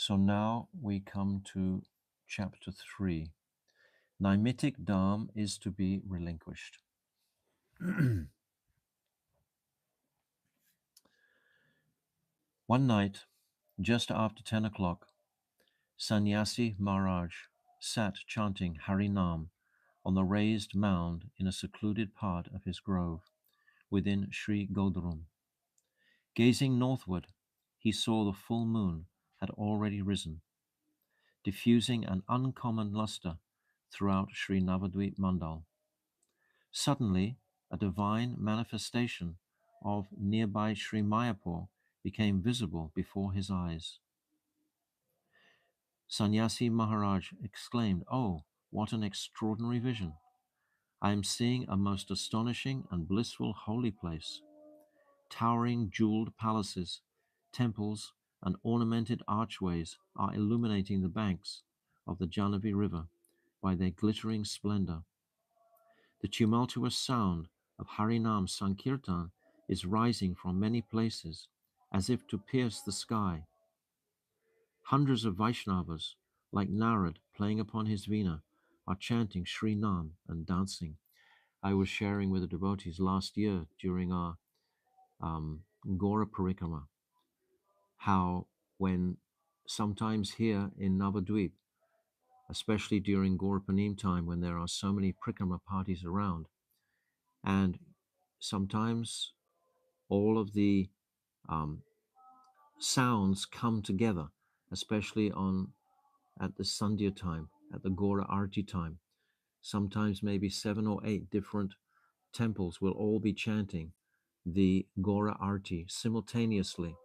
So now we come to chapter 3. Nimitic Dham is to be relinquished. One night, just after 10 o'clock, Sannyasi Maharaj sat chanting Harinam on the raised mound in a secluded part of his grove within Sri Godrum. Gazing northward, he saw the full moon had already risen, diffusing an uncommon luster throughout Sri Navadvip Mandal. Suddenly, a divine manifestation of nearby Sri Mayapur became visible before his eyes. Sannyasi Maharaj exclaimed, "Oh, what an extraordinary vision! I am seeing a most astonishing and blissful holy place. Towering jeweled palaces, temples, and ornamented archways are illuminating the banks of the Jahnavi River by their glittering splendor. The tumultuous sound of Harinam Sankirtan is rising from many places, as if to pierce the sky. Hundreds of Vaishnavas, like Narad playing upon his veena, are chanting Sri Nam and dancing." I was sharing with the devotees last year during our Gora Parikrama how when sometimes here in Navadvip, especially during Gaurapanim time when there are so many Parikrama parties around, and sometimes all of the um, sounds come together, especially at the Sandhya time, at the Gora Arti time. Sometimes maybe 7 or 8 different temples will all be chanting the Gora Arti simultaneously,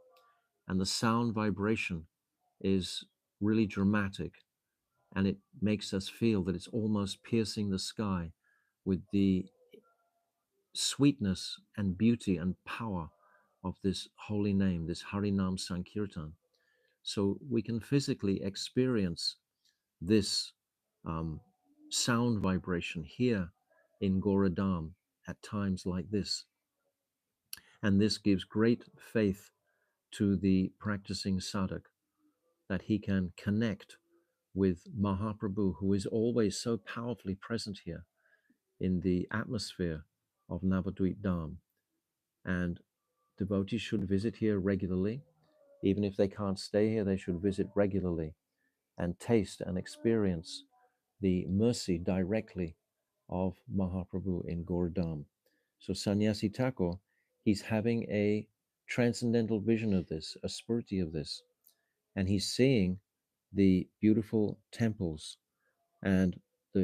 and the sound vibration is really dramatic, and it makes us feel that it's almost piercing the sky with the sweetness and beauty and power of this holy name, this Harinam Sankirtan. So we can physically experience this um, sound vibration here in Goradam at times like this. And this gives great faith to the practicing sadhak that he can connect with Mahaprabhu, who is always so powerfully present here in the atmosphere of Navadvip Dham. And devotees should visit here regularly. Even if they can't stay here, they should visit regularly and taste and experience the mercy directly of Mahaprabhu in Gordam. So Sannyasi Thakur, he's having a transcendental vision of this, a spurti of this, and he's seeing the beautiful temples and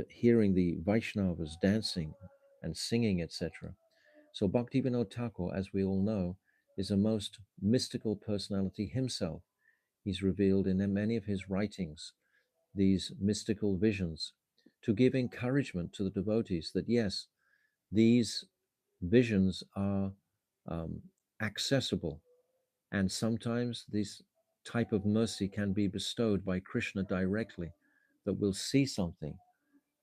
hearing the Vaishnavas dancing and singing, etc. So Bhaktivinoda Thakur, as we all know, is a most mystical personality himself. He's revealed in many of his writings these mystical visions to give encouragement to the devotees that yes, these visions are um, accessible, and sometimes this type of mercy can be bestowed by Krishna directly, that we'll see something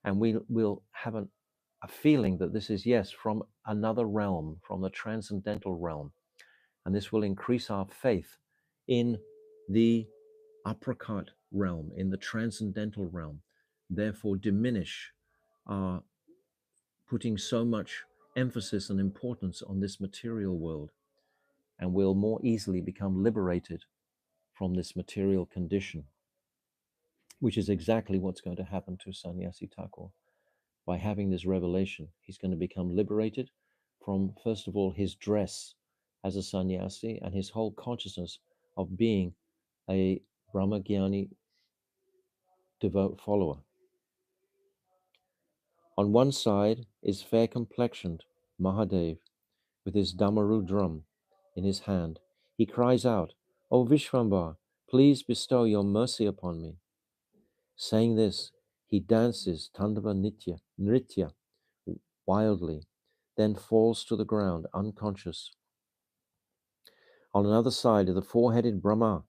and we will have a feeling that this is, yes, from another realm, from the transcendental realm. And this will increase our faith in the apricot realm, in the transcendental realm, therefore diminish our putting so much emphasis and importance on this material world, and we'll more easily become liberated from this material condition, which is exactly what's going to happen to Sannyasi Thakur. By having this revelation, he's going to become liberated from, first of all, his dress as a sannyasi and his whole consciousness of being a Brahmagyani devout follower. On one side is fair complexioned Mahadev with his Damaru drum in his hand. He cries out, "O Vishvambar, please bestow your mercy upon me." Saying this, he dances Tandava Nritya wildly, then falls to the ground unconscious. On another side, the four-headed Brahma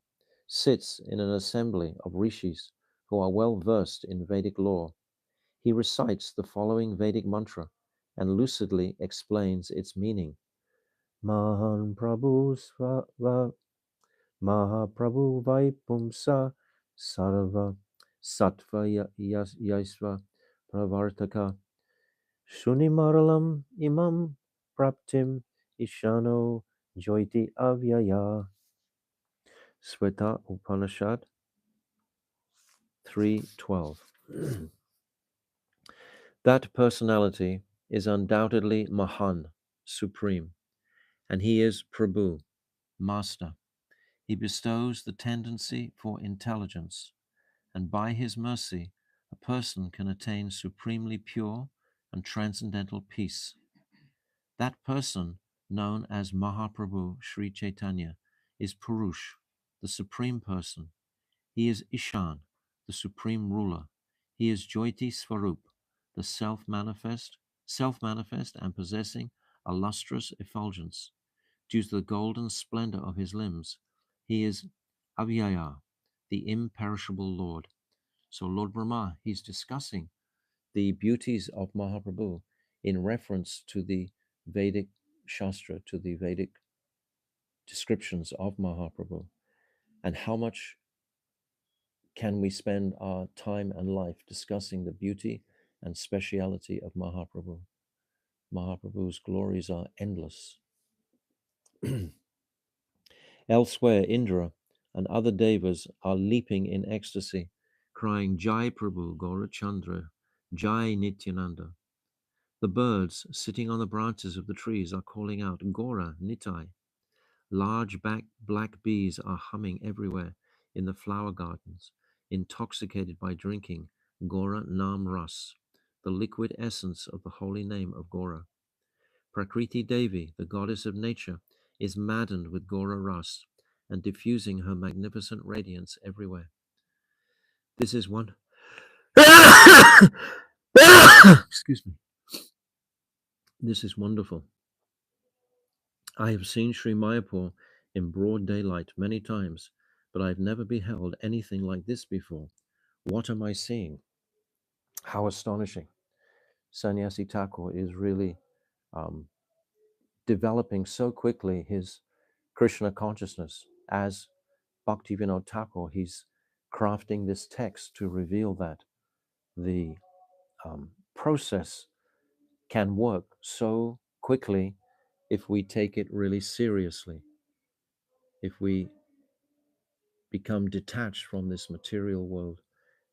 sits in an assembly of rishis who are well versed in Vedic lore. He recites the following Vedic mantra and lucidly explains its meaning. Mahan Prabhu Sva Mahaprabhu Vaipumsa Sarva Sattva Yasva Pravartaka Shunimaralam Imam Praptim Ishano Joiti Avyaya. Sweta Upanishad 3:12. That personality is undoubtedly Mahan, supreme, and he is Prabhu, master. He bestows the tendency for intelligence, and by his mercy, a person can attain supremely pure and transcendental peace. That person, known as Mahaprabhu Sri Chaitanya, is Purush, the supreme person. He is Ishan, the supreme ruler. He is Jyoti Swarup, the self-manifest and possessing a lustrous effulgence. Due to the golden splendor of his limbs, he is Avyaya, the imperishable Lord. So Lord Brahma, he's discussing the beauties of Mahaprabhu in reference to the Vedic Shastra, to the Vedic descriptions of Mahaprabhu, and how much can we spend our time and life discussing the beauty and speciality of Mahaprabhu. Mahaprabhu's glories are endless. Elsewhere, Indra and other devas are leaping in ecstasy, crying, Jai Prabhu, Gaurachandra, Jai Nityananda. The birds sitting on the branches of the trees are calling out, Gaura, Nitai. Large black bees are humming everywhere in the flower gardens, intoxicated by drinking Gaura Nam Ras, the liquid essence of the holy name of Gaura. Prakriti Devi, the goddess of nature, is maddened with Gaura Ras and diffusing her magnificent radiance everywhere. This is one. Excuse me. This is wonderful. I have seen Sri Mayapur in broad daylight many times, but I've never beheld anything like this before. What am I seeing? How astonishing. Sannyasi Thakur is really developing so quickly his Krishna consciousness. As Bhaktivinoda Thakur, he's crafting this text to reveal that the process can work so quickly if we take it really seriously, if we become detached from this material world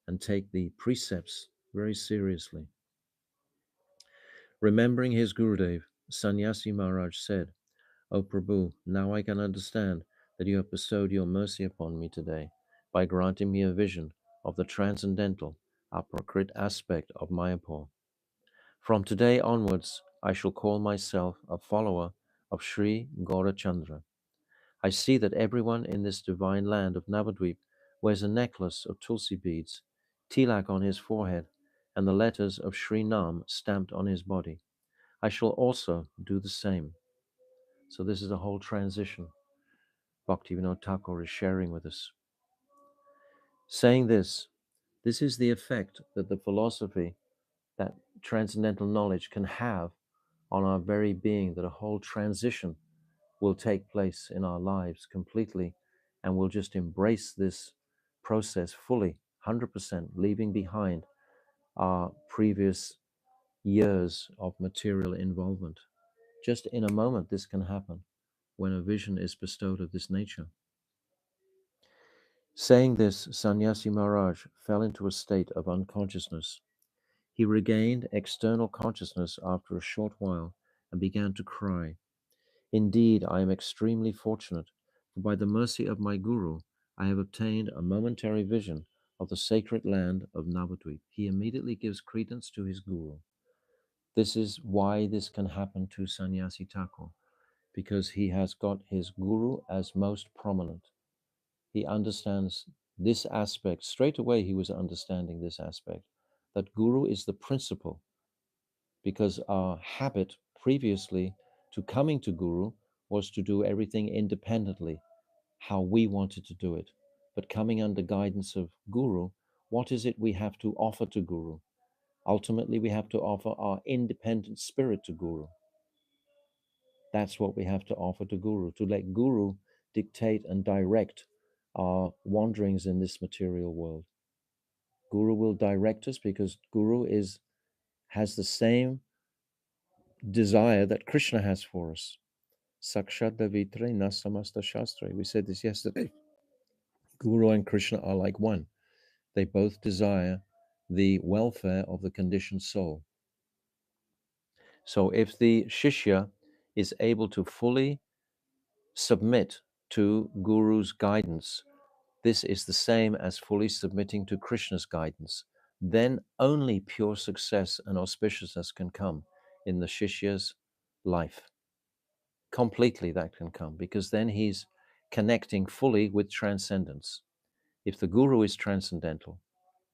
and take the precepts very seriously. Remembering his Gurudev, Sannyasi Maharaj said, O Prabhu, now I can understand that you have bestowed your mercy upon me today by granting me a vision of the transcendental, aprakrit aspect of Mayapur. From today onwards, I shall call myself a follower of Sri Gaurachandra. I see that everyone in this divine land of Navadvip wears a necklace of tulsi beads, tilak on his forehead, and the letters of Sri Nam stamped on his body. I shall also do the same. So this is a whole transition Bhaktivinoda Thakur is sharing with us. Saying this is the effect that the philosophy, that transcendental knowledge can have on our very being, that a whole transition will take place in our lives completely, and we'll just embrace this process fully, 100%, leaving behind our previous years of material involvement. Just in a moment, this can happen when a vision is bestowed of this nature. Saying this, Sannyasi Maharaj fell into a state of unconsciousness. He regained external consciousness after a short while and began to cry. Indeed, I am extremely fortunate, for by the mercy of my Guru, I have obtained a momentary vision of the sacred land of Navadvip. He immediately gives credence to his Guru. This is why this can happen to Sannyasi Thakur, because he has got his Guru as most prominent. He understands this aspect. Straight away, he was understanding this aspect, that Guru is the principle, because our habit previously to coming to Guru was to do everything independently, how we wanted to do it. But coming under guidance of Guru, what is it we have to offer to Guru? Ultimately, we have to offer our independent spirit to Guru. That's what we have to offer to Guru, to let Guru dictate and direct our wanderings in this material world. Guru will direct us because Guru has the same desire that Krishna has for us. Sakshat Davitre Nasamasta Shastre. We said this yesterday. Guru and Krishna are like one. They both desire the welfare of the conditioned soul. So if the Shishya is able to fully submit to Guru's guidance, this is the same as fully submitting to Krishna's guidance. Then only pure success and auspiciousness can come in the Shishya's life. Completely that can come, because then he's connecting fully with transcendence. If the Guru is transcendental,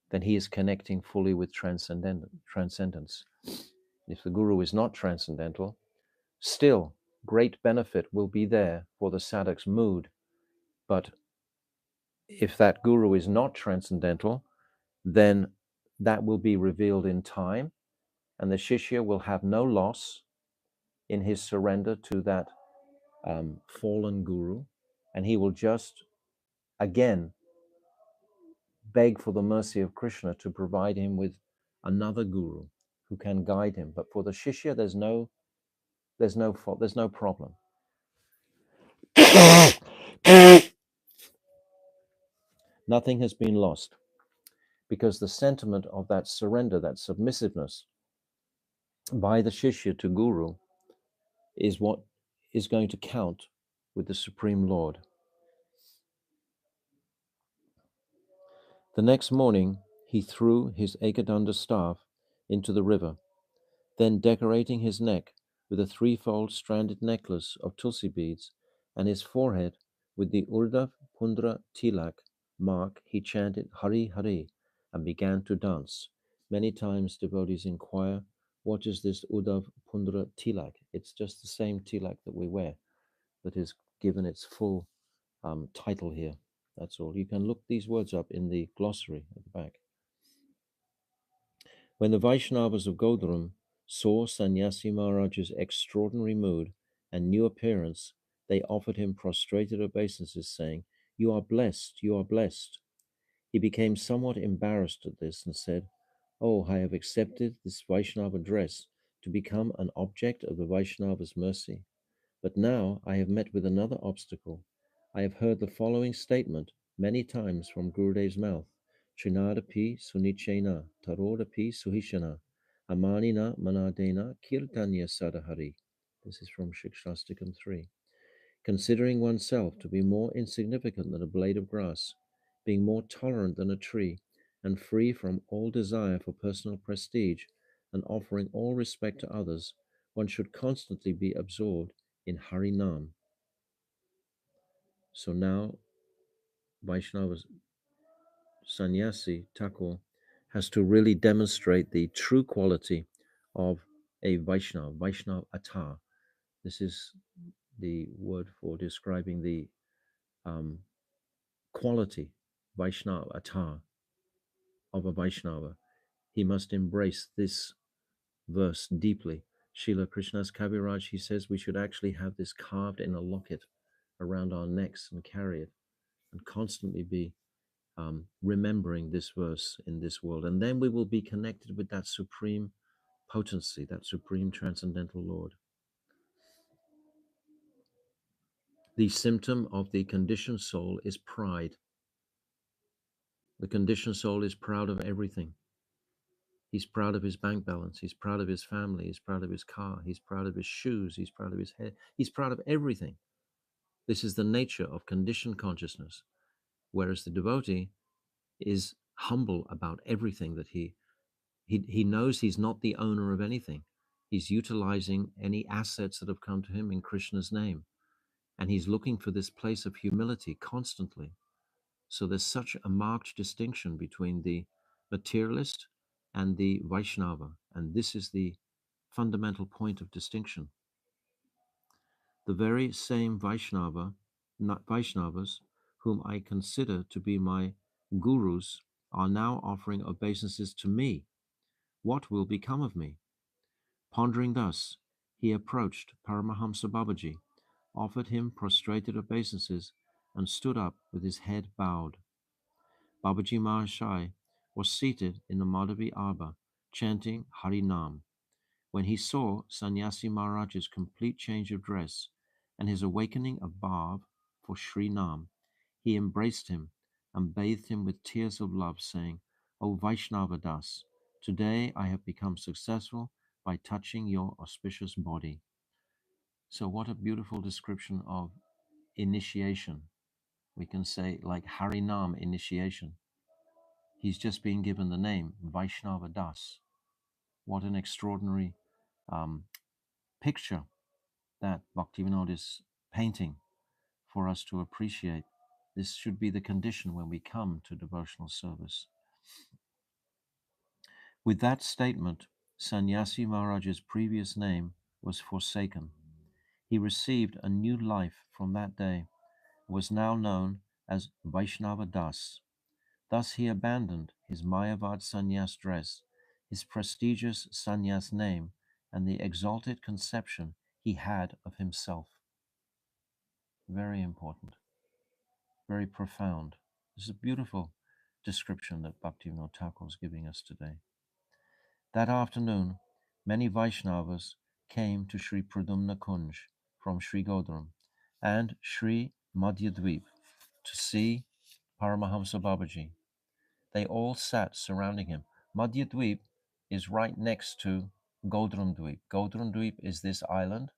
then he is connecting fully with transcendence. If the Guru is not transcendental, still great benefit will be there for the sadhak's mood. But if that Guru is not transcendental, then that will be revealed in time, and the Shishya will have no loss in his surrender to that fallen Guru, and he will just again beg for the mercy of Krishna to provide him with another Guru who can guide him. But for the Shishya, there's no fault, there's no problem. Nothing has been lost, because the sentiment of that surrender, that submissiveness by the Shishya to Guru, is what is going to count with the Supreme Lord. The next morning, he threw his Ekadanda staff into the river. Then, decorating his neck with a threefold stranded necklace of tulsi beads and his forehead with the Urdav Pundra Tilak mark, he chanted Hari Hari and began to dance. Many times devotees inquire, what is this Urdav Pundra Tilak? It's just the same tilak that we wear, that is given its full title here. That's all. You can look these words up in the glossary at the back. When the Vaishnavas of Godharam saw Sannyasi Maharaj's extraordinary mood and new appearance, they offered him prostrated obeisances, saying, You are blessed, you are blessed. He became somewhat embarrassed at this and said, Oh, I have accepted this Vaishnava dress to become an object of the Vaishnava's mercy. But now I have met with another obstacle. I have heard the following statement many times from Gurudev's mouth. Trinadapi sunichena, tarodapi suhishana, amanina manadena, kirtanya sadahari. This is from Shikshastikam 3. Considering oneself to be more insignificant than a blade of grass, being more tolerant than a tree, and free from all desire for personal prestige, and offering all respect to others, one should constantly be absorbed in Harinam. So now Vaishnava Sannyasi Thakur has to really demonstrate the true quality of a Vaishnav Atar. This is the word for describing the quality, Vaishnav Atar, of a Vaishnava. He must embrace this verse deeply. Srila Krishna's Kaviraj, he says we should actually have this carved in a locket around our necks and carry it and constantly be remembering this verse in this world. And then we will be connected with that supreme potency, that supreme transcendental Lord. The symptom of the conditioned soul is pride. The conditioned soul is proud of everything. He's proud of his bank balance. He's proud of his family. He's proud of his car. He's proud of his shoes. He's proud of his hair. He's proud of everything. This is the nature of conditioned consciousness. Whereas the devotee is humble about everything that he knows he's not the owner of anything. He's utilizing any assets that have come to him in Krishna's name. And he's looking for this place of humility constantly. So there's such a marked distinction between the materialist and the Vaishnava. And this is the fundamental point of distinction. The very same Vaishnavas whom I consider to be my gurus are now offering obeisances to me. What will become of me? Pondering thus, he approached Paramahamsa Babaji, offered him prostrated obeisances, and stood up with his head bowed. Babaji Mahashai was seated in the Madhavi Arbor, chanting Harinam. When he saw Sannyasi Maharaj's complete change of dress and his awakening of bhav for Sri Nam, he embraced him and bathed him with tears of love, saying, O Vaishnava Das, today I have become successful by touching your auspicious body. So, what a beautiful description of initiation. We can say, like Harinam initiation. He's just been given the name Vaishnava Das. What an extraordinary picture that Bhaktivinoda is painting for us to appreciate. This should be the condition when we come to devotional service. With that statement, Sannyasi Maharaj's previous name was forsaken. He received a new life from that day, was now known as Vaishnava Das. Thus he abandoned his Mayavad sannyas dress, his prestigious sannyas name, and the exalted conception he had of himself. Very important, very profound. This is a beautiful description that Bhaktivinoda Thakur is giving us today. That afternoon, many Vaishnavas came to Sri Pradumna Kunj from Sri Godram and Sri Madhyadweep to see Paramahamsa Babaji. They all sat surrounding him. Madhyadweep is right next to Godram Dweep. Godram Dweep is this island,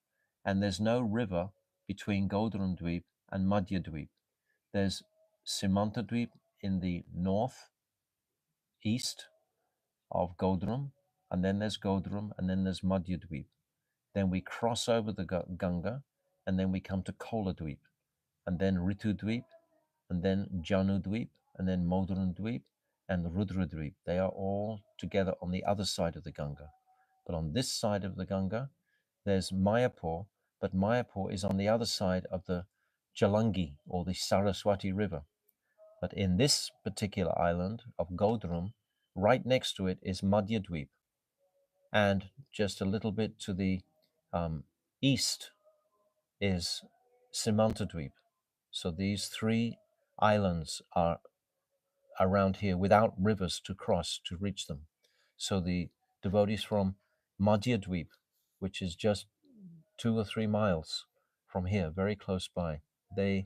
and there's no river between Godram Dweep and Madhyadweep. There's Simanta Dweep in the north east of Godram, and then there's Godram, and then there's Madhyadweep. Then we cross over the Ganga, and then we come to Koladweep, and then Ritudweep, and then Janudweep, and then Modurandweep, and Rudradweep. They are all together on the other side of the Ganga. But on this side of the Ganga, there's Mayapur, but Mayapur is on the other side of the Jalangi, or the Saraswati River. But in this particular island of Godram, right next to it is Madhyadweep. And just a little bit to the east is Simantadweep. So these three islands are around here without rivers to cross to reach them. So the devotees from Madhyadweep, which is just 2 or 3 miles from here, very close by, they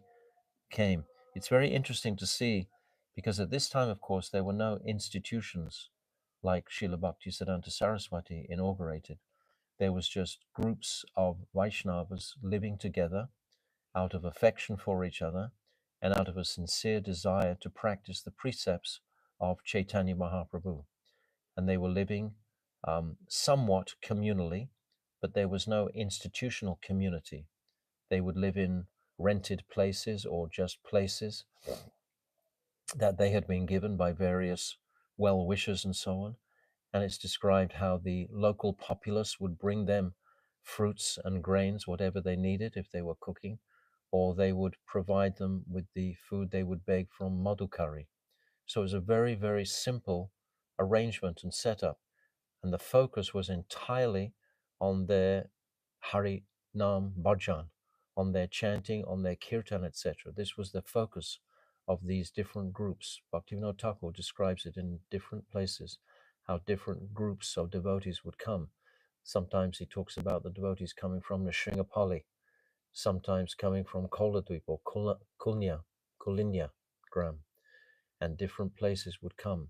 came. It's very interesting to see because at this time, of course, there were no institutions like Srila Bhaktisiddhanta Saraswati inaugurated. There was just groups of Vaishnavas living together out of affection for each other and out of a sincere desire to practice the precepts of Chaitanya Mahaprabhu. And they were living somewhat communally, but there was no institutional community. They would live in rented places or just places that they had been given by various well-wishers and so on. And it's described how the local populace would bring them fruits and grains, whatever they needed if they were cooking, or they would provide them with the food they would beg from Madhukari. So it was a very, very simple arrangement and setup. And the focus was entirely on their Hari Nam Bhajan, on their chanting, on their kirtan, etc. This was the focus of these different groups. Bhaktivinoda Thakur describes it in different places, how different groups of devotees would come. Sometimes he talks about the devotees coming from the Sringapali, sometimes coming from Koladweep or Kulinya Gram, and different places would come.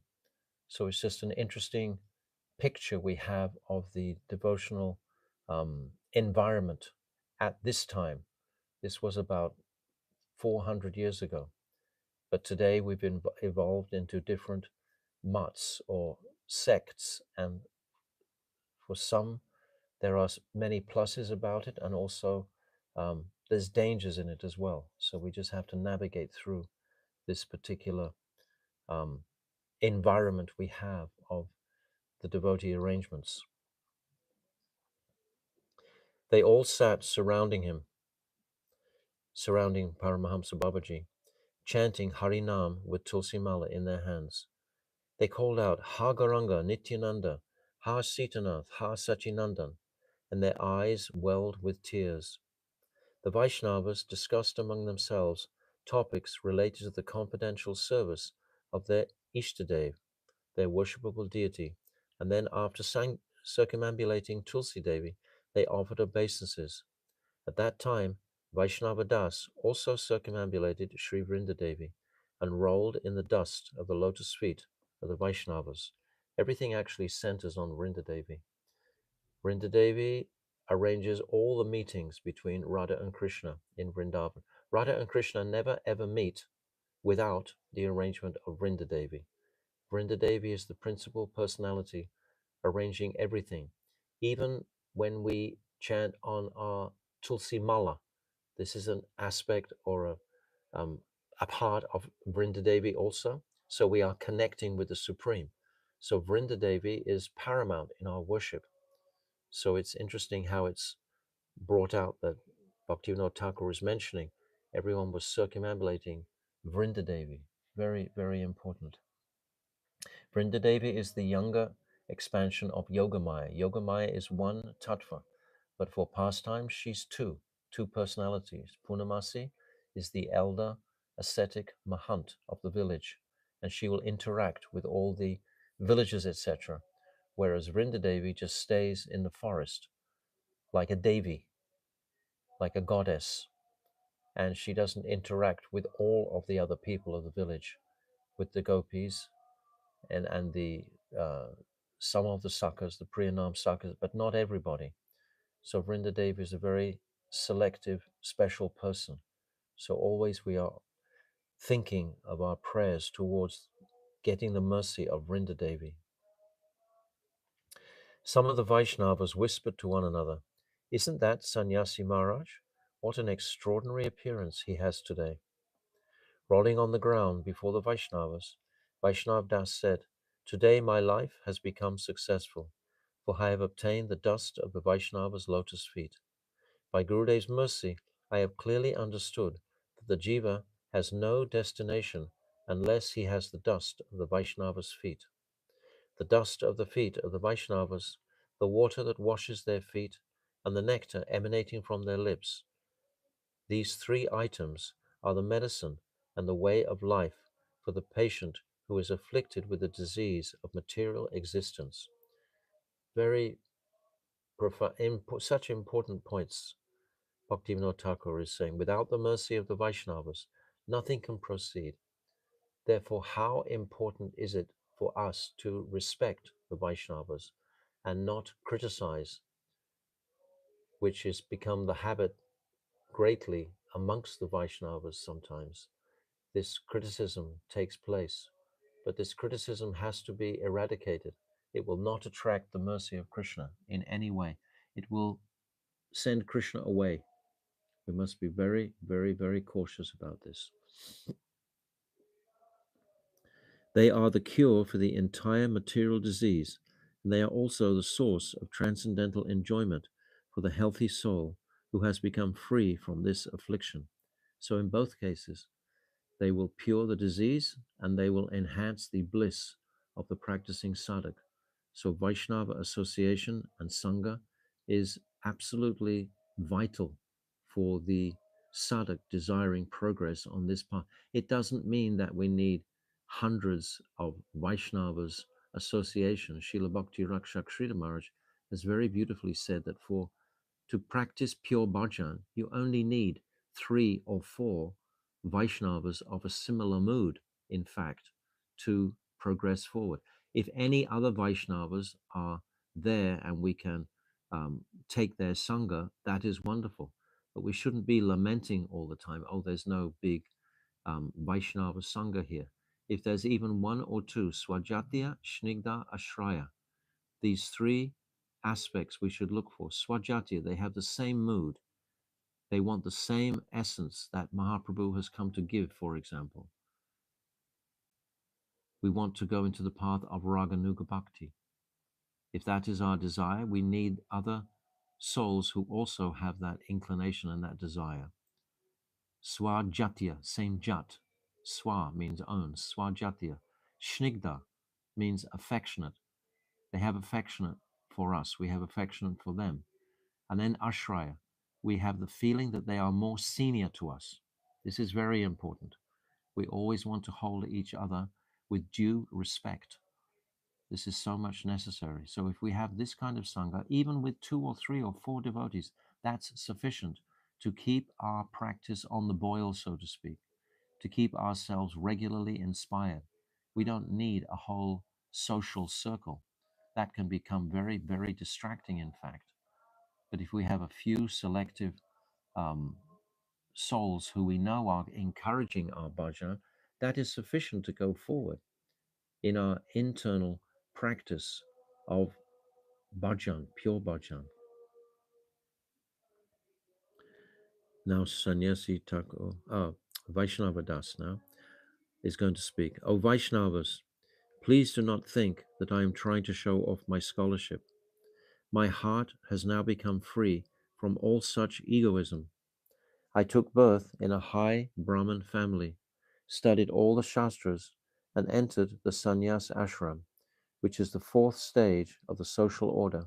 So it's just an interesting picture we have of the devotional environment at this time. This was about 400 years ago. But today we've been evolved into different mats or sects, and for some there are many pluses about it, and also there's dangers in it as well. So we just have to navigate through this particular environment we have of the devotee arrangements. They all sat surrounding him, surrounding Paramahamsa Babaji, chanting Harinam with Tulsi Mala in their hands. They called out, Ha Gauranga, Nityananda, Ha Sitanath, Ha Sachinandan, and their eyes welled with tears. The Vaishnavas discussed among themselves topics related to the confidential service of their Ishtadev, their worshipable deity, and then after circumambulating Tulsi Devi, they offered obeisances. At that time, Vaishnava Das also circumambulated Sri Vrindadevi and rolled in the dust of the lotus feet of the Vaishnavas. Everything actually centers on Vrindadevi. Vrindadevi arranges all the meetings between Radha and Krishna in Vrindavan. Radha and Krishna never ever meet without the arrangement of Vrindadevi. Vrindadevi is the principal personality arranging everything. Even when we chant on our Tulsi Mala, this is an aspect or a part of Vrindadevi also. So we are connecting with the Supreme. So Vrindadevi is paramount in our worship. So it's interesting how it's brought out that Bhaktivinoda Thakur is mentioning everyone was circumambulating Vrindadevi. Very, very important. Vrindadevi is the younger expansion of Yogamaya. Yogamaya is one tattva, but for pastime, she's two personalities. Purnamasi is the elder ascetic mahant of the village, and she will interact with all the villages, etc. Whereas Vrindadevi just stays in the forest like a Devi, like a goddess, and she doesn't interact with all of the other people of the village, with the gopis and the some of the sakhas, the Priyanam sakhas, but not everybody. So Vrinda Devi is a very selective, special person. So always we are thinking of our prayers towards getting the mercy of Vrinda Devi. Some of the Vaishnavas whispered to one another, "Isn't that Sannyasi Maharaj? What an extraordinary appearance he has today." Rolling on the ground before the Vaishnavas, Vaishnav Das said, "Today my life has become successful, for I have obtained the dust of the Vaishnava's lotus feet. By Gurudev's mercy, I have clearly understood that the jiva has no destination unless he has the dust of the Vaishnava's feet. The dust of the feet of the Vaishnavas, the water that washes their feet, and the nectar emanating from their lips. These three items are the medicine and the way of life for the patient who is afflicted with the disease of material existence." Very such important points. Bhaktivinoda Thakur is saying, without the mercy of the Vaishnavas, nothing can proceed. Therefore, how important is it for us to respect the Vaishnavas and not criticize, which has become the habit greatly amongst the Vaishnavas sometimes. This criticism takes place, but this criticism has to be eradicated. It will not attract the mercy of Krishna in any way. It will send Krishna away. We must be very, very, very cautious about this. They are the cure for the entire material disease, and they are also the source of transcendental enjoyment for the healthy soul who has become free from this affliction. So, in both cases, they will cure the disease and they will enhance the bliss of the practicing sadhak. So, Vaishnava association and Sangha is absolutely vital for the sadhak desiring progress on this path. It doesn't mean that we need hundreds of Vaishnavas associations. Srila Bhakti Rakshak Sridhar Maharaj has very beautifully said that to practice pure bhajan, you only need 3 or 4 Vaishnavas of a similar mood, in fact, to progress forward. If any other Vaishnavas are there and we can take their Sangha, that is wonderful. But we shouldn't be lamenting all the time, oh, there's no big Vaishnava Sangha here. If there's even 1 or 2, Swajatya, Snigdha, Ashraya, these 3 aspects we should look for. Swajatya, they have the same mood. They want the same essence that Mahaprabhu has come to give, for example. We want to go into the path of Raganuga Bhakti. If that is our desire, we need other souls who also have that inclination and that desire. Swajatya, same jat. Swa means own. Swajatya. Snigdha means affectionate. They have affectionate for us. We have affectionate for them. And then Ashraya, we have the feeling that they are more senior to us. This is very important. We always want to hold each other with due respect. This is so much necessary. So if we have this kind of Sangha, even with 2 or 3 or 4 devotees, that's sufficient to keep our practice on the boil, so to speak, to keep ourselves regularly inspired. We don't need a whole social circle. That can become very, very distracting, in fact. But if we have a few selective um, souls who we know are encouraging our bhajan, that is sufficient to go forward in our internal practice of bhajan, pure bhajan. Now Sannyasi Thakur, Vaishnava Das now is going to speak. O Vaishnavas, please do not think that I am trying to show off my scholarship. My heart has now become free from all such egoism. I took birth in a high Brahmin family, studied all the Shastras, and entered the sannyas ashram, which is the 4th stage of the social order.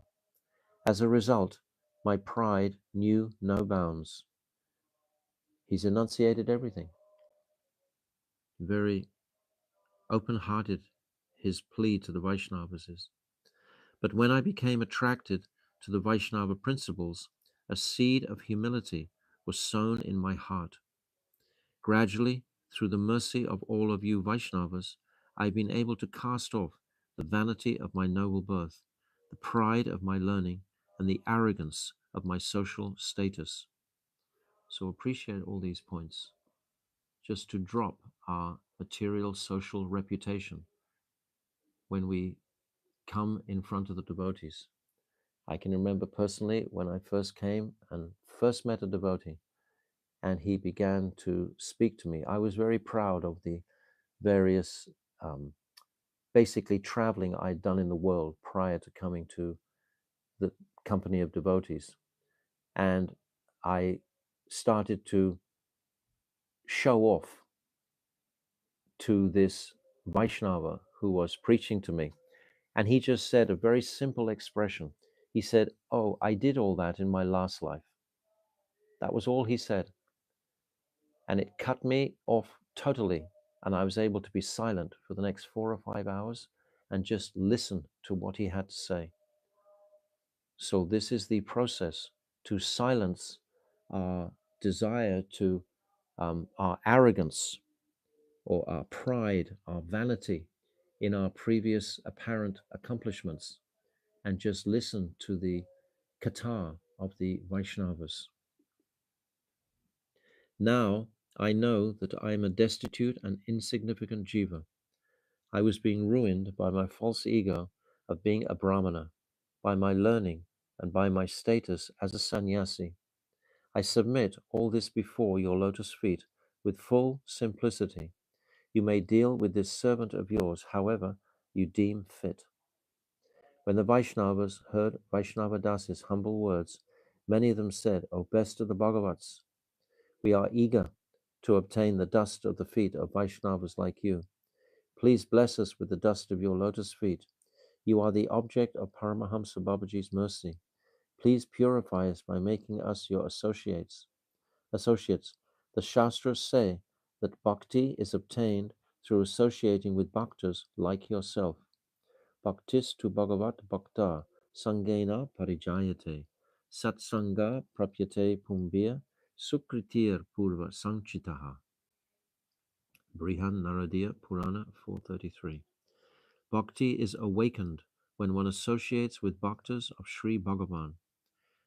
As a result, my pride knew no bounds. He's enunciated everything. Very open-hearted, his plea to the Vaishnavas is. But when I became attracted to the Vaishnava principles, a seed of humility was sown in my heart. Gradually, through the mercy of all of you Vaishnavas, I've been able to cast off the vanity of my noble birth, the pride of my learning, and the arrogance of my social status. So appreciate all these points, just to drop our material social reputation when we come in front of the devotees. I can remember personally when I first came and first met a devotee, and he began to speak to me. I was very proud of the various, basically traveling I'd done in the world prior to coming to the company of devotees. And I started to show off to this Vaishnava who was preaching to me. And he just said a very simple expression. He said, "Oh, I did all that in my last life." That was all he said. And it cut me off totally. And I was able to be silent for the next 4 or 5 hours and just listen to what he had to say. So this is the process to silence our desire to, our arrogance or our pride, our vanity in our previous apparent accomplishments, and just listen to the Katha of the Vaishnavas. Now I know that I am a destitute and insignificant jiva. I was being ruined by my false ego of being a brahmana, by my learning, and by my status as a sannyasi. I submit all this before your lotus feet with full simplicity. You may deal with this servant of yours however you deem fit. When the Vaishnavas heard Vaishnava Das's humble words, many of them said, O best of the Bhagavats, we are eager to obtain the dust of the feet of Vaishnavas like you. Please bless us with the dust of your lotus feet. You are the object of Paramahamsa Babaji's mercy. Please purify us by making us your associates. The Shastras say that bhakti is obtained through associating with bhaktas like yourself. Bhaktis tu bhagavat bhakta sangena parijayate satsanga prapyate pumbya sukritir purva sanchitaha. Brihan Naradiya Purana 433. Bhakti is awakened when one associates with bhaktas of Sri Bhagavan.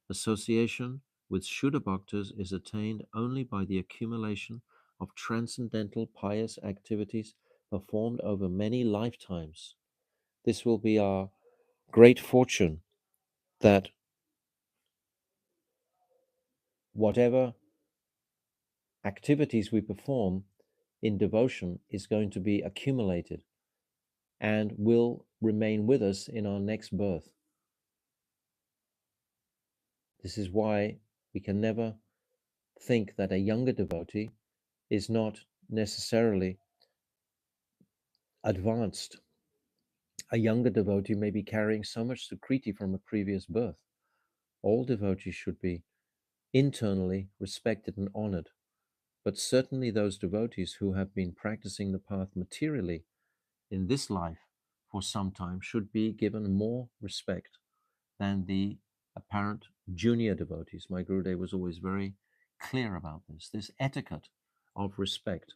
Association with Shuddha bhaktas is attained only by the accumulation of transcendental pious activities performed over many lifetimes. This will be our great fortune, that whatever activities we perform in devotion is going to be accumulated and will remain with us in our next birth. This is why we can never think that a younger devotee is not necessarily advanced. A younger devotee may be carrying so much sukriti from a previous birth. All devotees should be internally respected and honored, but certainly those devotees who have been practicing the path materially in this life for some time should be given more respect than the apparent junior devotees. My Gurudev was always very clear about this etiquette of respect.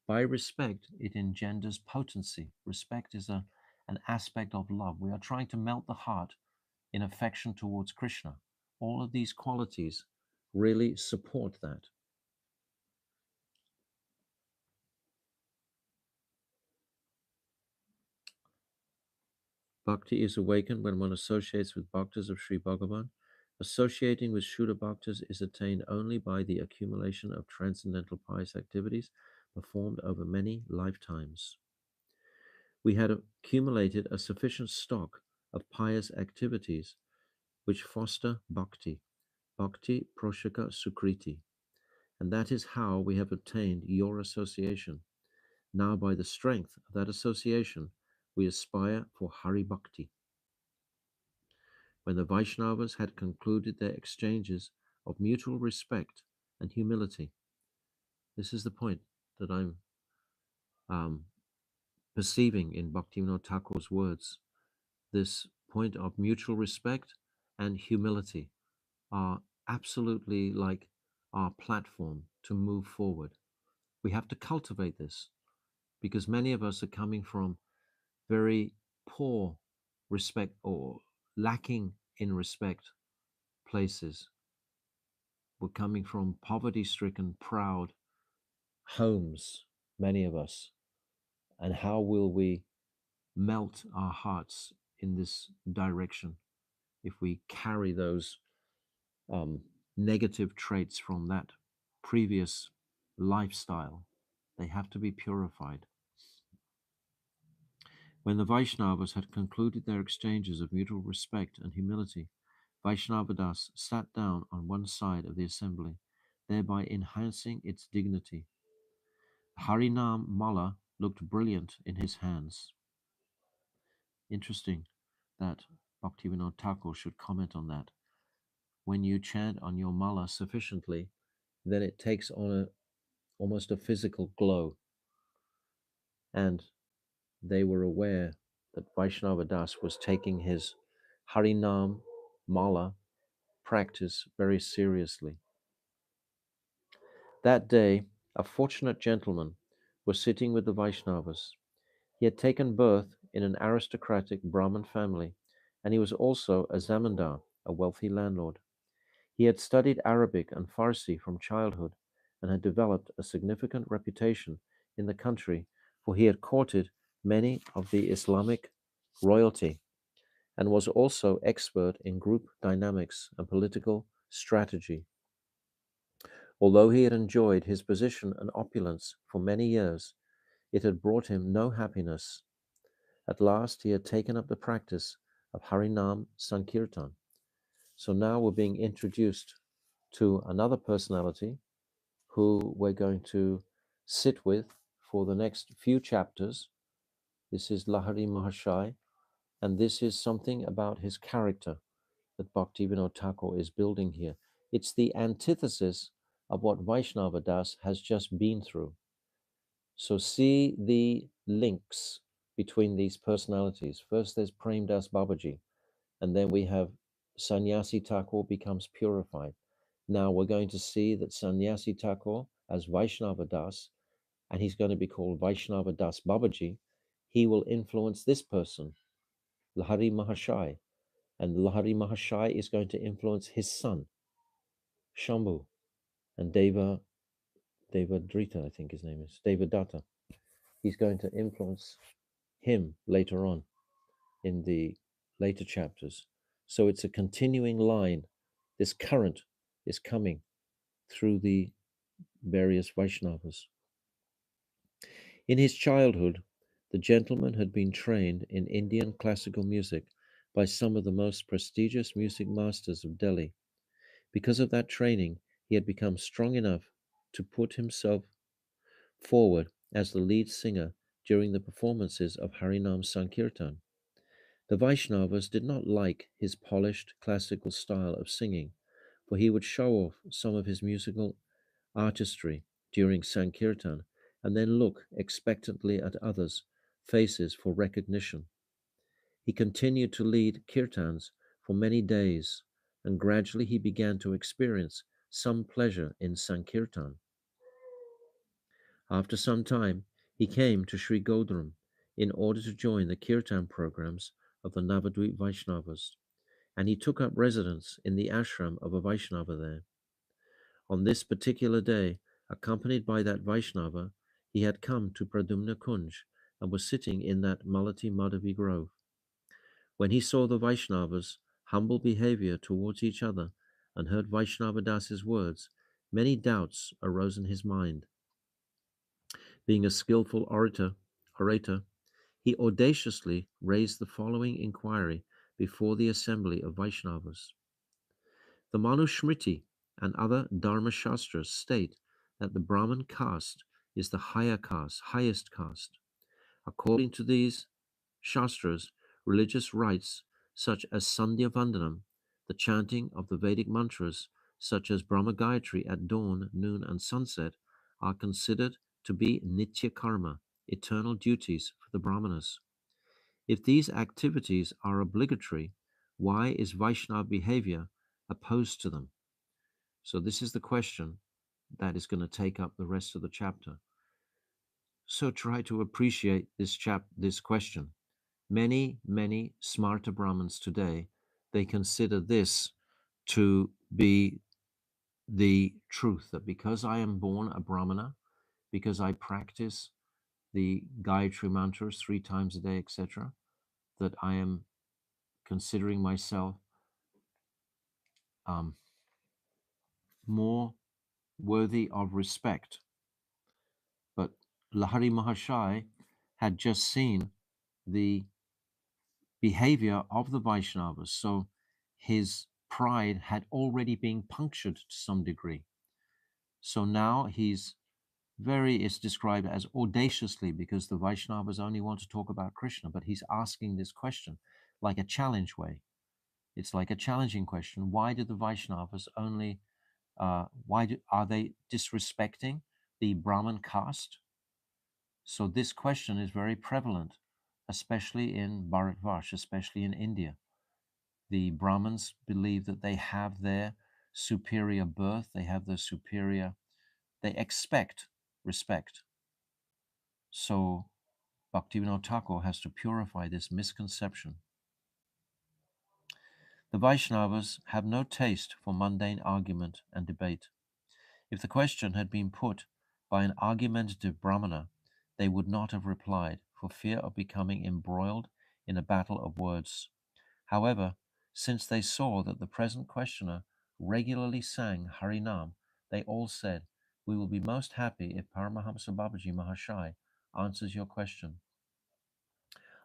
By respect, it engenders potency. Respect is an aspect of love. We are trying to melt the heart in affection towards Krishna. All of these qualities really support that. Bhakti is awakened when one associates with bhaktas of Sri Bhagavan. Associating with Shuddha bhaktas is attained only by the accumulation of transcendental pious activities performed over many lifetimes. We had accumulated a sufficient stock of pious activities which foster bhakti, bhakti proshaka sukriti, and that is how we have obtained your association. Now, by the strength of that association, we aspire for Hari Bhakti. When the Vaishnavas had concluded their exchanges of mutual respect and humility, this is the point that I'm um, perceiving in Bhaktivinoda Thakur's words. This point of mutual respect and humility are absolutely like our platform to move forward. We have to cultivate this because many of us are coming from very poor respect or lacking in respect places. We're coming from poverty stricken, proud homes, many of us. And how will we melt our hearts in this direction if we carry those um, negative traits from that previous lifestyle? They have to be purified. When the Vaishnavas had concluded their exchanges of mutual respect and humility, Vaishnavadas sat down on one side of the assembly, thereby enhancing its dignity. Harinam Mala looked brilliant in his hands. Interesting that Bhaktivinoda Thakur should comment on that. When you chant on your mala sufficiently, then it takes on almost a physical glow. And they were aware that Vaishnava Das was taking his Harinam Mala practice very seriously. That day, a fortunate gentleman was sitting with the Vaishnavas. He had taken birth in an aristocratic Brahmin family, and he was also a zamindar, a wealthy landlord. He had studied Arabic and Farsi from childhood and had developed a significant reputation in the country, for he had courted many of the Islamic royalty and was also expert in group dynamics and political strategy. Although he had enjoyed his position and opulence for many years, it had brought him no happiness. At last, he had taken up the practice of Harinam Sankirtan. So now we're being introduced to another personality who we're going to sit with for the next few chapters. This is Lahari Mahashai, and this is something about his character that Bhaktivinoda Thakur is building here. It's the antithesis of what Vaishnava Das has just been through. So see the links between these personalities. First there's Prem Das Babaji, and then we have Sannyasi Thakur becomes purified. Now we're going to see that Sannyasi Thakur as Vaishnava Das, and he's going to be called Vaishnava Das Babaji, he will influence this person, Lahari Mahashai, and Lahari Mahashai is going to influence his son, Shambhu, and Devadrita, I think his name is, Devadatta. He's going to influence him later on in the later chapters. So it's a continuing line. This current is coming through the various Vaishnavas. In his childhood, the gentleman had been trained in Indian classical music by some of the most prestigious music masters of Delhi. Because of that training, he had become strong enough to put himself forward as the lead singer during the performances of Harinam Sankirtan. The Vaishnavas did not like his polished classical style of singing, for he would show off some of his musical artistry during Sankirtan, and then look expectantly at others' faces for recognition. He continued to lead kirtans for many days, and gradually he began to experience some pleasure in Sankirtan. After some time, he came to Sri Godram in order to join the kirtan programs of the Navadvip Vaishnavas, and he took up residence in the ashram of a Vaishnava there. On this particular day, accompanied by that Vaishnava, he had come to Pradumna Kunj and was sitting in that Malati Madhavi grove. When he saw the Vaishnavas' humble behavior towards each other and heard Vaishnava Das's words, many doubts arose in his mind. Being a skillful orator, he audaciously raised the following inquiry before the assembly of Vaishnavas. The Manusmriti and other Dharma Shastras state that the Brahman caste is the highest caste. According to these Shastras, religious rites such as Sandhya Vandanam, the chanting of the Vedic mantras such as Brahma Gayatri at dawn, noon, and sunset, are considered to be Nitya Karma, eternal duties for the Brahmanas. If these activities are obligatory, why is Vaishnava behavior opposed to them? So, this is the question that is going to take up the rest of the chapter. So, try to appreciate this question. Many smarta Brahmins today, they consider this to be the truth, that because I am born a Brahmana, because I practice the Gayatri mantras 3 times a day, etc., that I am considering myself more worthy of respect. But Lahari Mahashai had just seen the behavior of the Vaishnavas, so his pride had already been punctured to some degree. So now it's described as audaciously, because the Vaishnavas only want to talk about Krishna, but he's asking this question like a challenge way. It's like a challenging question. Why do the Vaishnavas only, are they disrespecting the Brahman caste? So this question is very prevalent, especially in Bharatvarsh, especially in India. The Brahmins believe that they have their superior birth, they expect respect. So Bhaktivinoda Thakur has to purify this misconception. The Vaishnavas have no taste for mundane argument and debate. If the question had been put by an argumentative Brahmana, they would not have replied for fear of becoming embroiled in a battle of words. However, since they saw that the present questioner regularly sang Harinam, they all said, "We will be most happy if Paramahamsa Babaji Mahashai answers your question."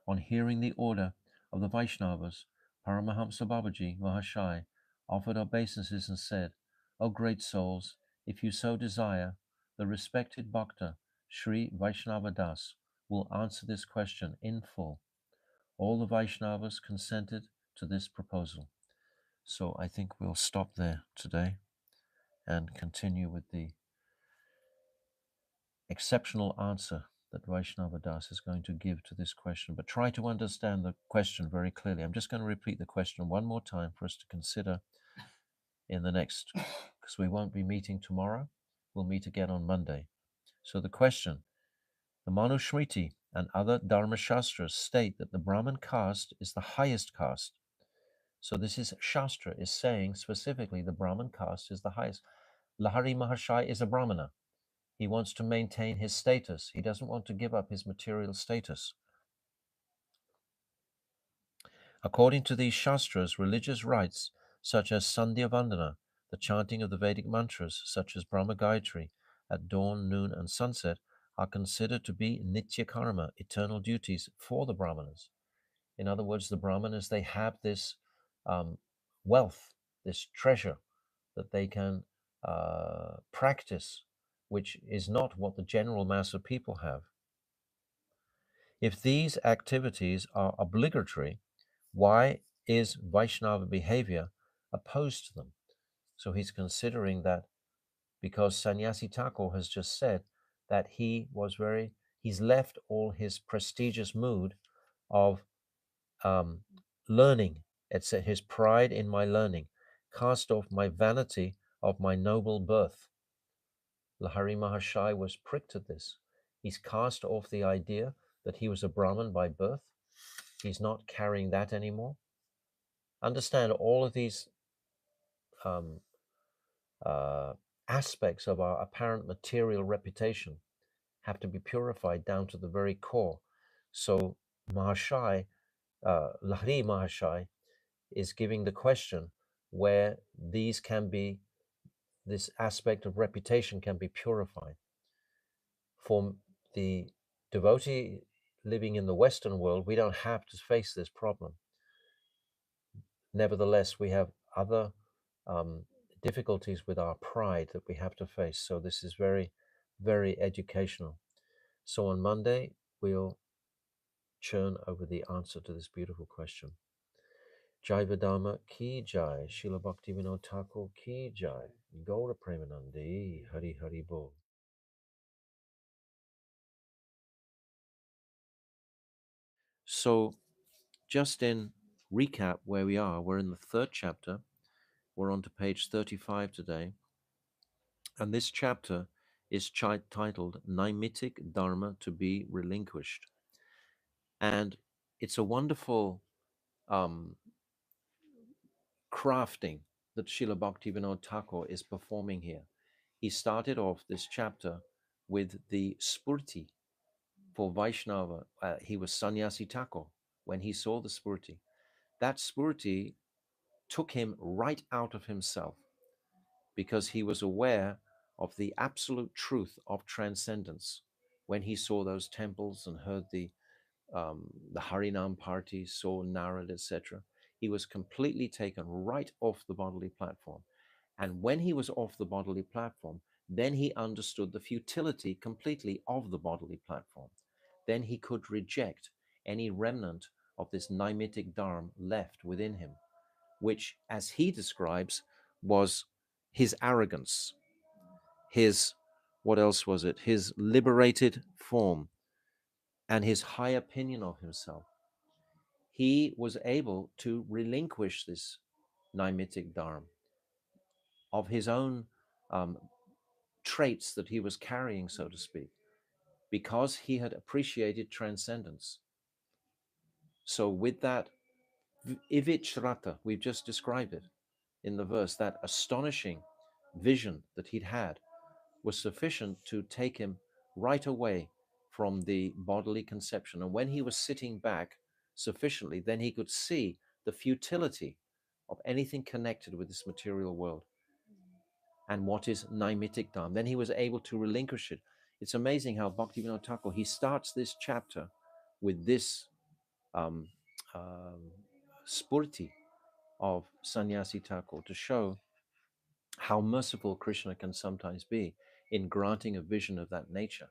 On hearing the order of the Vaishnavas, Paramahamsa Babaji Mahashai offered obeisances and said, "O great souls, if you so desire, the respected Bhakta Sri Vaishnava Das will answer this question in full." All the Vaishnavas consented to this proposal. So I think we'll stop there today and continue with the exceptional answer that Vaishnava Das is going to give to this question. But try to understand the question very clearly. I'm just going to repeat the question one more time for us to consider in the next, because we won't be meeting tomorrow. We'll meet again on Monday. So the question, the Manusmriti and other Dharma Shastras state that the Brahman caste is the highest caste. So this is Shastra is saying specifically the Brahman caste is the highest. Lahari Mahashai is a Brahmana. He wants to maintain his status. He doesn't want to give up his material status. According to these Shastras, religious rites such as Sandhya Vandana, the chanting of the Vedic mantras such as Brahma Gayatri at dawn, noon, and sunset, are considered to be Nitya Karma, eternal duties for the Brahmanas. In other words, the Brahmanas, they have this wealth, this treasure that they can practice, which is not what the general mass of people have. If these activities are obligatory, why is Vaishnava behavior opposed to them? So he's considering that because Sannyasi Thakur has just said that he's left all his prestigious mood of um, learning, etc., his pride in my learning, cast off my vanity of my noble birth. Lahari Mahashai was pricked at this. He's cast off the idea that he was a Brahmin by birth. He's not carrying that anymore. Understand all of these um, aspects of our apparent material reputation have to be purified down to the very core. So Mahashai, Lahiri Mahashai, is giving the question where these can be, this aspect of reputation can be purified. For the devotee living in the Western world, we don't have to face this problem. Nevertheless, we have other um, difficulties with our pride that we have to face. So this is very, very educational. So on Monday, we'll churn over the answer to this beautiful question. Jai Vedama ki jai, Srila Bhakti Vinod Thakur ki jai, Gaura Premanandi, Hari Hari Bol. So just in recap where we are, we're in the third chapter. We're on to page 35 today. And this chapter is titled Naimitic Dharma to be Relinquished. And it's a wonderful crafting that Srila Bhaktivinoda Thakur is performing here. He started off this chapter with the Spurti for Vaishnava. He was Sannyasi Thakur when he saw the Spurti. That Spurti took him right out of himself because he was aware of the absolute truth of transcendence when he saw those temples and heard the Harinam party, saw Narad, etc. He was completely taken right off the bodily platform. And when he was off the bodily platform, then he understood the futility completely of the bodily platform. Then he could reject any remnant of this naimitic dharma left within him, which, as he describes, was his arrogance, his, what else was it? His liberated form and his high opinion of himself. He was able to relinquish this naimitic dharma of his own traits that he was carrying, so to speak, because he had appreciated transcendence. So with that ivichrata, we've just described it in the verse, that astonishing vision that he'd had was sufficient to take him right away from the bodily conception. And when he was sitting back sufficiently, then he could see the futility of anything connected with this material world and what is naimitic dharma. Then he was able to relinquish it. It's amazing how Bhaktivinoda Thakur, he starts this chapter with this um, spurti of Sannyasi Thakur to show how merciful Krishna can sometimes be in granting a vision of that nature.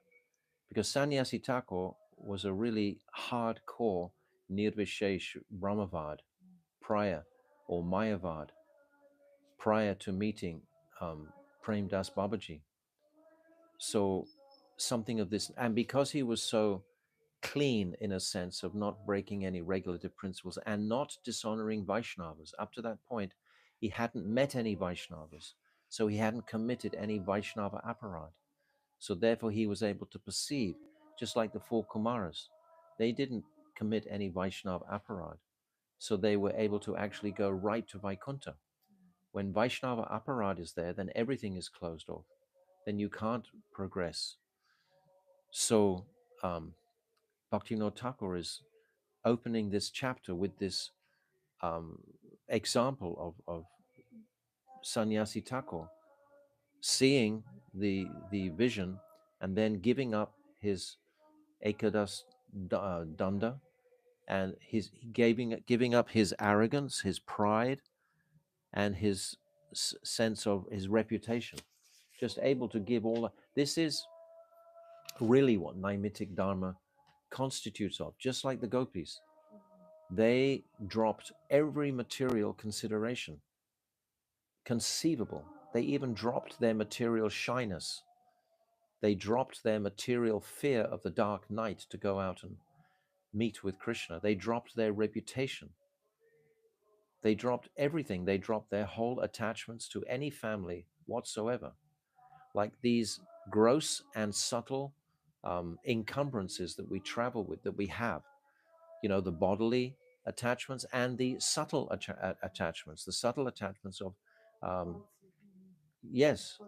Because Sannyasi Thakur was a really hardcore Nirvishesh Brahmavad prior, or Mayavad, prior to meeting Prem Das Babaji. So something of this, and because he was so clean in a sense of not breaking any regulative principles and not dishonoring Vaishnavas, up to that point, he hadn't met any Vaishnavas. So he hadn't committed any Vaishnava aparad. So therefore he was able to perceive, just like the four Kumaras, they didn't commit any Vaishnava aparad. So they were able to actually go right to Vaikuntha. When Vaishnava aparad is there, then everything is closed off. Then you can't progress. So Bhaktivinoda Thakur is opening this chapter with this example of Sannyasi Thakur seeing the vision and then giving up his Ekadas Danda, and his giving up his arrogance, his pride, and his sense of his reputation, just able to give all that. This is really what naimitic dharma constitutes of. Just like the gopis, they dropped every material consideration conceivable They even dropped their material shyness. They dropped their material fear of the dark night to go out and meet with Krishna. They dropped their reputation. They dropped everything. They dropped their whole attachments to any family whatsoever. Like these gross and subtle encumbrances that we travel with, that we have, the bodily attachments and the subtle attachments, the subtle attachments of, um, yes,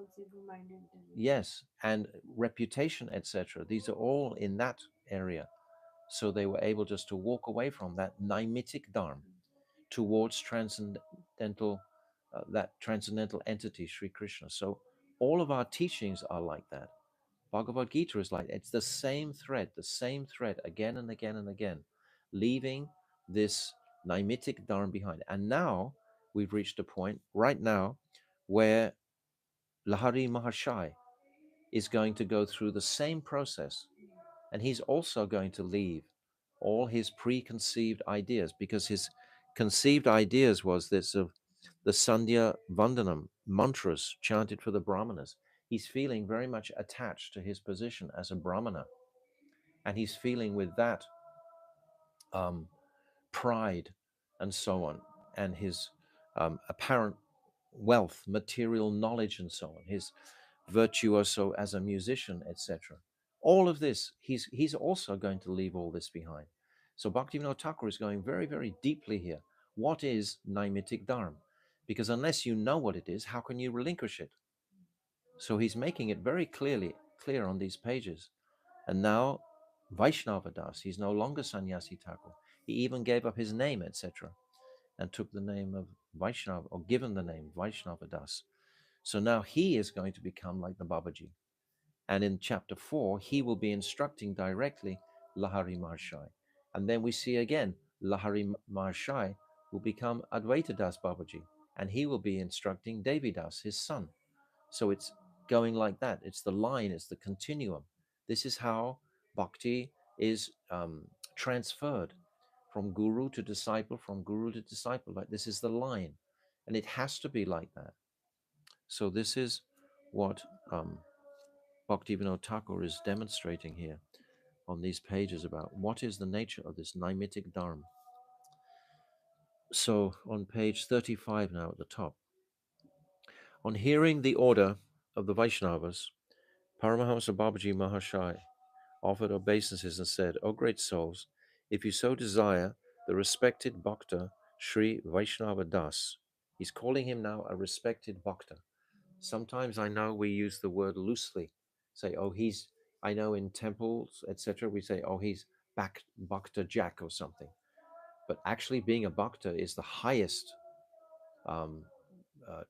yes, and reputation, etc. These are all in that area. So they were able just to walk away from that nimitic dharma towards that transcendental entity, Sri Krishna. So all of our teachings are like that. Bhagavad Gita is like, it's the same thread again and again and again, leaving this nimitic dharma behind. And now we've reached a point right now where Lahari Mahashai is going to go through the same process. And he's also going to leave all his preconceived ideas, because his conceived ideas was this of the Sandhya Vandanam mantras chanted for the Brahmanas. He's feeling very much attached to his position as a Brahmana. And he's feeling with that um, pride and so on, and his apparent wealth, material knowledge, and so on, his virtuoso as a musician, etc. All of this, he's also going to leave all this behind. So Bhaktivinoda Thakur is going very, very deeply here. What is nimitic dharma? Because unless you know what it is, how can you relinquish it? So he's making it very clear on these pages. And now Vaishnava Das, he's no longer Sannyasi Thakur. He even gave up his name, etc., and took the name of Vaishnava, or given the name Vaishnava Das. So now he is going to become like the Babaji. And in chapter 4, he will be instructing directly Lahari Mahashai. And then we see again, Lahari Mahashai will become Advaita Das Babaji, and he will be instructing Devi Das, his son. So it's going like that. It's the line, it's the continuum. This is how bhakti is transferred from guru to disciple, from guru to disciple. Like this is the line, and it has to be like that. So this is what Bhaktivinoda Thakur is demonstrating here on these pages about what is the nature of this nimitic dharma. So on page 35 now at the top, on hearing the order of the Vaishnavas, Paramahamsa Babaji Mahashai offered obeisances and said, O great souls, if you so desire, the respected Bhakta Sri Vaishnava Das, he's calling him now a respected Bhakta. Sometimes I know we use the word loosely, say, oh, I know in temples, etc., we say, oh, he's Bhakta Jack or something. But actually being a Bhakta is the highest um,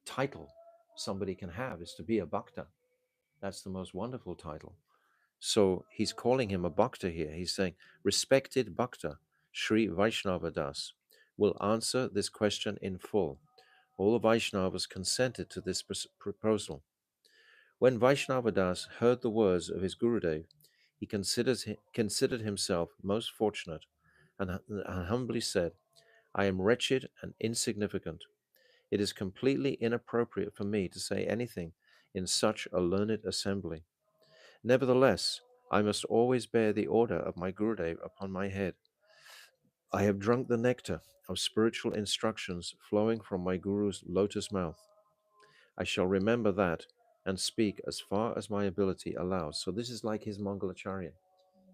title somebody can have, is to be a Bhakta. That's the most wonderful title. So he's calling him a Bhakta here. He's saying, respected Bhakta, Sri Vaishnava Das, will answer this question in full. All the Vaishnavas consented to this proposal. When Vaishnava Das heard the words of his Gurudev, he considered himself most fortunate and humbly said, I am wretched and insignificant. It is completely inappropriate for me to say anything in such a learned assembly. Nevertheless, I must always bear the order of my Gurudev upon my head. I have drunk the nectar of spiritual instructions flowing from my Guru's lotus mouth. I shall remember that and speak as far as my ability allows. So this is like his Mangalacharya.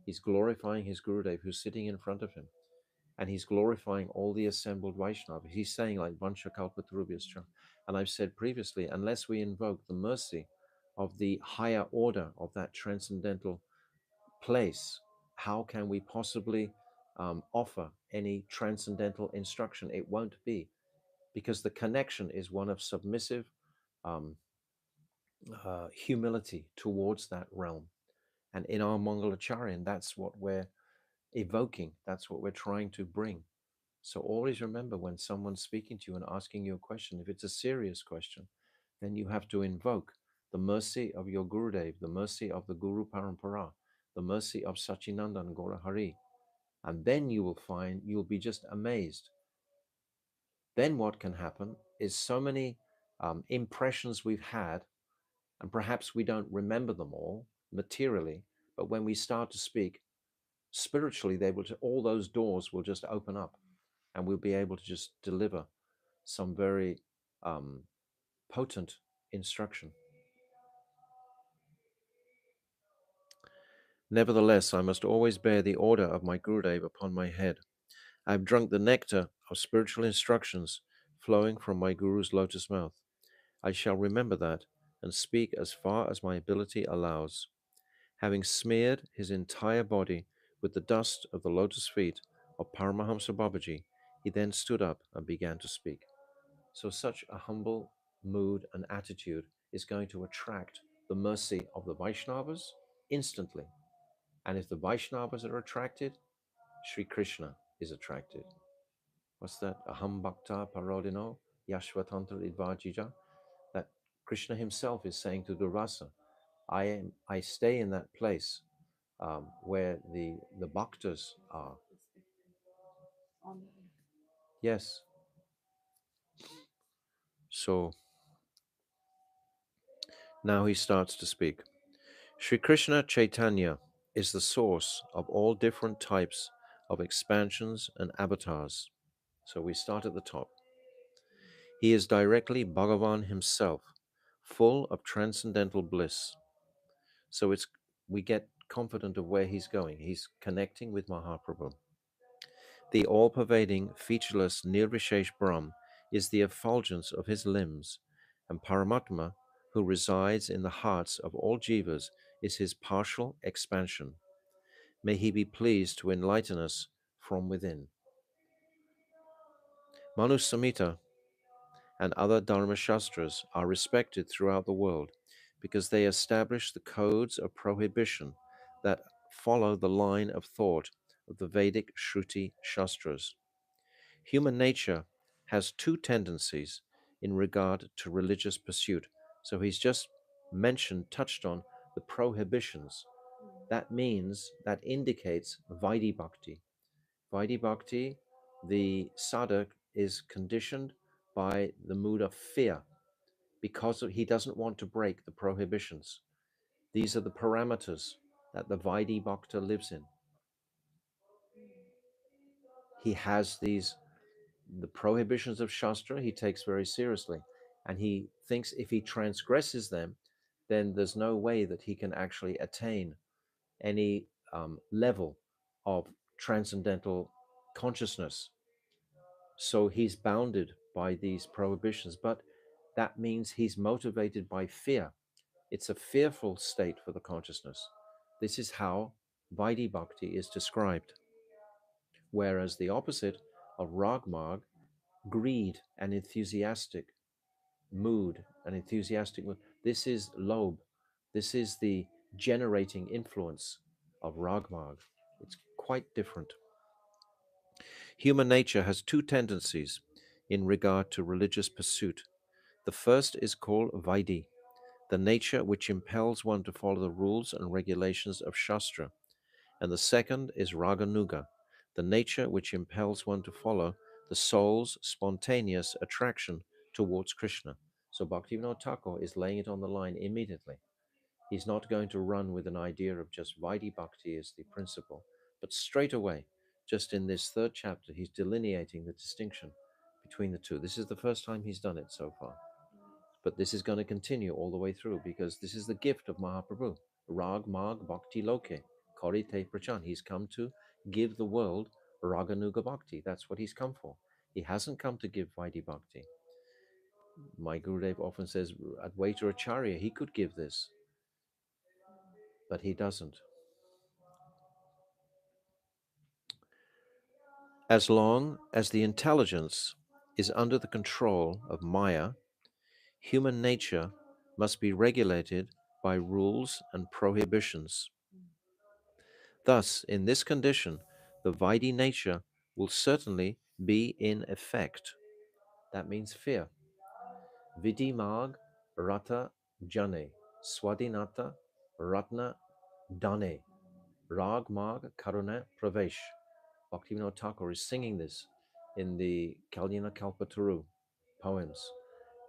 He's glorifying his Gurudev who's sitting in front of him. And he's glorifying all the assembled Vaishnavas. He's saying like Vansha Kalpatarubhyascha. And I've said previously, unless we invoke the mercy of the higher order of that transcendental place, how can we possibly offer any transcendental instruction? It won't be, because the connection is one of submissive um, humility towards that realm. And in our Mangalacharyan, that's what we're evoking, that's what we're trying to bring. So always remember, when someone's speaking to you and asking you a question, if it's a serious question, then you have to invoke the mercy of your Gurudev, the mercy of the Guru Parampara, the mercy of Sachinandan Gaura Hari. And then you will find, you'll be just amazed. Then what can happen is so many impressions we've had, and perhaps we don't remember them all materially, but when we start to speak spiritually, all those doors will just open up, and we'll be able to just deliver some very um, potent instruction. Nevertheless, I must always bear the order of my Gurudev upon my head. I have drunk the nectar of spiritual instructions flowing from my Guru's lotus mouth. I shall remember that and speak as far as my ability allows. Having smeared his entire body with the dust of the lotus feet of Paramahamsa Babaji, he then stood up and began to speak. So such a humble mood and attitude is going to attract the mercy of the Vaishnavas instantly. And if the Vaishnavas are attracted, Sri Krishna is attracted. What's that? Aham Bhakta Parodino Yashvatantra Idvajija. That Krishna himself is saying to Durvasa, I stay in that place where the bhaktas are. Yes. So now he starts to speak. Sri Krishna Chaitanya is the source of all different types of expansions and avatars. So we start at the top. He is directly Bhagavan himself, full of transcendental bliss. So we get confident of where he's going. He's connecting with Mahaprabhu. The all-pervading, featureless Nirvishesh Brahm is the effulgence of his limbs, and Paramatma, who resides in the hearts of all jivas, is his partial expansion. May he be pleased to enlighten us from within. Manu Samhita and other Dharma Shastras are respected throughout the world because they establish the codes of prohibition that follow the line of thought of the Vedic Shruti Shastras. Human nature has two tendencies in regard to religious pursuit. So he's just touched on the prohibitions. That means, that indicates Vaidhi Bhakti. Vaidhi Bhakti, the sadhak is conditioned by the mood of fear because he doesn't want to break the prohibitions. These are the parameters that the Vaidhi Bhakta lives in. He has the prohibitions of Shastra, he takes very seriously. And he thinks if he transgresses them, then there's no way that he can actually attain any level of transcendental consciousness. So he's bounded by these prohibitions, but that means he's motivated by fear. It's a fearful state for the consciousness. This is how Vaidhi Bhakti is described. Whereas the opposite of Ragmarg, greed and enthusiastic mood, this is Lob. This is the generating influence of Ragmarg. It's quite different. Human nature has two tendencies in regard to religious pursuit. The first is called Vaidhi, the nature which impels one to follow the rules and regulations of Shastra, and the second is Raganuga, the nature which impels one to follow the soul's spontaneous attraction towards Krishna. So Bhaktivinoda Thakur is laying it on the line immediately. He's not going to run with an idea of just Vaidhi Bhakti as the principle, but straight away, just in this third chapter, he's delineating the distinction between the two. This is the first time he's done it so far. But this is going to continue all the way through because this is the gift of Mahaprabhu. Rag Mag Bhakti Loke, Korite Prachan. He's come to give the world Raganuga Bhakti. That's what he's come for. He hasn't come to give Vaidhi Bhakti. My Gurudev often says, Advaita Acharya, he could give this, but he doesn't. As long as the intelligence is under the control of Maya, human nature must be regulated by rules and prohibitions. Thus, in this condition, the Vaidhi nature will certainly be in effect. That means fear. Vidimag Rata Jane, Swadinata Ratna Dane, Rag Mag Karuna Pravesh. Bhaktivinoda Thakur is singing this in the Kalyana Kalpataru poems.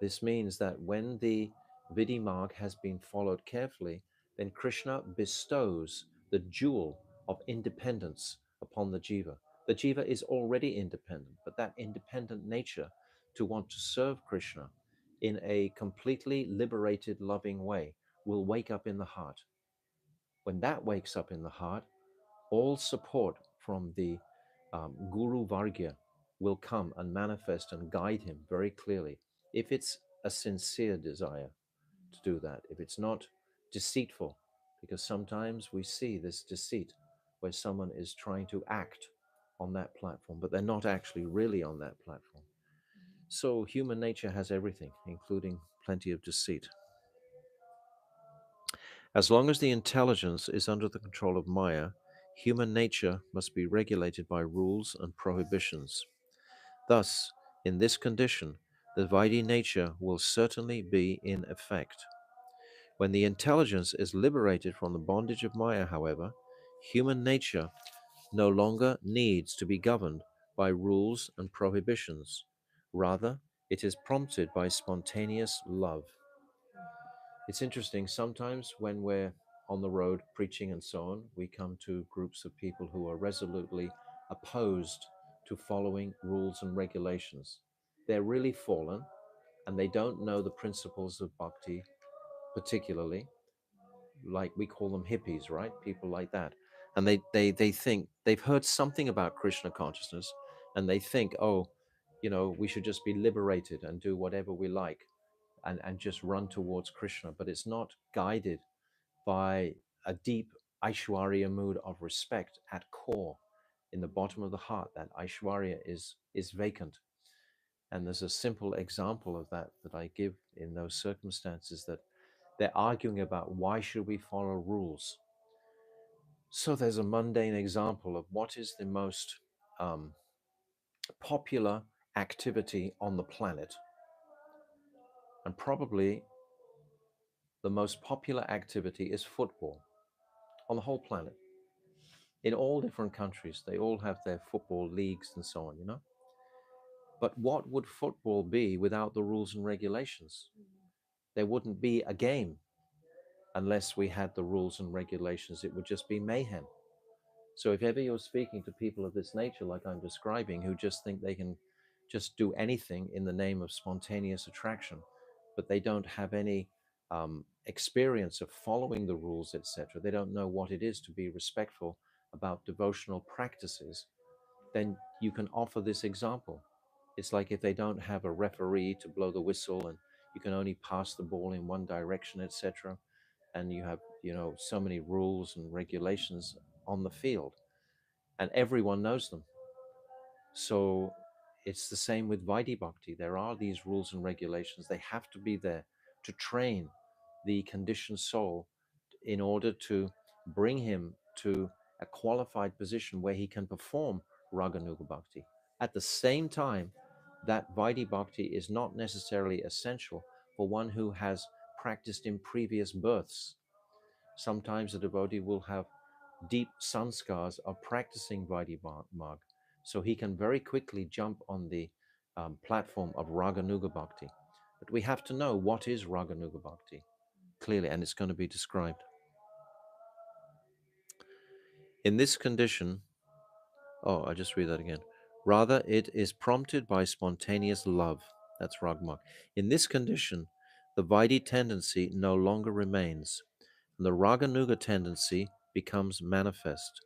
This means that when the Vidhi marg has been followed carefully, then Krishna bestows the jewel of independence upon the jiva. The jiva is already independent, but that independent nature to want to serve Krishna in a completely liberated, loving way will wake up in the heart. When that wakes up in the heart, all support from the Guru Vargya will come and manifest and guide him very clearly. If it's a sincere desire to do that, if it's not deceitful, because sometimes we see this deceit where someone is trying to act on that platform, but they're not actually really on that platform. So human nature has everything, including plenty of deceit. As long as the intelligence is under the control of Maya, human nature must be regulated by rules and prohibitions. Thus, in this condition, the Vaidhi nature will certainly be in effect. When the intelligence is liberated from the bondage of Maya, however, human nature no longer needs to be governed by rules and prohibitions. Rather, it is prompted by spontaneous love. It's interesting, sometimes when we're on the road preaching and so on, we come to groups of people who are resolutely opposed to following rules and regulations. They're really fallen and they don't know the principles of bhakti, particularly. Like we call them hippies, right? People like that. And they think they've heard something about Krishna consciousness and they think, oh, we should just be liberated and do whatever we like and just run towards Krishna. But it's not guided by a deep Aishwarya mood of respect at core. In the bottom of the heart, that Aishwarya is vacant. And there's a simple example of that that I give in those circumstances, that they're arguing about why should we follow rules. So there's a mundane example of what is the most um, popular activity on the planet. And probably the most popular activity is football on the whole planet. In all different countries, they all have their football leagues and so on. But what would football be without the rules and regulations? There wouldn't be a game unless we had the rules and regulations. It would just be mayhem. So if ever you're speaking to people of this nature, like I'm describing, who just think they can just do anything in the name of spontaneous attraction, but they don't have any experience of following the rules, etc., they don't know what it is to be respectful about devotional practices, then you can offer this example. It's like if they don't have a referee to blow the whistle and you can only pass the ball in one direction, etc., and you have, so many rules and regulations on the field, and everyone knows them. So it's the same with Vaidhi Bhakti. There are these rules and regulations. They have to be there to train the conditioned soul in order to bring him to a qualified position where he can perform Raganuga Bhakti. At the same time, that Vaidhi Bhakti is not necessarily essential for one who has practiced in previous births. Sometimes a devotee will have deep sanskars of practicing Vaidhi Marg, so he can very quickly jump on the platform of Raganuga Bhakti. But we have to know what is Raganuga Bhakti clearly, and it's going to be described. In this condition, I just read that again. Rather, it is prompted by spontaneous love. That's Ragmark. In this condition, the Vaidhi tendency no longer remains, and the Raganuga tendency becomes manifest.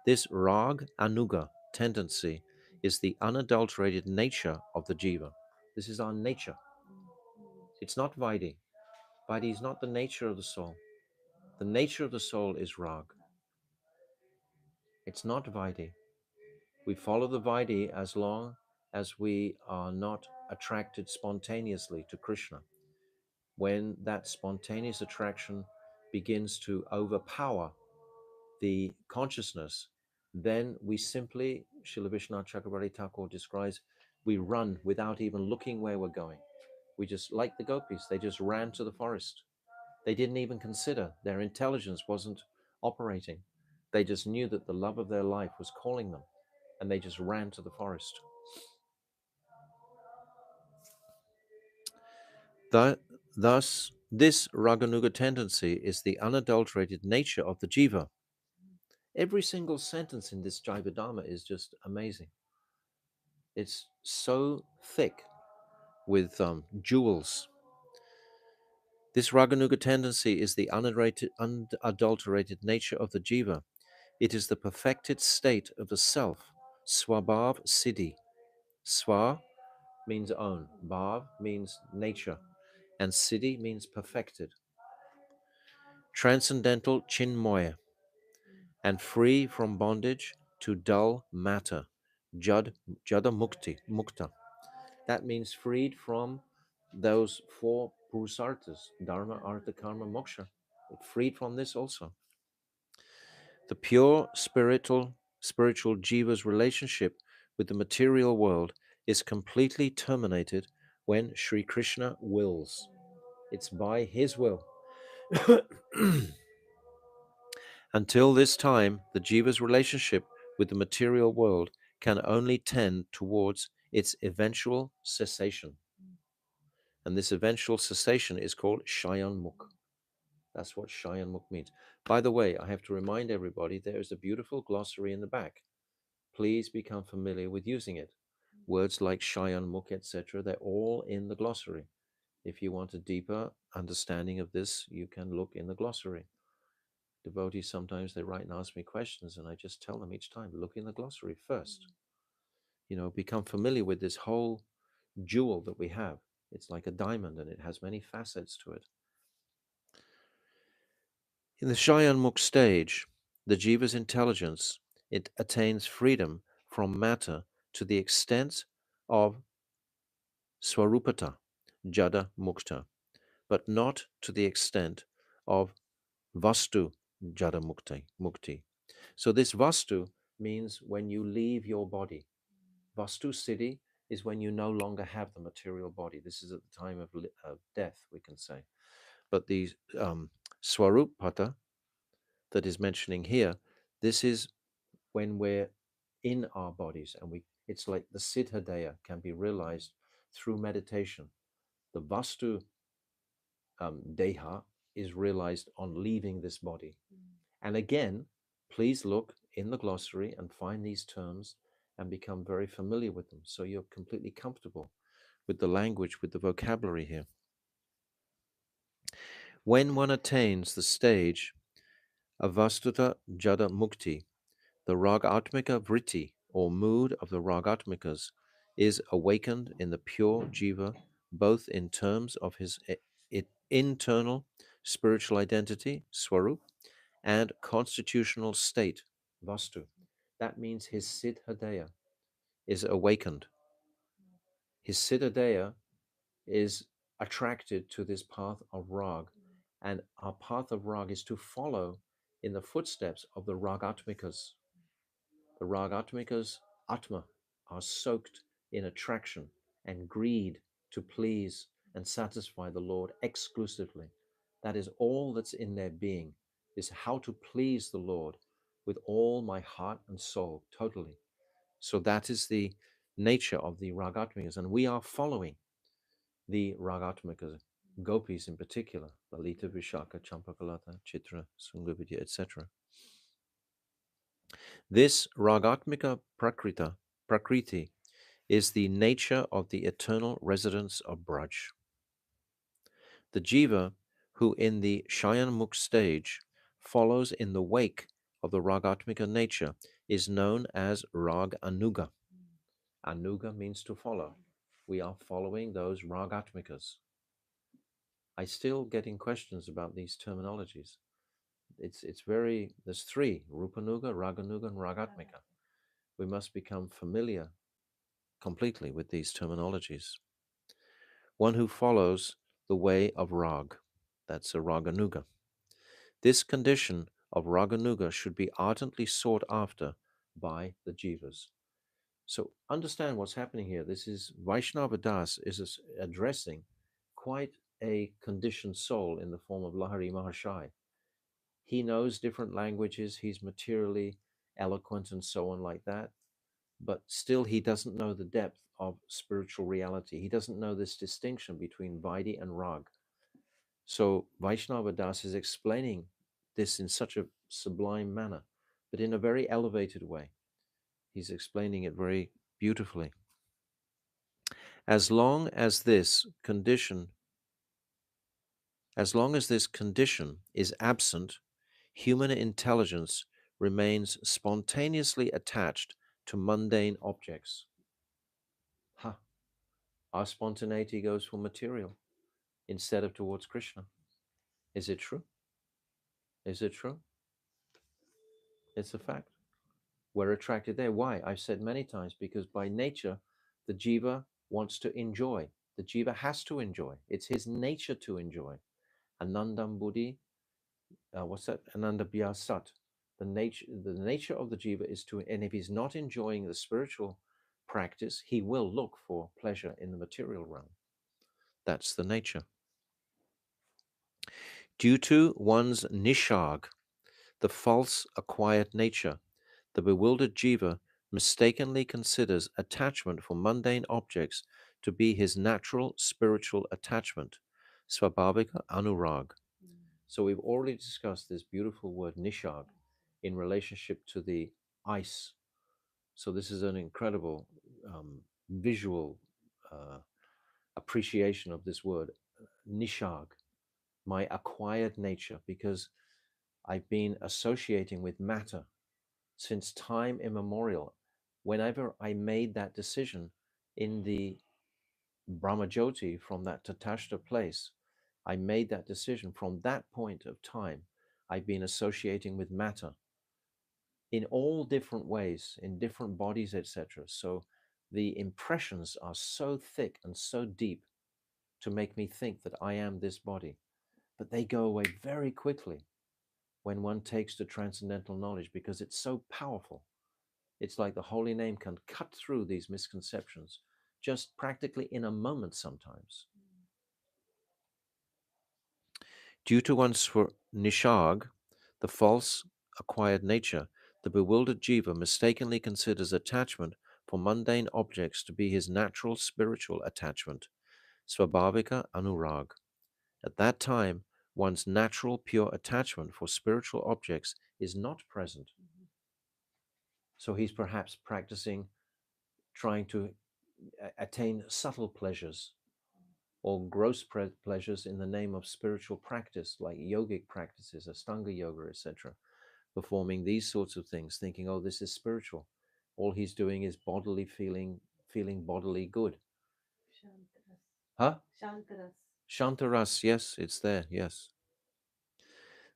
This Rag Anuga tendency is the unadulterated nature of the jiva. This is our nature. It's not Vaidhi. Vaidhi is not the nature of the soul. The nature of the soul is Rag. It's not Vaidhi. We follow the Vaidhi as long as we are not attracted spontaneously to Krishna. When that spontaneous attraction begins to overpower the consciousness, then we simply, Srila Vishwanath Chakravarti Thakur describes, we run without even looking where we're going. We just, like the gopis, they just ran to the forest. They didn't even consider, their intelligence wasn't operating. They just knew that the love of their life was calling them, and they just ran to the forest. Thus, this Raganuga tendency is the unadulterated nature of the jiva. Every single sentence in this Jiva Dharma is just amazing. It's so thick with jewels. This Raganuga tendency is the unadulterated nature of the jiva. It is the perfected state of the self, swabhav siddhi. Swa means own, bhav means nature, and siddhi means perfected. Transcendental chinmoya, and free from bondage to dull matter, jada mukta. That means freed from those four purusarthas, dharma, artha, karma, moksha. Freed from this also. The pure spiritual jiva's relationship with the material world is completely terminated when Sri Krishna wills. It's by his will. Until this time, the jiva's relationship with the material world can only tend towards its eventual cessation. And this eventual cessation is called Shayanmukh. That's what Shayanmukh means. By the way, I have to remind everybody there is a beautiful glossary in the back. Please become familiar with using it. Words like Shayanmukh, etc., they're all in the glossary. If you want a deeper understanding of this, you can look in the glossary. Devotees sometimes they write and ask me questions, and I just tell them each time, look in the glossary first. Become familiar with this whole jewel that we have. It's like a diamond, and it has many facets to it. In the Shayanmukh stage, the jiva's intelligence, it attains freedom from matter to the extent of swarupata, jada mukta, but not to the extent of vastu jada mukti. So this vastu means when you leave your body. Vastu siddhi is when you no longer have the material body. This is at the time of death, we can say. But the swarupata that is mentioning here, this is when we're in our bodies, and it's like the siddhadeya can be realized through meditation. The vastu deha is realized on leaving this body. And again, please look in the glossary and find these terms and become very familiar with them so you're completely comfortable with the language, with the vocabulary here. When one attains the stage of Vastuta Jada Mukti, the Ragatmika Vritti, or mood of the Ragatmikas, is awakened in the pure Jiva, both in terms of his internal spiritual identity, Swarup, and constitutional state, Vastu. That means his Siddhadeya is awakened. His Siddhadeya is attracted to this path of Rag. And our path of Rag is to follow in the footsteps of the Ragatmikas. The Ragatmikas, Atma, are soaked in attraction and greed to please and satisfy the Lord exclusively. That is all that's in their being, is how to please the Lord with all my heart and soul, totally. So that is the nature of the Ragatmikas. And we are following the Ragatmikas, gopis in particular, Lalita, Vishaka, Champakalata, Chitra, Sungavidya, etc. This Ragatmika Prakriti is the nature of the eternal residence of Braj. The jiva, who in the Shayanmukh stage follows in the wake of the Ragatmika nature, is known as Rag Anuga. Anuga means to follow. We are following those Ragatmikas. I still getting questions about these terminologies. There's three, Rupanuga, Raganuga, and Ragatmika. We must become familiar completely with these terminologies. One who follows the way of Rag, that's a Raganuga. This condition of Raganuga should be ardently sought after by the jivas. So understand what's happening here. This is Vaishnava Das is addressing quite a conditioned soul in the form of Lahari Mahashai. He knows different languages, he's materially eloquent and so on like that, but still he doesn't know the depth of spiritual reality. He doesn't know this distinction between Vaidhi and Rag. So Vaishnava Das is explaining this in such a sublime manner, but in a very elevated way. He's explaining it very beautifully. As long as this condition, as long as this condition is absent, human intelligence remains spontaneously attached to mundane objects. Ha! Our spontaneity goes for material instead of towards Krishna. Is it true? Is it true? It's a fact. We're attracted there. Why? I've said many times, because by nature, the jiva wants to enjoy. The jiva has to enjoy. It's his nature to enjoy. Anandam buddhi, what's that? Ananda sat. The nature of the jiva is to, and if he's not enjoying the spiritual practice, he will look for pleasure in the material realm. That's the nature. Due to one's nishag, the false acquired nature, the bewildered jiva mistakenly considers attachment for mundane objects to be his natural spiritual attachment, svabhavika anurag. So we've already discussed this beautiful word nishag in relationship to the ice. So this is an incredible visual appreciation of this word, nishag, my acquired nature, because I've been associating with matter since time immemorial. Whenever I made that decision in the Brahmajyoti from that Tatashta place, I made that decision from that point of time. I've been associating with matter in all different ways, in different bodies, etc. So the impressions are so thick and so deep to make me think that I am this body, but they go away very quickly when one takes to transcendental knowledge, because it's so powerful. It's like the holy name can cut through these misconceptions just practically in a moment sometimes. Due to one's nishag, the false acquired nature, the bewildered jiva mistakenly considers attachment for mundane objects to be his natural spiritual attachment, svabhavika anurag. At that time, one's natural pure attachment for spiritual objects is not present. So he's perhaps practicing, trying to attain subtle pleasures or gross pleasures in the name of spiritual practice, like yogic practices, Astanga yoga, etc. Performing these sorts of things, thinking, "Oh, this is spiritual." All he's doing is bodily feeling bodily good. Shantaras. Huh? Shantaras. Shantaras, yes, it's there, yes.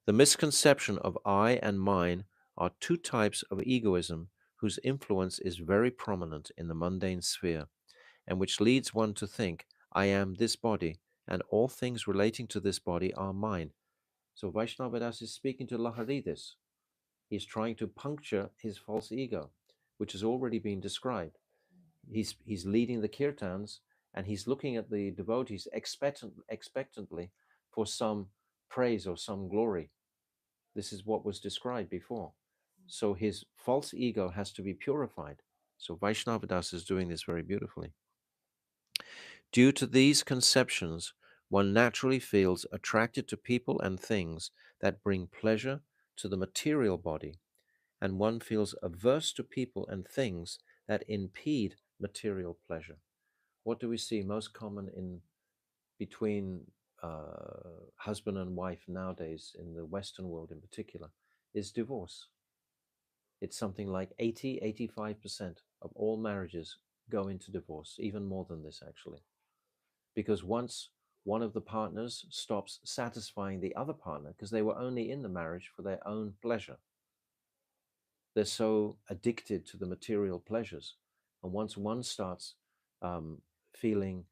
The misconception of I and mine are two types of egoism whose influence is very prominent in the mundane sphere, and which leads one to think, I am this body, and all things relating to this body are mine. So Vaishnavadas is speaking to Laharidis. He's trying to puncture his false ego, which has already been described. He's leading the kirtans, and he's looking at the devotees expectantly for some praise or some glory. This is what was described before. So his false ego has to be purified. So Vaishnavadas is doing this very beautifully. Due to these conceptions, one naturally feels attracted to people and things that bring pleasure to the material body, and one feels averse to people and things that impede material pleasure. What do we see most common in between husband and wife nowadays, in the Western world in particular, is divorce. It's something like 85% of all marriages go into divorce, even more than this actually. Because once one of the partners stops satisfying the other partner, because they were only in the marriage for their own pleasure, they're so addicted to the material pleasures. And once one starts feeling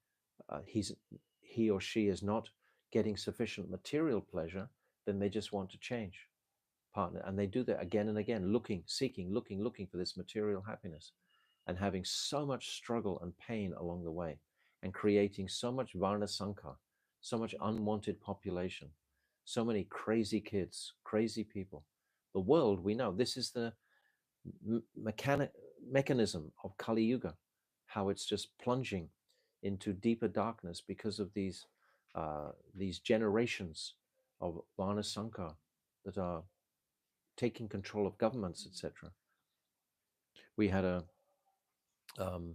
he or she is not getting sufficient material pleasure, then they just want to change partner. And they do that again and again, looking for this material happiness, and having so much struggle and pain along the way, and creating so much varna sankar, so much unwanted population, so many crazy kids, crazy people. The world, we know, this is the mechanism of Kali Yuga, how it's just plunging into deeper darkness because of these generations of Varna Sankar that are taking control of governments, etc. We had um,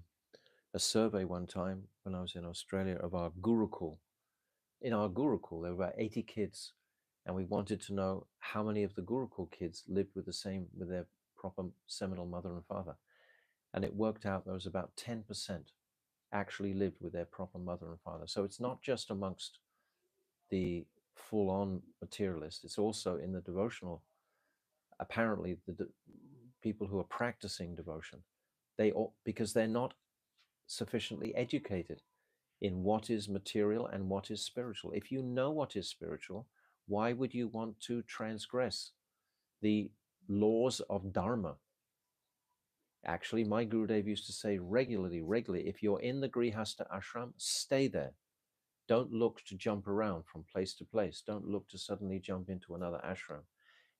a survey one time when I was in Australia of our Gurukul. In our Gurukul, there were about 80 kids, and we wanted to know how many of the Gurukul kids lived with their proper seminal mother and father. And it worked out there was about 10% actually lived with their proper mother and father. So it's not just amongst the full-on materialists; it's also in the devotional. Apparently, people who are practicing devotion, they all, because they're not sufficiently educated in what is material and what is spiritual. If you know what is spiritual, why would you want to transgress the laws of dharma? Actually, my Gurudev used to say regularly, if you're in the Grihastha ashram, stay there. Don't look to jump around from place to place. Don't look to suddenly jump into another ashram.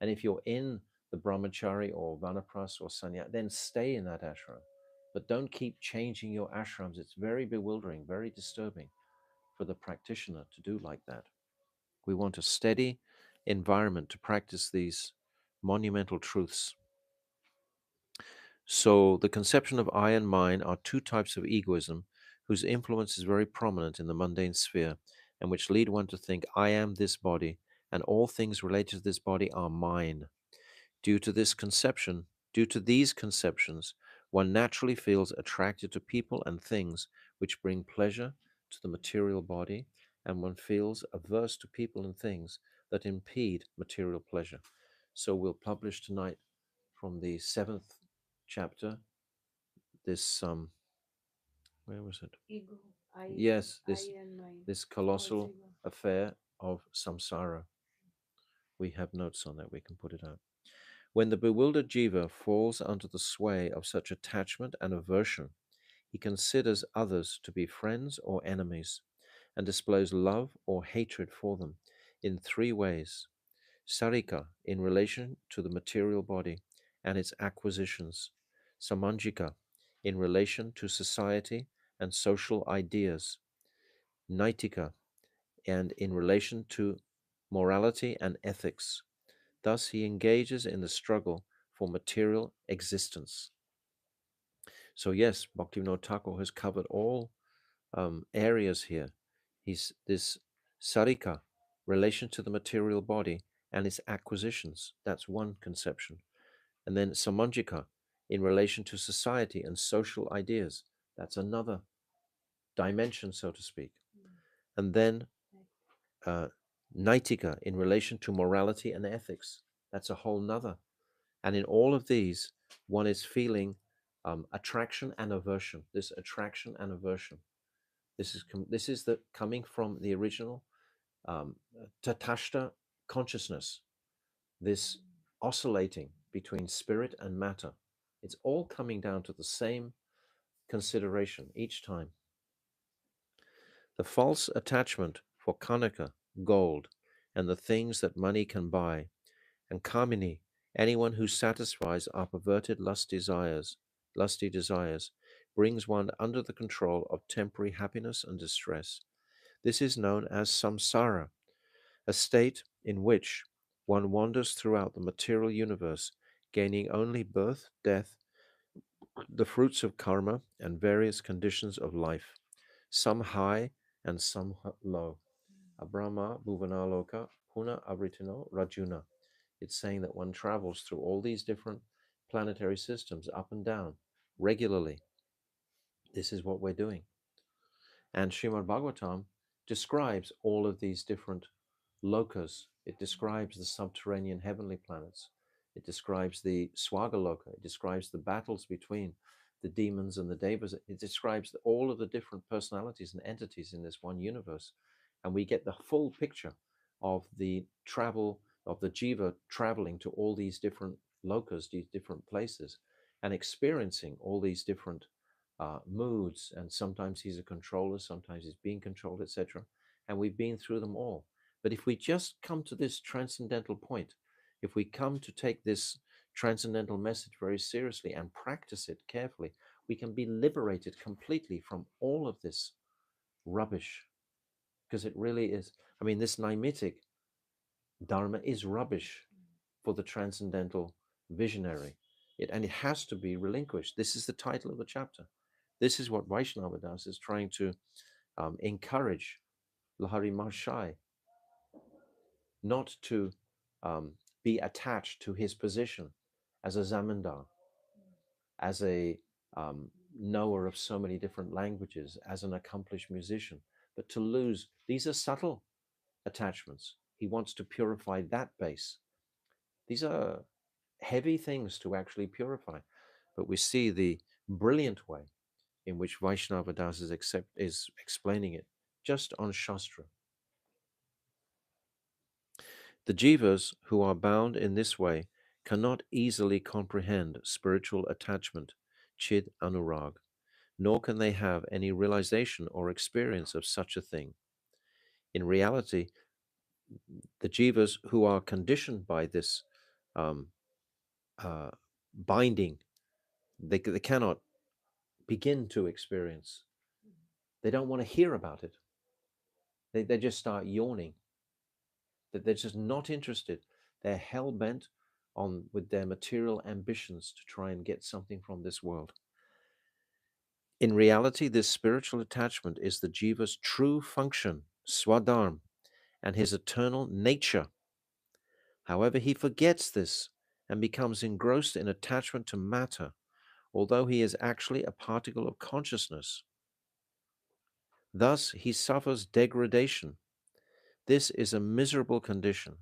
And if you're in the brahmachari or vanapras or sanya, then stay in that ashram. But don't keep changing your ashrams. It's very bewildering, very disturbing for the practitioner to do like that. We want a steady environment to practice these monumental truths. So, the conception of I and mine are two types of egoism whose influence is very prominent in the mundane sphere and which lead one to think, I am this body, and all things related to this body are mine. Due to this conception, due to these conceptions, one naturally feels attracted to people and things which bring pleasure to the material body, and one feels averse to people and things that impede material pleasure. So we'll publish tonight from the 7th chapter this where was it? Ego, Yes, I and mine, this false colossal ego. affair of samsara. We have notes on that, we can put it out. When the bewildered jiva falls under the sway of such attachment and aversion, he considers others to be friends or enemies and displays love or hatred for them in three ways. Sarika, in relation to the material body and its acquisitions. Samanjika, in relation to society and social ideas. Naitika, and in relation to morality and ethics. Thus, he engages in the struggle for material existence. So, yes, Bhaktivinoda Thakur has covered all areas here. He's this sarika, relation to the material body and its acquisitions. That's one conception. And then samanjika, in relation to society and social ideas. That's another dimension, so to speak. And then uh, naitika, in relation to morality and ethics. That's a whole nother. And in all of these, one is feeling attraction and aversion. This attraction and aversion. This is the coming from the original tatashta consciousness. This oscillating between spirit and matter. It's all coming down to the same consideration each time. The false attachment for kanaka, gold, and the things that money can buy, and kamini, anyone who satisfies our perverted lusty desires, brings one under the control of temporary happiness and distress. This is known as samsara, a state in which one wanders throughout the material universe, gaining only birth, death, the fruits of karma, and various conditions of life, some high and some low. Abrahma Bhuvanaloka Puna Avritino Rajuna. It's saying that one travels through all these different planetary systems up and down regularly. This is what we're doing. And Srimad Bhagavatam describes all of these different lokas. It describes the subterranean heavenly planets. It describes the Swagaloka. It describes the battles between the demons and the devas. It describes all of the different personalities and entities in this one universe. And we get the full picture of the travel of the jiva traveling to all these different lokas, these different places, and experiencing all these different moods. And sometimes he's a controller, sometimes he's being controlled, etc. And we've been through them all. But if we just come to this transcendental point, if we come to take this transcendental message very seriously and practice it carefully, we can be liberated completely from all of this rubbish. Because it really is, I mean, this Nimitic Dharma is rubbish for the transcendental visionary. And it has to be relinquished. This is the title of the chapter. This is what Vaishnava Das is trying to encourage Lahari Mahashai not to be attached to his position as a zamindar, as a knower of so many different languages, as an accomplished musician, but to lose. These are subtle attachments. He wants to purify that base. These are heavy things to actually purify, but we see the brilliant way in which Vaishnava Das is explaining it just on Shastra. The jivas who are bound in this way cannot easily comprehend spiritual attachment, chid anurag, nor can they have any realization or experience of such a thing. In reality, the jivas who are conditioned by this um, binding, they cannot begin to experience. They don't want to hear about it. They just start yawning. That they're just not interested. They're hell bent on with their material ambitions to try and get something from this world. In reality, this spiritual attachment is the jiva's true function, swadharma, and his eternal nature. However, he forgets this and becomes engrossed in attachment to matter, although he is actually a particle of consciousness. Thus, he suffers degradation. This is a miserable condition,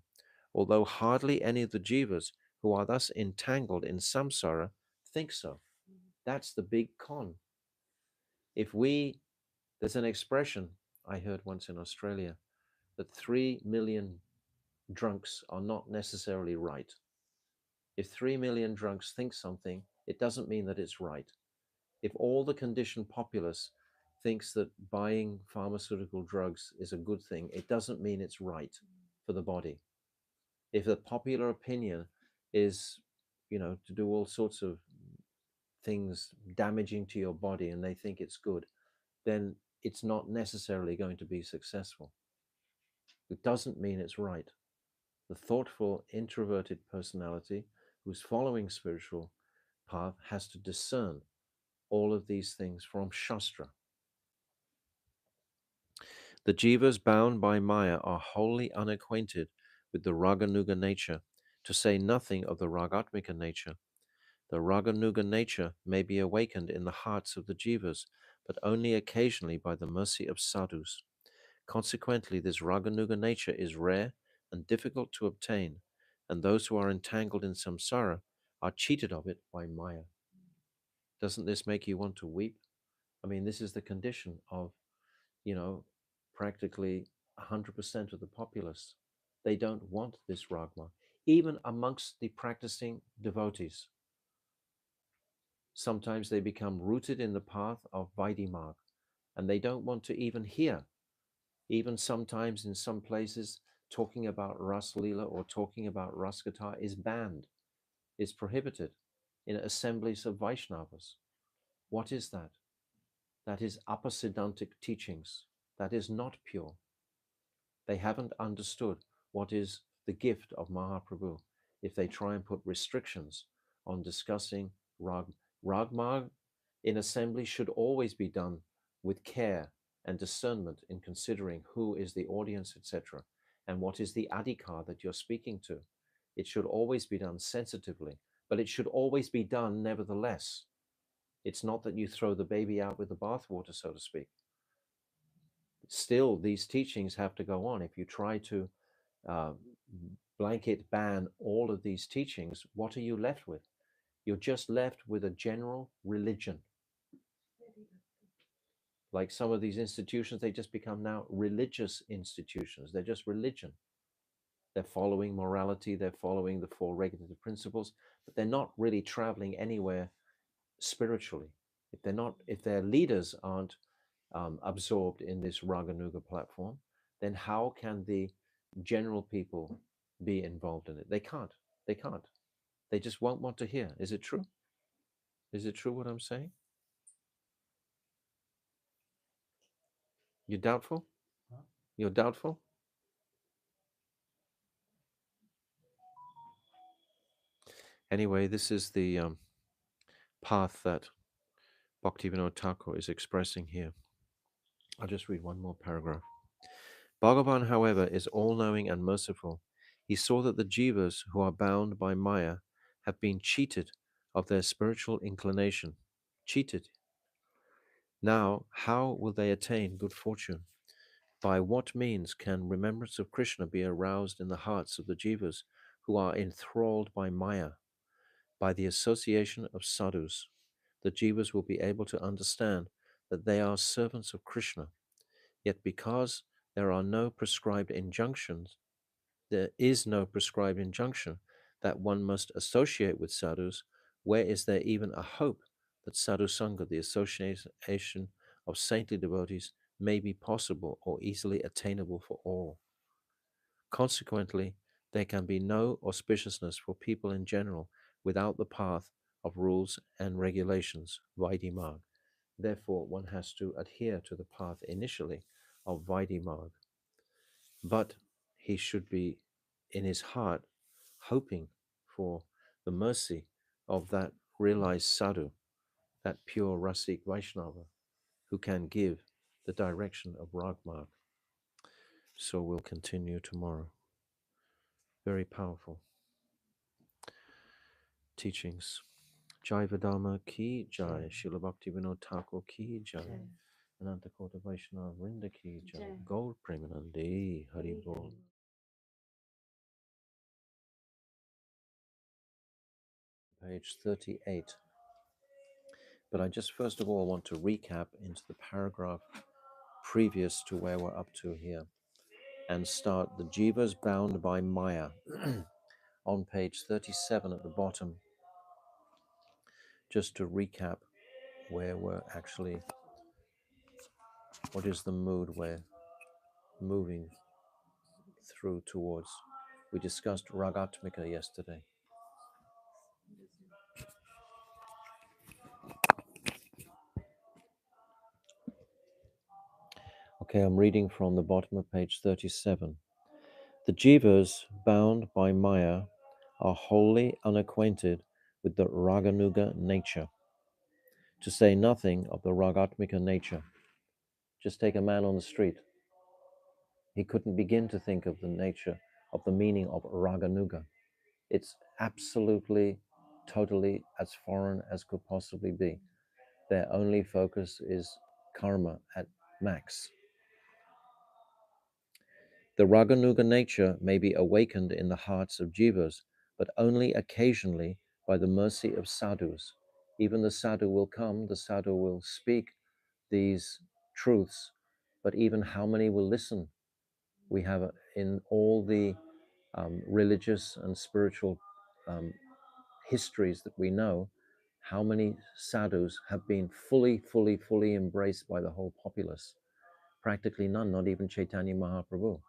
although hardly any of the jivas who are thus entangled in samsara think so. That's the big con. There's an expression I heard once in Australia that 3 million drunks are not necessarily right. If 3 million drunks think something, it doesn't mean that it's right. If all the conditioned populace thinks that buying pharmaceutical drugs is a good thing, it doesn't mean it's right for the body. If the popular opinion is, to do all sorts of things damaging to your body and they think it's good, then it's not necessarily going to be successful. It doesn't mean it's right. The thoughtful, introverted personality who's following spiritual path has to discern all of these things from Shastra. The jivas bound by Maya are wholly unacquainted with the Raganuga nature, to say nothing of the Ragatmika nature. The Raganuga nature may be awakened in the hearts of the jivas, but only occasionally by the mercy of sadhus. Consequently, this Raganuga nature is rare and difficult to obtain, and those who are entangled in samsara are cheated of it by Maya. Doesn't this make you want to weep? I mean, this is the condition of, practically 100% of the populace. They don't want this Ragma, even amongst the practicing devotees. Sometimes they become rooted in the path of Vaidhi-marg, and they don't want to even hear. Even sometimes in some places, talking about Ras Lila or talking about Ras Katha is banned, is prohibited in assemblies of Vaishnavas. What is that? That is apasiddhantic teachings. That is not pure. They haven't understood what is the gift of Mahaprabhu if they try and put restrictions on discussing Rag. Ragmarg in assembly should always be done with care and discernment in considering who is the audience, etc., and what is the adhikar that you're speaking to. It should always be done sensitively, but it should always be done nevertheless. It's not that you throw the baby out with the bathwater, so to speak. Still, these teachings have to go on. If you try to uh, blanket ban all of these teachings, what are you left with? You're just left with a general religion. Like some of these institutions, they just become now religious institutions. They're just religion. They're following morality, they're following the four regulative principles, but they're not really traveling anywhere spiritually. If their leaders aren't absorbed in this Raganuga platform, then how can the general people be involved in it? They can't. They can't. They just won't want to hear. Is it true? Is it true what I'm saying? You're doubtful? You're doubtful? Anyway, this is the path that Bhaktivinoda Thakur is expressing here. I'll just read one more paragraph. Bhagavan, however, is all-knowing and merciful. He saw that the jivas who are bound by Maya have been cheated of their spiritual inclination. Cheated. Now, how will they attain good fortune? By what means can remembrance of Krishna be aroused in the hearts of the jivas who are enthralled by Maya? By the association of sadhus, the jivas will be able to understand that they are servants of Krishna. Yet because there is no prescribed injunction that one must associate with sadhus, where is there even a hope that sadhu sangha, the association of saintly devotees, may be possible or easily attainable for all? Consequently, there can be no auspiciousness for people in general without the path of rules and regulations, Vaidhi-marg. Therefore, one has to adhere to the path initially of Vaidhi-marg. But he should be in his heart hoping for the mercy of that realized sadhu, that pure Rasik Vaishnava, who can give the direction of Ragmarg. So we'll continue tomorrow. Very powerful teachings. Jai Vedama ki jai, Srila Bhaktivinoda Thakur ki jai, Ananta Kota Vaishnava Vrinda ki jai, Gaur Premanande Hari Bol. Page 38. But I just first of all want to recap into the paragraph previous to where we're up to here and start the jivas bound by Maya on page 37 at the bottom, just to recap where we're actually, what is the mood we're moving through towards. We discussed Ragatmika yesterday. Okay, I'm reading from the bottom of page 37. The jivas bound by Maya are wholly unacquainted with the Raganuga nature, to say nothing of the Ragatmika nature. Just take a man on the street. He couldn't begin to think of the nature of the meaning of Raganuga. It's absolutely, totally as foreign as could possibly be. Their only focus is karma at max. The Raganuga nature may be awakened in the hearts of jivas, but only occasionally by the mercy of sadhus. Even the sadhu will come, the sadhu will speak these truths, but even how many will listen? We have in all the religious and spiritual histories that we know, how many sadhus have been fully embraced by the whole populace? Practically none, not even Chaitanya Mahaprabhu.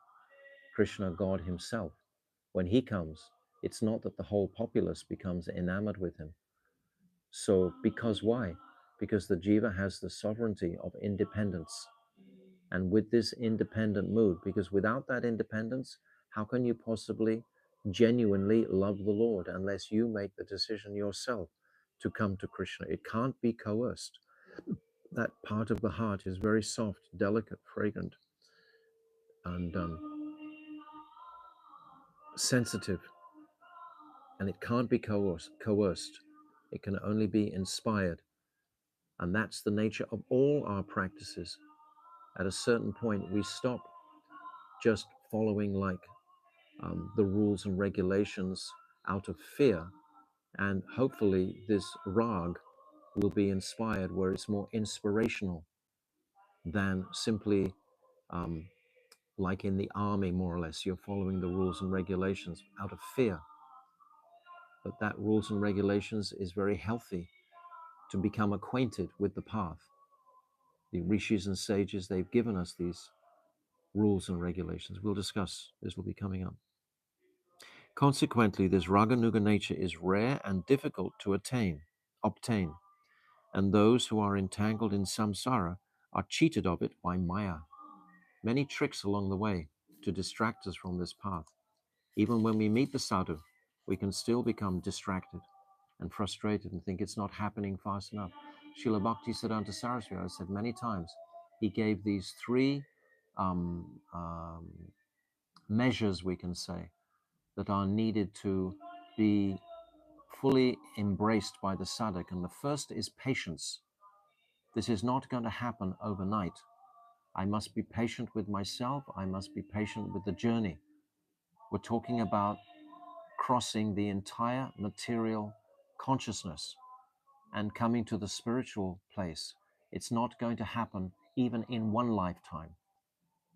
Krishna, God himself, when he comes, it's not that the whole populace becomes enamored with him. So, because why? Because the jiva has the sovereignty of independence. And with this independent mood, because without that independence, how can you possibly genuinely love the Lord unless you make the decision yourself to come to Krishna? It can't be coerced. That part of the heart is very soft, delicate, fragrant, and sensitive, and it can't be coerced. It can only be inspired. And that's the nature of all our practices. At a certain point, we stop just following like the rules and regulations out of fear. And hopefully this rag will be inspired where it's more inspirational than simply like in the army, more or less. You're following the rules and regulations out of fear. But that rules and regulations is very healthy to become acquainted with the path. The rishis and sages, they've given us these rules and regulations. We'll discuss, this will be coming up. Consequently, this Raganuga nature is rare and difficult to obtain, and those who are entangled in samsara are cheated of it by Maya. Many tricks along the way to distract us from this path. Even when we meet the sadhu, we can still become distracted and frustrated and think it's not happening fast enough. Srila Bhakti Siddhanta Saraswati, I said many times, he gave these three um, um, measures, we can say, that are needed to be fully embraced by the sadhak. And the first is patience. This is not going to happen overnight. I must be patient with myself. I must be patient with the journey. We're talking about crossing the entire material consciousness and coming to the spiritual place. It's not going to happen even in one lifetime,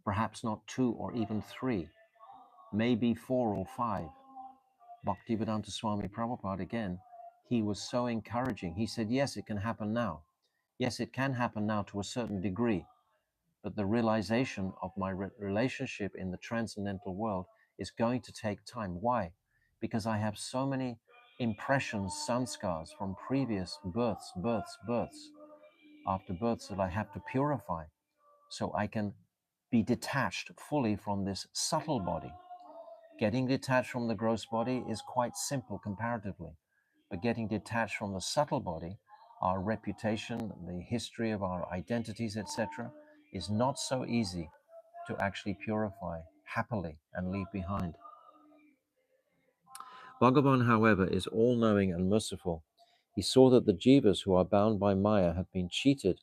perhaps not two or even three, maybe four or five. Bhaktivedanta Swami Prabhupada, again, he was so encouraging. He said, yes, it can happen now. Yes, it can happen now to a certain degree, but the realization of my relationship in the transcendental world is going to take time. Why? Because I have so many impressions, sanskars from previous births, after births that I have to purify so I can be detached fully from this subtle body. Getting detached from the gross body is quite simple comparatively, but getting detached from the subtle body, our reputation, the history of our identities, etc., is not so easy to actually purify happily and leave behind. Bhagavan, however, is all-knowing and merciful. He saw that the jivas who are bound by Maya have been cheated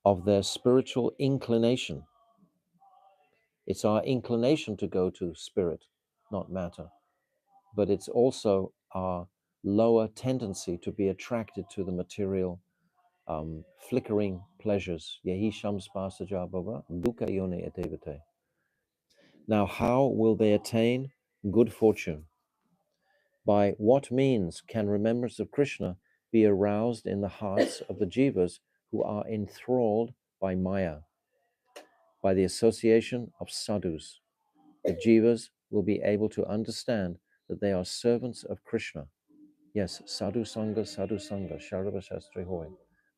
of their spiritual inclination. It's our inclination to go to spirit, not matter, but it's also our lower tendency to be attracted to the material flickering pleasures. Yehi shams pasaja bhava dukkha yone etevate. Now, how will they attain good fortune? By what means can remembrance of Krishna be aroused in the hearts of the jivas who are enthralled by Maya? By the association of sadhus. The jivas will be able to understand that they are servants of Krishna. Yes, sadhu sangha, sharava shastri hoy.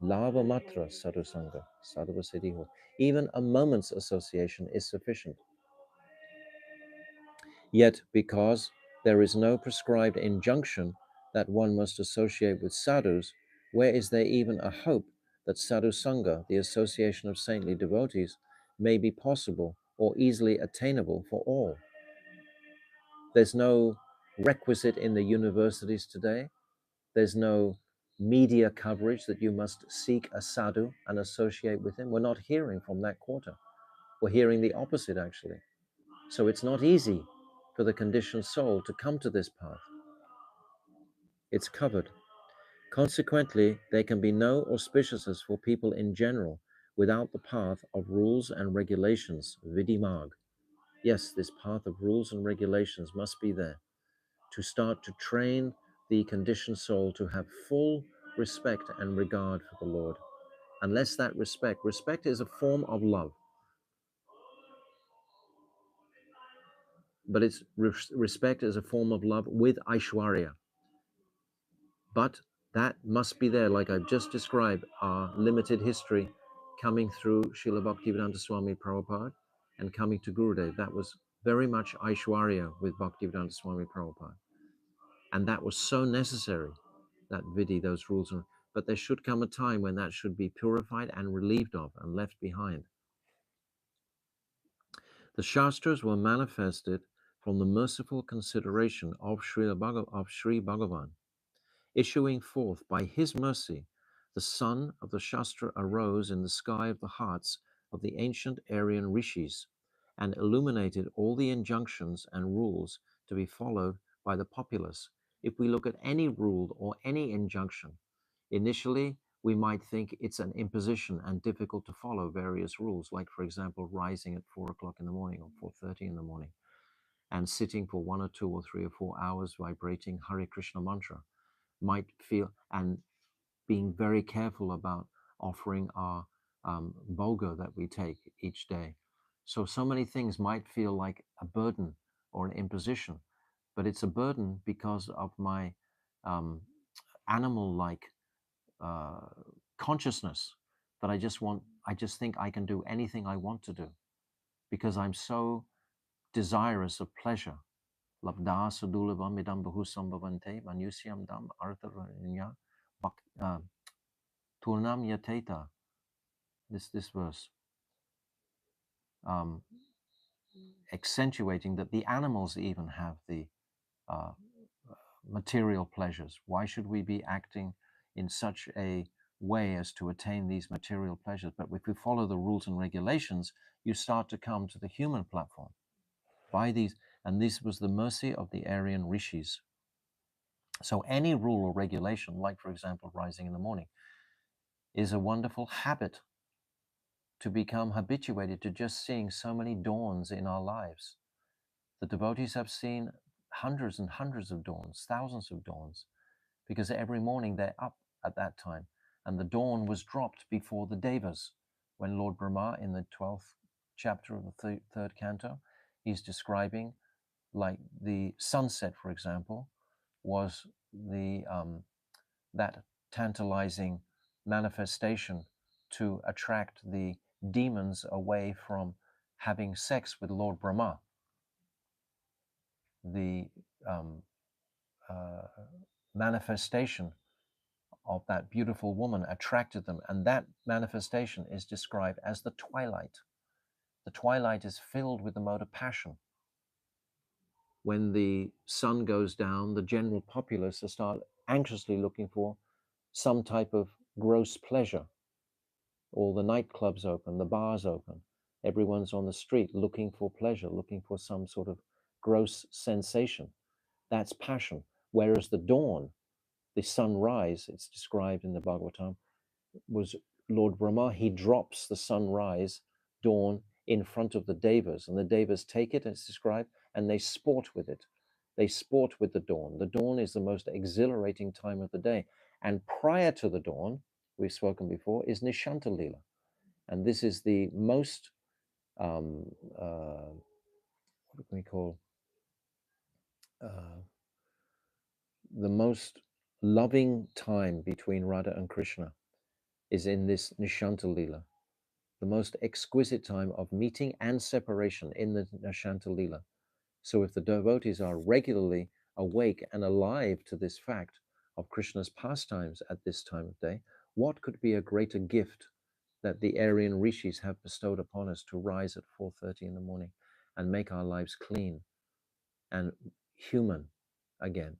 Lava matra sadhu sangha, sadhava siddhi hoy. Even a moment's association is sufficient. Yet, because there is no prescribed injunction that one must associate with sadhus, where is there even a hope that sadhu sangha, the association of saintly devotees, may be possible or easily attainable for all? There's no requisite in the universities today. There's no media coverage that you must seek a sadhu and associate with him. We're not hearing from that quarter. We're hearing the opposite, actually. So it's not easy for the conditioned soul to come to this path. It's covered. Consequently, there can be no auspiciousness for people in general without the path of rules and regulations, vidimag. Yes, this path of rules and regulations must be there to start to train the conditioned soul to have full respect and regard for the Lord. Unless that respect is a form of love, but it's respect is a form of love with Aishwarya. But that must be there, like I've just described, our limited history coming through Srila Bhaktivedanta Swami Prabhupada and coming to Gurudev. That was very much Aishwarya with Bhaktivedanta Swami Prabhupada. And that was so necessary, that vidhi, those rules. But there should come a time when that should be purified and relieved of and left behind. The Shastras were manifested from the merciful consideration of Sri Bhagavan. Issuing forth by his mercy, the sun of the Shastra arose in the sky of the hearts of the ancient Aryan rishis and illuminated all the injunctions and rules to be followed by the populace. If we look at any rule or any injunction, initially we might think it's an imposition and difficult to follow various rules, like, for example, rising at 4 o'clock in the morning or 4:30 in the morning and sitting for 1 or 2 or 3 or 4 hours vibrating Hare Krishna mantra might feel, and being very careful about offering our bhoga that we take each day. So many things might feel like a burden or an imposition. but it's a burden because of my um, animal-like uh, consciousness that I just think I can do anything I want to do because I'm so desirous of pleasure. Labda sadulavam idam bahusambhavante manusyam dam artharanya turnam yateta. This verse um, accentuating that the animals even have the uh, material pleasures. Why should we be acting in such a way as to attain these material pleasures? But if we follow the rules and regulations, you start to come to the human platform by these. And this was the mercy of the Aryan rishis. So any rule or regulation, like for example, rising in the morning, is a wonderful habit to become habituated to just seeing so many dawns in our lives. The devotees have seen hundreds and hundreds of dawns, thousands of dawns, because every morning they're up at that time. And the dawn was dropped before the Devas. When Lord Brahma, in the 12th chapter of the third canto, he's describing like the sunset, for example, was the that tantalizing manifestation to attract the demons away from having sex with Lord Brahma. The um, uh, manifestation of that beautiful woman attracted them, and that manifestation is described as the twilight. The twilight is filled with the mode of passion. When the sun goes down, the general populace start anxiously looking for some type of gross pleasure. All the nightclubs open, the bars open. Everyone's on the street looking for pleasure, looking for some sort of gross sensation. That's passion. Whereas the dawn, the sunrise, it's described in the Bhagavatam, was Lord Brahma. He drops the sunrise, dawn, in front of the Devas, and the Devas take it, it's described, and they sport with it. They sport with the dawn. The dawn is the most exhilarating time of the day. And prior to the dawn, we've spoken before, is Nishanta Lila. And this is the most, um, what can we call, uh, the most loving time between Radha and Krishna is in this Nishanta Lila, the most exquisite time of meeting and separation in the Nishanta Lila. So if the devotees are regularly awake and alive to this fact of Krishna's pastimes at this time of day, what could be a greater gift that the Aryan rishis have bestowed upon us to rise at 4:30 in the morning and make our lives clean and human again?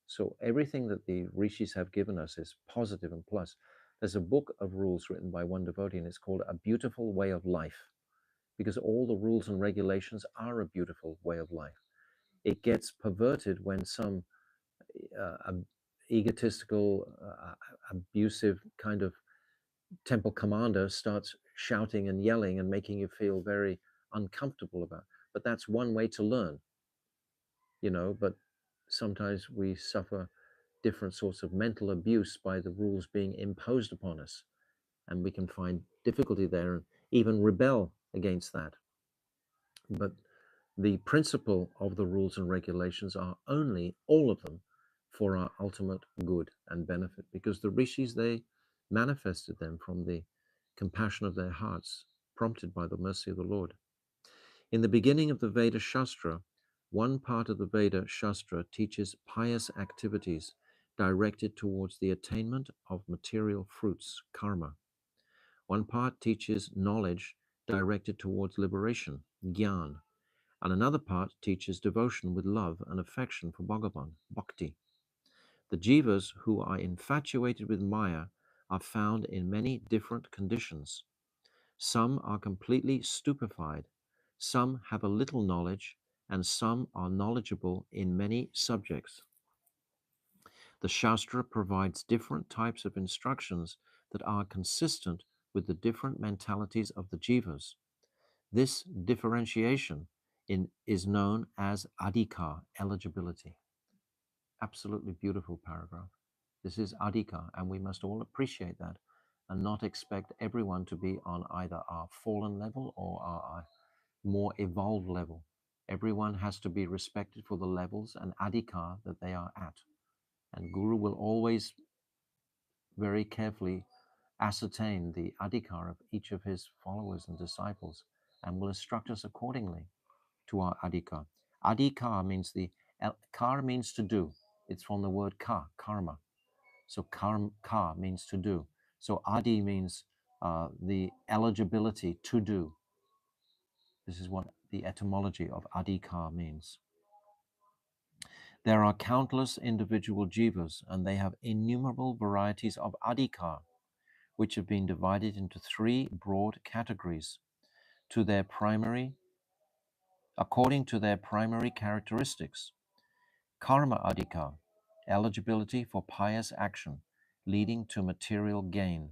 So everything that the rishis have given us is positive and plus. There's a book of rules written by one devotee, and it's called A Beautiful Way of Life, because all the rules and regulations are a beautiful way of life. It gets perverted when some egotistical, abusive kind of temple commander starts shouting and yelling and making you feel very uncomfortable about. But that's one way to learn, but sometimes we suffer different sorts of mental abuse by the rules being imposed upon us, and we can find difficulty there and even rebel against that. But the principle of the rules and regulations are only, all of them, for our ultimate good and benefit, because the rishis, they manifested them from the compassion of their hearts, prompted by the mercy of the Lord. In the beginning of the Veda Shastra, one part of the Veda Shastra teaches pious activities directed towards the attainment of material fruits, karma. One part teaches knowledge directed towards liberation, jnana, and another part teaches devotion with love and affection for Bhagavan, bhakti. The jivas who are infatuated with Maya are found in many different conditions. Some are completely stupefied, some have a little knowledge, and some are knowledgeable in many subjects. The Shastra provides different types of instructions that are consistent with the different mentalities of the jivas. This differentiation is known as adhikar, eligibility. Absolutely beautiful paragraph. This is adhikar, and we must all appreciate that and not expect everyone to be on either our fallen level or our more evolved level. Everyone has to be respected for the levels and adhikar that they are at. And Guru will always very carefully ascertain the adhikar of each of his followers and disciples and will instruct us accordingly to our adhikar. Adhikar means kar means to do. It's from the word karma. So ka means to do. So adi means the eligibility to do. This is what the etymology of adhikar means. There are countless individual jivas, and they have innumerable varieties of adhikar, which have been divided into three broad categories according to their primary characteristics. Karma adhikar, eligibility for pious action, leading to material gain.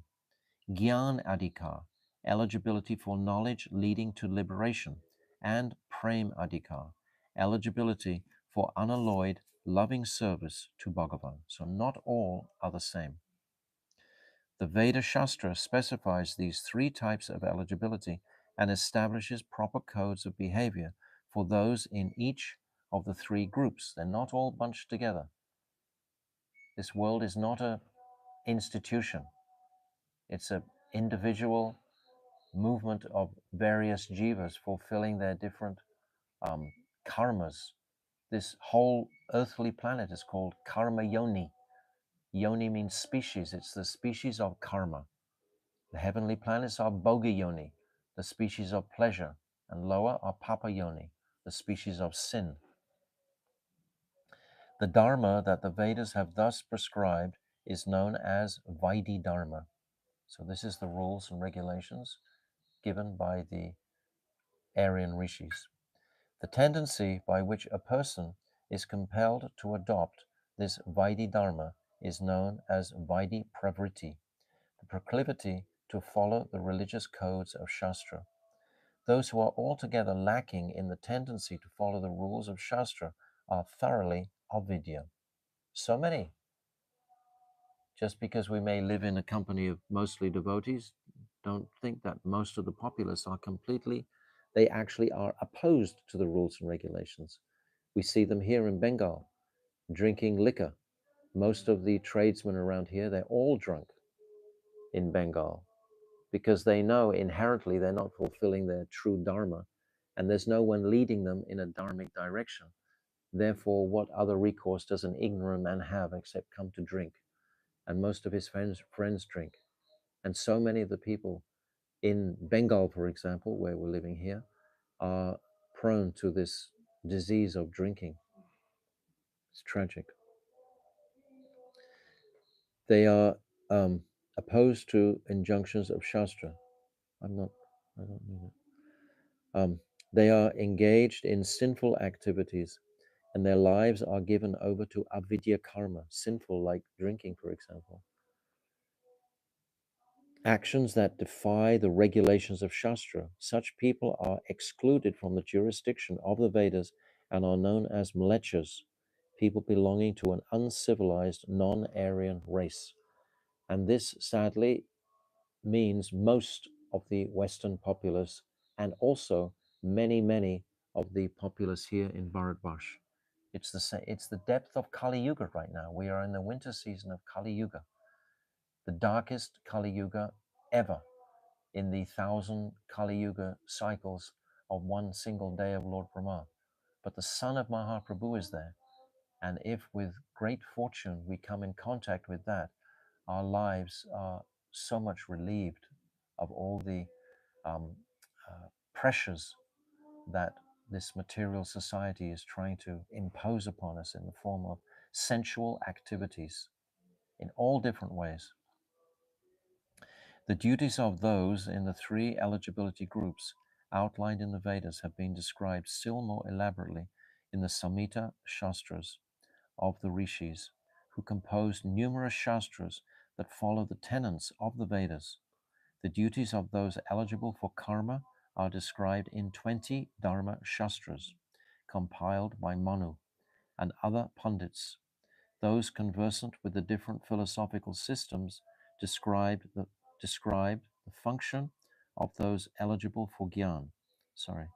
Gyan adhikar, eligibility for knowledge leading to liberation. And Prem adhikar, eligibility for unalloyed loving service to Bhagavan. So not all are the same. The Veda Shastra specifies these three types of eligibility and establishes proper codes of behavior for those in each of the three groups. They're not all bunched together. This world is not an institution. It's an individual movement of various jivas fulfilling their different karmas. This whole earthly planet is called karma yoni. Yoni means species. It's the species of karma. The heavenly planets are Bhoga Yoni, the species of pleasure, and lower are Papa Yoni, the species of sin. The Dharma that the Vedas have thus prescribed is known as Vaidhi Dharma. So this is the rules and regulations given by the Aryan rishis. The tendency by which a person is compelled to adopt this Vaidhi Dharma is known as Vaidhi Pravritti, the proclivity to follow the religious codes of Shastra. Those who are altogether lacking in the tendency to follow the rules of Shastra are thoroughly avidya. So many. Just because we may live in a company of mostly devotees, don't think that most of the populace are they actually are opposed to the rules and regulations. We see them here in Bengal, drinking liquor. Most of the tradesmen around here, they're all drunk in Bengal because they know inherently they're not fulfilling their true dharma and there's no one leading them in a dharmic direction. Therefore, what other recourse does an ignorant man have except come to drink? And most of his friends drink. And so many of the people in Bengal, for example, where we're living here, are prone to this disease of drinking. It's tragic. They are opposed to injunctions of Shastra. I don't mean it. They are engaged in sinful activities and their lives are given over to avidya karma, sinful like drinking, for example. Actions that defy the regulations of Shastra. Such people are excluded from the jurisdiction of the Vedas and are known as mlechas, people belonging to an uncivilized non-Aryan race. And this, sadly, means most of the Western populace and also many of the populace here in Bharatvarsh. It's the depth of Kali Yuga right now. We are in the winter season of Kali Yuga, the darkest Kali Yuga ever in the 1,000 Kali Yuga cycles of one single day of Lord Brahma. But the son of Mahaprabhu is there. And if with great fortune we come in contact with that, our lives are so much relieved of all the pressures that this material society is trying to impose upon us in the form of sensual activities in all different ways. The duties of those in the three eligibility groups outlined in the Vedas have been described still more elaborately in the Samhita Shastras of the Rishis, who composed numerous Shastras that follow the tenets of the Vedas. The duties of those eligible for karma are described in 20 Dharma Shastras, compiled by Manu and other Pandits. Those conversant with the different philosophical systems described the function of those eligible for Gyan. Sorry,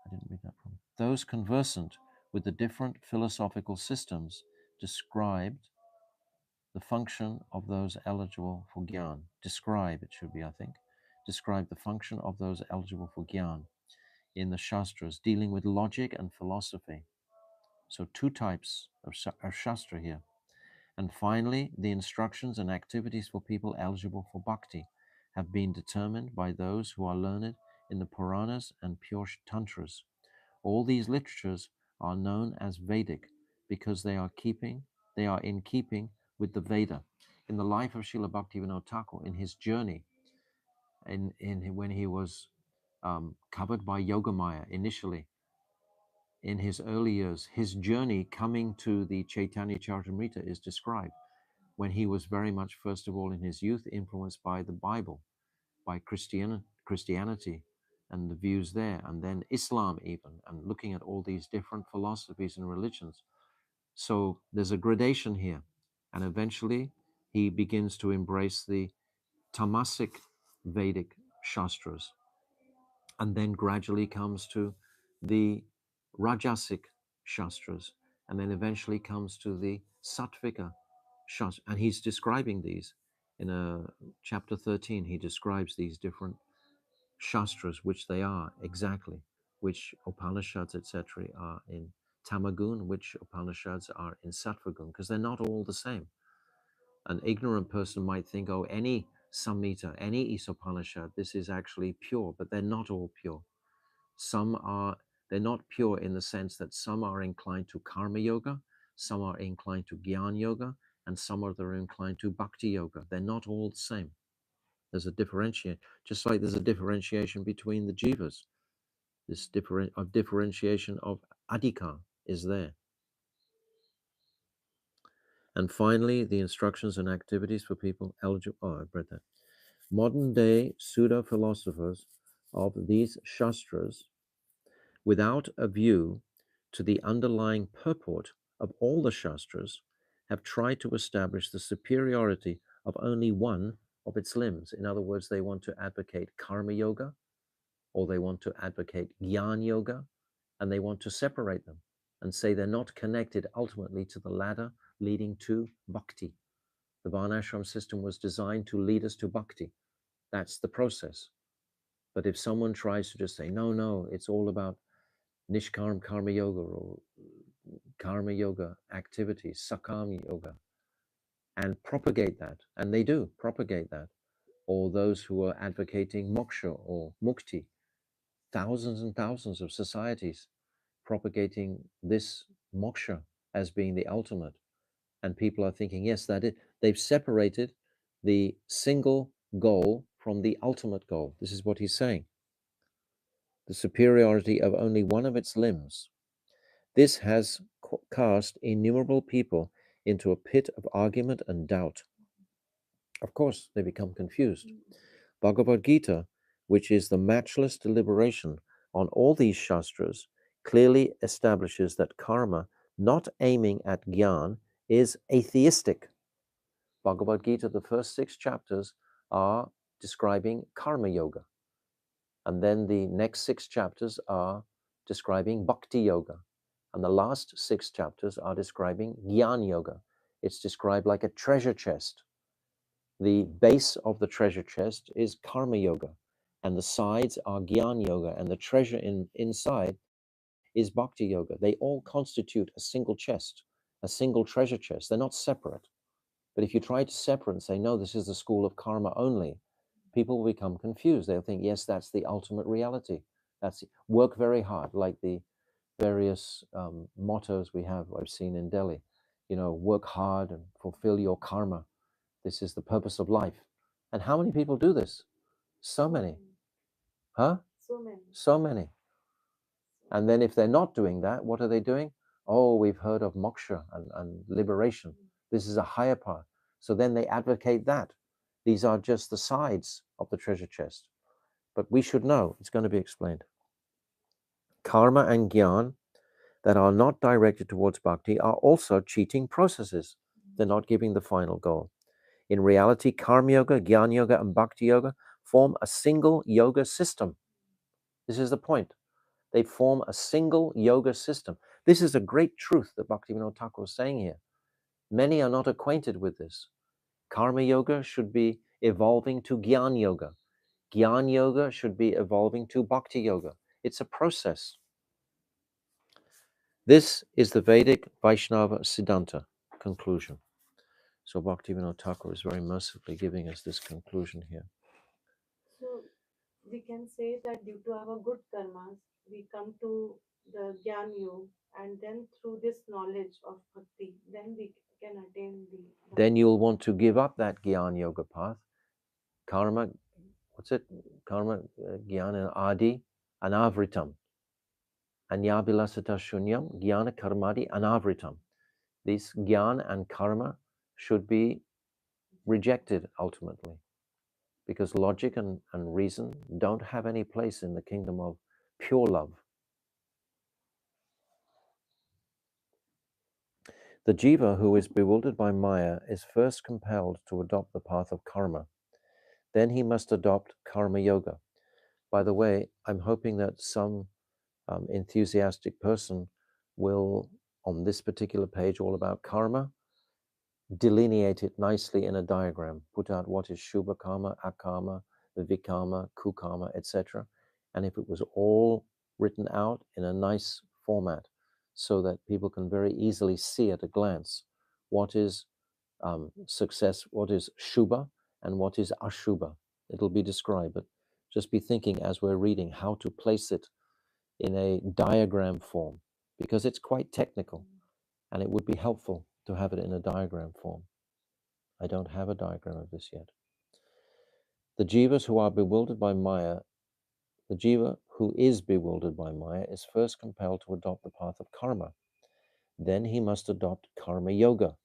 I didn't read that from. those conversant with the different philosophical systems described the function of those eligible for Gyan. Describe, it should be, I think. Describe the function of those eligible for Gyan in the Shastras, dealing with logic and philosophy. So two types of Shastra here. And finally, the instructions and activities for people eligible for bhakti have been determined by those who are learned in the Puranas and pure Tantras. All these literatures are known as Vedic because they are in keeping with the Veda. In the life of Srila Bhaktivinoda Thakur, in his journey, when he was covered by Yogamaya initially, in his early years, his journey coming to the Chaitanya Charitamrita is described when he was very much, first of all, in his youth, influenced by the Bible, by Christianity and the views there, and then Islam even, and looking at all these different philosophies and religions. So there's a gradation here. And eventually he begins to embrace the Tamasic Vedic Shastras, and then gradually comes to the Rajasic Shastras, and then eventually comes to the Sattvika Shastras. And he's describing these in chapter 13. He describes these different Shastras, which they are exactly, which Upanishads, etc., are in Tamagun, which Upanishads are in Sattvagun, because they're not all the same. An ignorant person might think, oh, any Samhita, any Isopanishad, this is actually pure, but they're not all pure. They're not pure in the sense that some are inclined to karma yoga, some are inclined to Gyan yoga, and some are inclined to bhakti yoga. They're not all the same. There's a differentiation, just like there's a differentiation between the jivas. This differentiation of adhikar is there. And finally, the instructions and activities for people eligible. Oh, I've read that. Modern day pseudo philosophers of these shastras, without a view to the underlying purport of all the shastras, have tried to establish the superiority of only one of its limbs. In other words, they want to advocate karma yoga, or they want to advocate Gyan yoga, and they want to separate them and say they're not connected ultimately to the ladder leading to bhakti. The Varnashram system was designed to lead us to bhakti. That's the process. But if someone tries to just say, no, it's all about Nishkarm Karma Yoga or Karma Yoga activities, Sakam Yoga, and propagate that, and they do propagate that, or those who are advocating moksha or mukti, thousands and thousands of societies propagating this moksha as being the ultimate. And people are thinking, yes, they've separated the single goal from the ultimate goal. This is what he's saying. The superiority of only one of its limbs. This has cast innumerable people into a pit of argument and doubt. Of course, they become confused. Bhagavad Gita, which is the matchless deliberation on all these shastras, clearly establishes that karma, not aiming at Gyan, is atheistic. Bhagavad Gita, the first 6 chapters are describing karma yoga. And then the next 6 chapters are describing bhakti yoga. And the last 6 chapters are describing Gyan yoga. It's described like a treasure chest. The base of the treasure chest is karma yoga, and the sides are Gyan yoga, and the treasure inside is bhakti yoga. They all constitute a single chest, a single treasure chest. They're not separate. But if you try to separate and say, no, this is the school of karma only, people will become confused. They'll think, yes, that's the ultimate reality. That's it. Work very hard, like the various mottos we have, I've seen in Delhi. Work hard and fulfill your karma. This is the purpose of life. And how many people do this? So many. Huh? So many. And then if they're not doing that, what are they doing? Oh, we've heard of moksha and liberation. This is a higher path. So then they advocate that. These are just the sides of the treasure chest. But we should know, it's going to be explained. Karma and Gyan that are not directed towards bhakti are also cheating processes. They're not giving the final goal. In reality, karma yoga, Gyan yoga, and bhakti yoga form a single yoga system. This is the point. They form a single yoga system. This is a great truth that Bhaktivinoda Thakur is saying here. Many are not acquainted with this. Karma yoga should be evolving to Gyan yoga. Gyan yoga should be evolving to Bhakti yoga. It's a process. This is the Vedic Vaishnava Siddhanta conclusion. So Bhaktivinoda Thakur is very mercifully giving us this conclusion here. So we can say that due to our good karmas, we come to the Gyan Yoga, and then through this knowledge of bhakti, then we can attain the Then Bhakti. you'll want to give up that Gyan yoga path. Karma, what's it? Karma, Jnana Adi, Anavritam. Anyabilasata Shunyam, Jnana Karmadi, Anavritam. These Gyan and Karma should be rejected ultimately, because logic and reason don't have any place in the kingdom of pure love. The jiva who is bewildered by Maya is first compelled to adopt the path of karma. Then he must adopt karma yoga. By the way, I'm hoping that some enthusiastic person will, on this particular page all about karma, delineate it nicely in a diagram, put out what is Shubha karma, Akarma, Vikarma, Kukarma, etc. And if it was all written out in a nice format so that people can very easily see at a glance what is success, what is Shubha, and what is Ashubha. It'll be described, but just be thinking as we're reading how to place it in a diagram form, because it's quite technical and it would be helpful to have it in a diagram form. I don't have a diagram of this yet. The jivas who are bewildered by Maya, the jiva who is bewildered by Maya is first compelled to adopt the path of karma. Then he must adopt karma yoga.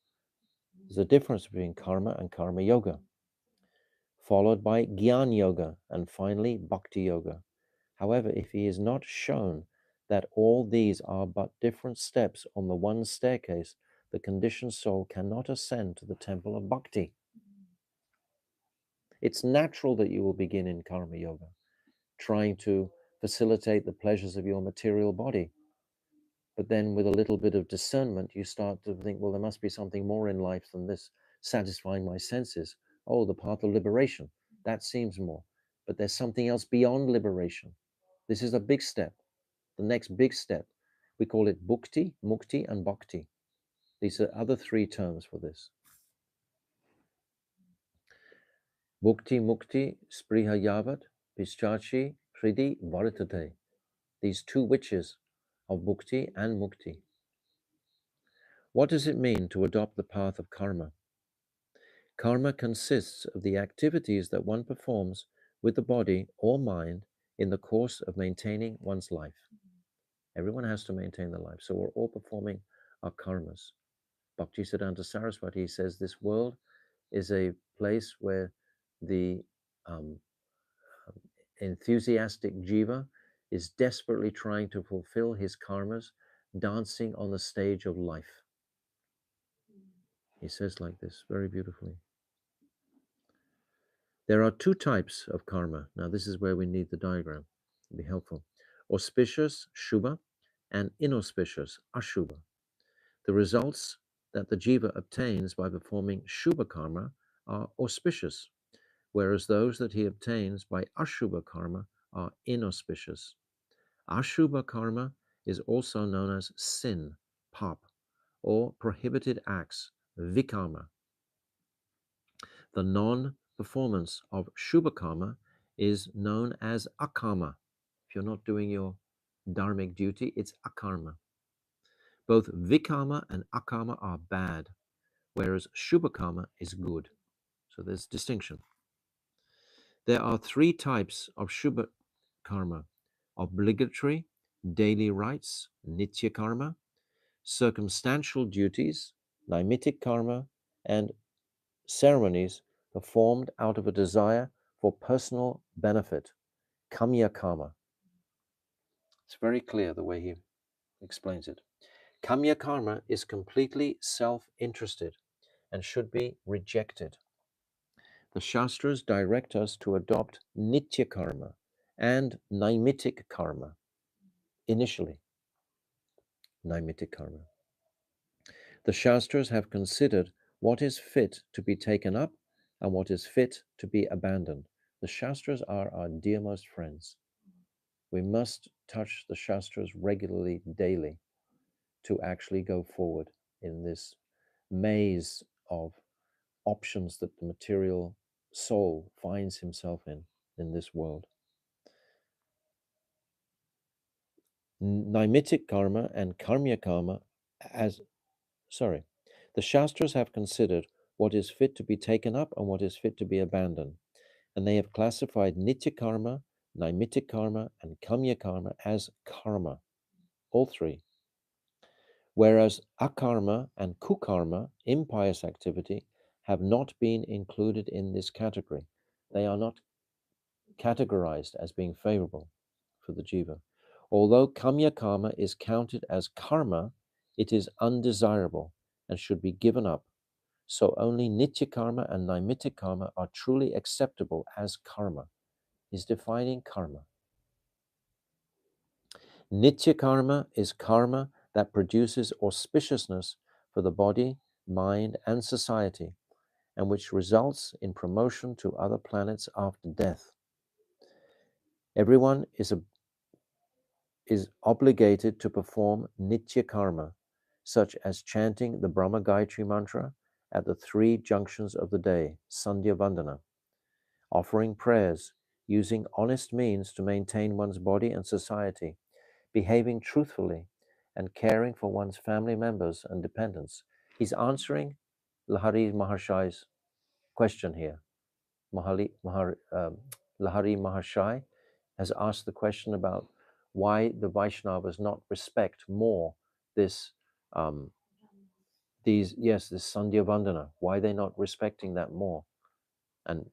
There's a difference between karma and karma yoga, followed by Gyan yoga, and finally Bhakti yoga. However, if he is not shown that all these are but different steps on the one staircase, the conditioned soul cannot ascend to the temple of Bhakti. It's natural that you will begin in karma yoga, trying to facilitate the pleasures of your material body. But then with a little bit of discernment, you start to think, well, there must be something more in life than this, satisfying my senses. Oh, the path of liberation, that seems more. But there's something else beyond liberation. This is a big step, the next big step. We call it bhukti, mukti, and bhakti. These are other three terms for this. Bhukti, mukti, spriha yavat, pischachi, hridi, vartate. These two witches of bhukti and mukti. What does it mean to adopt the path of karma? Karma consists of the activities that one performs with the body or mind in the course of maintaining one's life. Everyone has to maintain their life, so we're all performing our karmas. Bhaktisiddhanta Saraswati says this world is a place where the enthusiastic jiva is desperately trying to fulfill his karmas, dancing on the stage of life. He says like this, very beautifully. There are two types of karma. Now, this is where we need the diagram. It'll be helpful. Auspicious, Shubha, and inauspicious, Ashubha. The results that the jiva obtains by performing Shubha karma are auspicious, whereas those that he obtains by Ashubha karma are inauspicious. Ashubha karma is also known as sin, pap, or prohibited acts, vikarma. The non-performance of Shubha karma is known as akarma. If you're not doing your dharmic duty, it's akarma. Both vikarma and akarma are bad, whereas Shubha karma is good. So there's distinction. There are three types of Shubha karma: obligatory, daily rites, nitya karma; circumstantial duties, naimitic karma; and ceremonies performed out of a desire for personal benefit, kamya karma. It's very clear the way he explains it. Kamya karma is completely self-interested and should be rejected. The Shastras direct us to adopt nitya karma and naimitic karma. initially, Naimitic karma. The Shastras have considered what is fit to be taken up and what is fit to be abandoned. The Shastras are our dearmost friends. We must touch the Shastras regularly, daily, to actually go forward in this maze of options that the material soul finds himself in this world. Naimitic karma and karmya karma as the Shastras have considered what is fit to be taken up and what is fit to be abandoned, and they have classified nitya karma, naimitic karma, and kamya karma as karma, all three. Whereas akarma and kukarma, impious activity, have not been included in this category. They are not categorized as being favorable for the jiva. Although kamya karma is counted as karma, it is undesirable and should be given up. So only nitya karma and naimitic karma are truly acceptable as karma. He's defining karma. Nitya karma is karma that produces auspiciousness for the body, mind, and society, and which results in promotion to other planets after death. Everyone is obligated to perform nitya karma, such as chanting the Brahma Gayatri mantra at the 3 junctions of the day, Sandhya Vandana, offering prayers, using honest means to maintain one's body and society, behaving truthfully, and caring for one's family members and dependents. He's answering Lahari Maharshai's question here. Lahari Maharshai has asked the question about why the Vaishnavas not respect more this this Sandhya Vandana. Why they're not respecting that more? And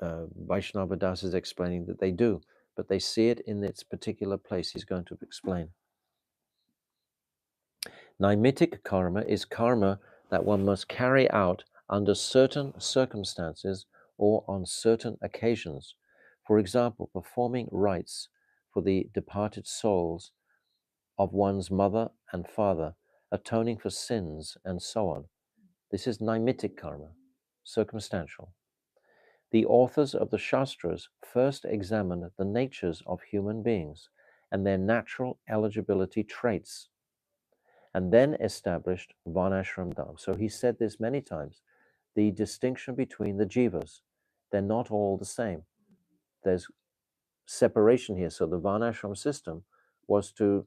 Vaishnava Das is explaining that they do, but they see it in its particular place. He's going to explain. Naimitic karma is karma that one must carry out under certain circumstances or on certain occasions. For example, performing rites for the departed souls of one's mother and father, atoning for sins, and so on. This is naimitic karma, circumstantial. The authors of the Shastras first examined the natures of human beings and their natural eligibility traits, and then established Varnashram Dham. So he said this many times, the distinction between the jivas, they're not all the same. There's separation here. So the Varnashram system was to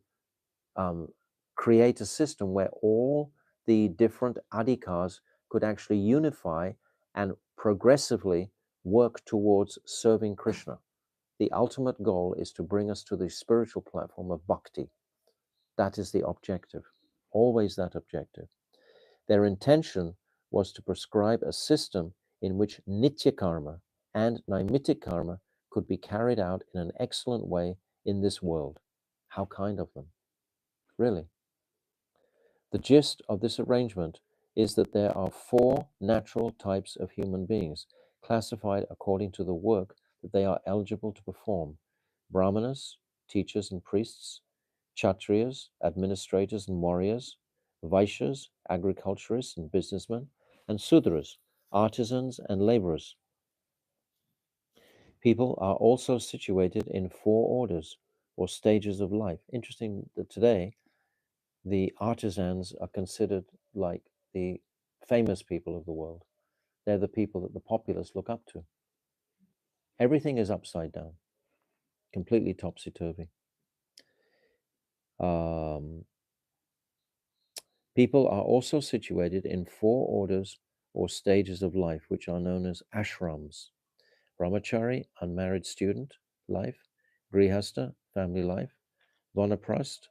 create a system where all the different adhikas could actually unify and progressively work towards serving Krishna. The ultimate goal is to bring us to the spiritual platform of bhakti. That is the objective, always that objective. Their intention was to prescribe a system in which nitya karma and naimitic karma could be carried out in an excellent way in this world. How kind of them, really. The gist of this arrangement is that there are 4 natural types of human beings, classified according to the work that they are eligible to perform: Brahmanas, teachers and priests; Kshatriyas, administrators and warriors; Vaishyas, agriculturists and businessmen; and Sudras, artisans and laborers. People are also situated in 4 orders or stages of life. Interesting that today the artisans are considered like the famous people of the world. They're the people that the populace look up to. Everything is upside down, completely topsy-turvy. People are also situated in 4 orders or stages of life, which are known as ashrams: brahmachari, unmarried student life; grihastha, family life; vanaprasth,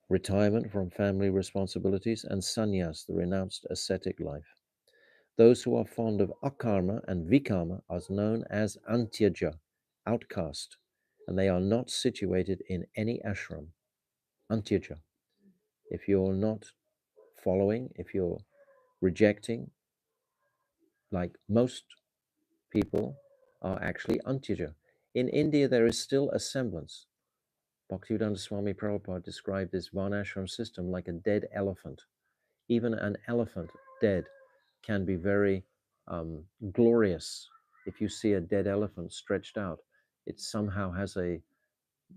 retirement from family responsibilities; and sannyas, the renounced ascetic life. Those who are fond of akarma and vikarma are known as antyaja, outcast, and they are not situated in any ashram. Antyaja. If you're not following, if you're rejecting, like most people are actually antyaja. In India, there is still a semblance. Bhaktivedanta Swami Prabhupada described this Varnashram system like a dead elephant. Even an elephant dead can be very glorious. If you see a dead elephant stretched out, it somehow has a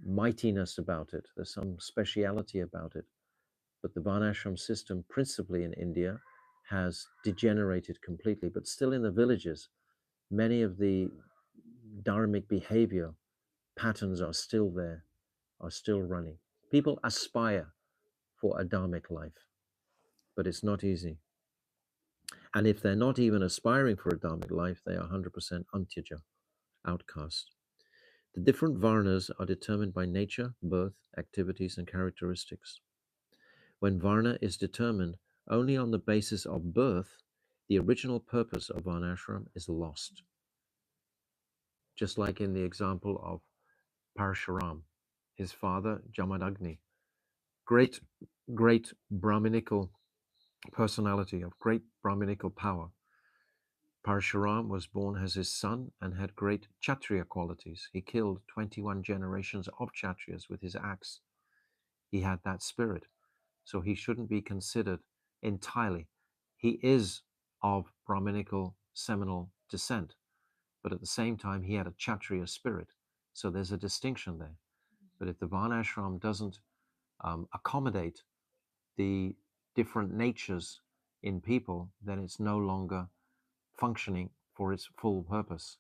mightiness about it. There's some speciality about it. But the Varnashram system, principally in India, has degenerated completely. But still in the villages, many of the dharmic behavior patterns are still there, are still running. People aspire for a dharmic life, but it's not easy. And if they're not even aspiring for a dharmic life, they are 100% antyaja, outcast. The different varnas are determined by nature, birth, activities, and characteristics. When varna is determined only on the basis of birth, the original purpose of varnashram is lost. Just like in the example of Parashuram, his father Jamadagni, great, great Brahminical personality of great Brahminical power. Parashuram was born as his son and had great Kshatriya qualities. He killed 21 generations of Kshatriyas with his axe. He had that spirit. So he shouldn't be considered entirely. He is of Brahminical seminal descent, but at the same time, he had a Kshatriya spirit. So there's a distinction there. But if the Varnashram doesn't accommodate the different natures in people, then it's no longer functioning for its full purpose.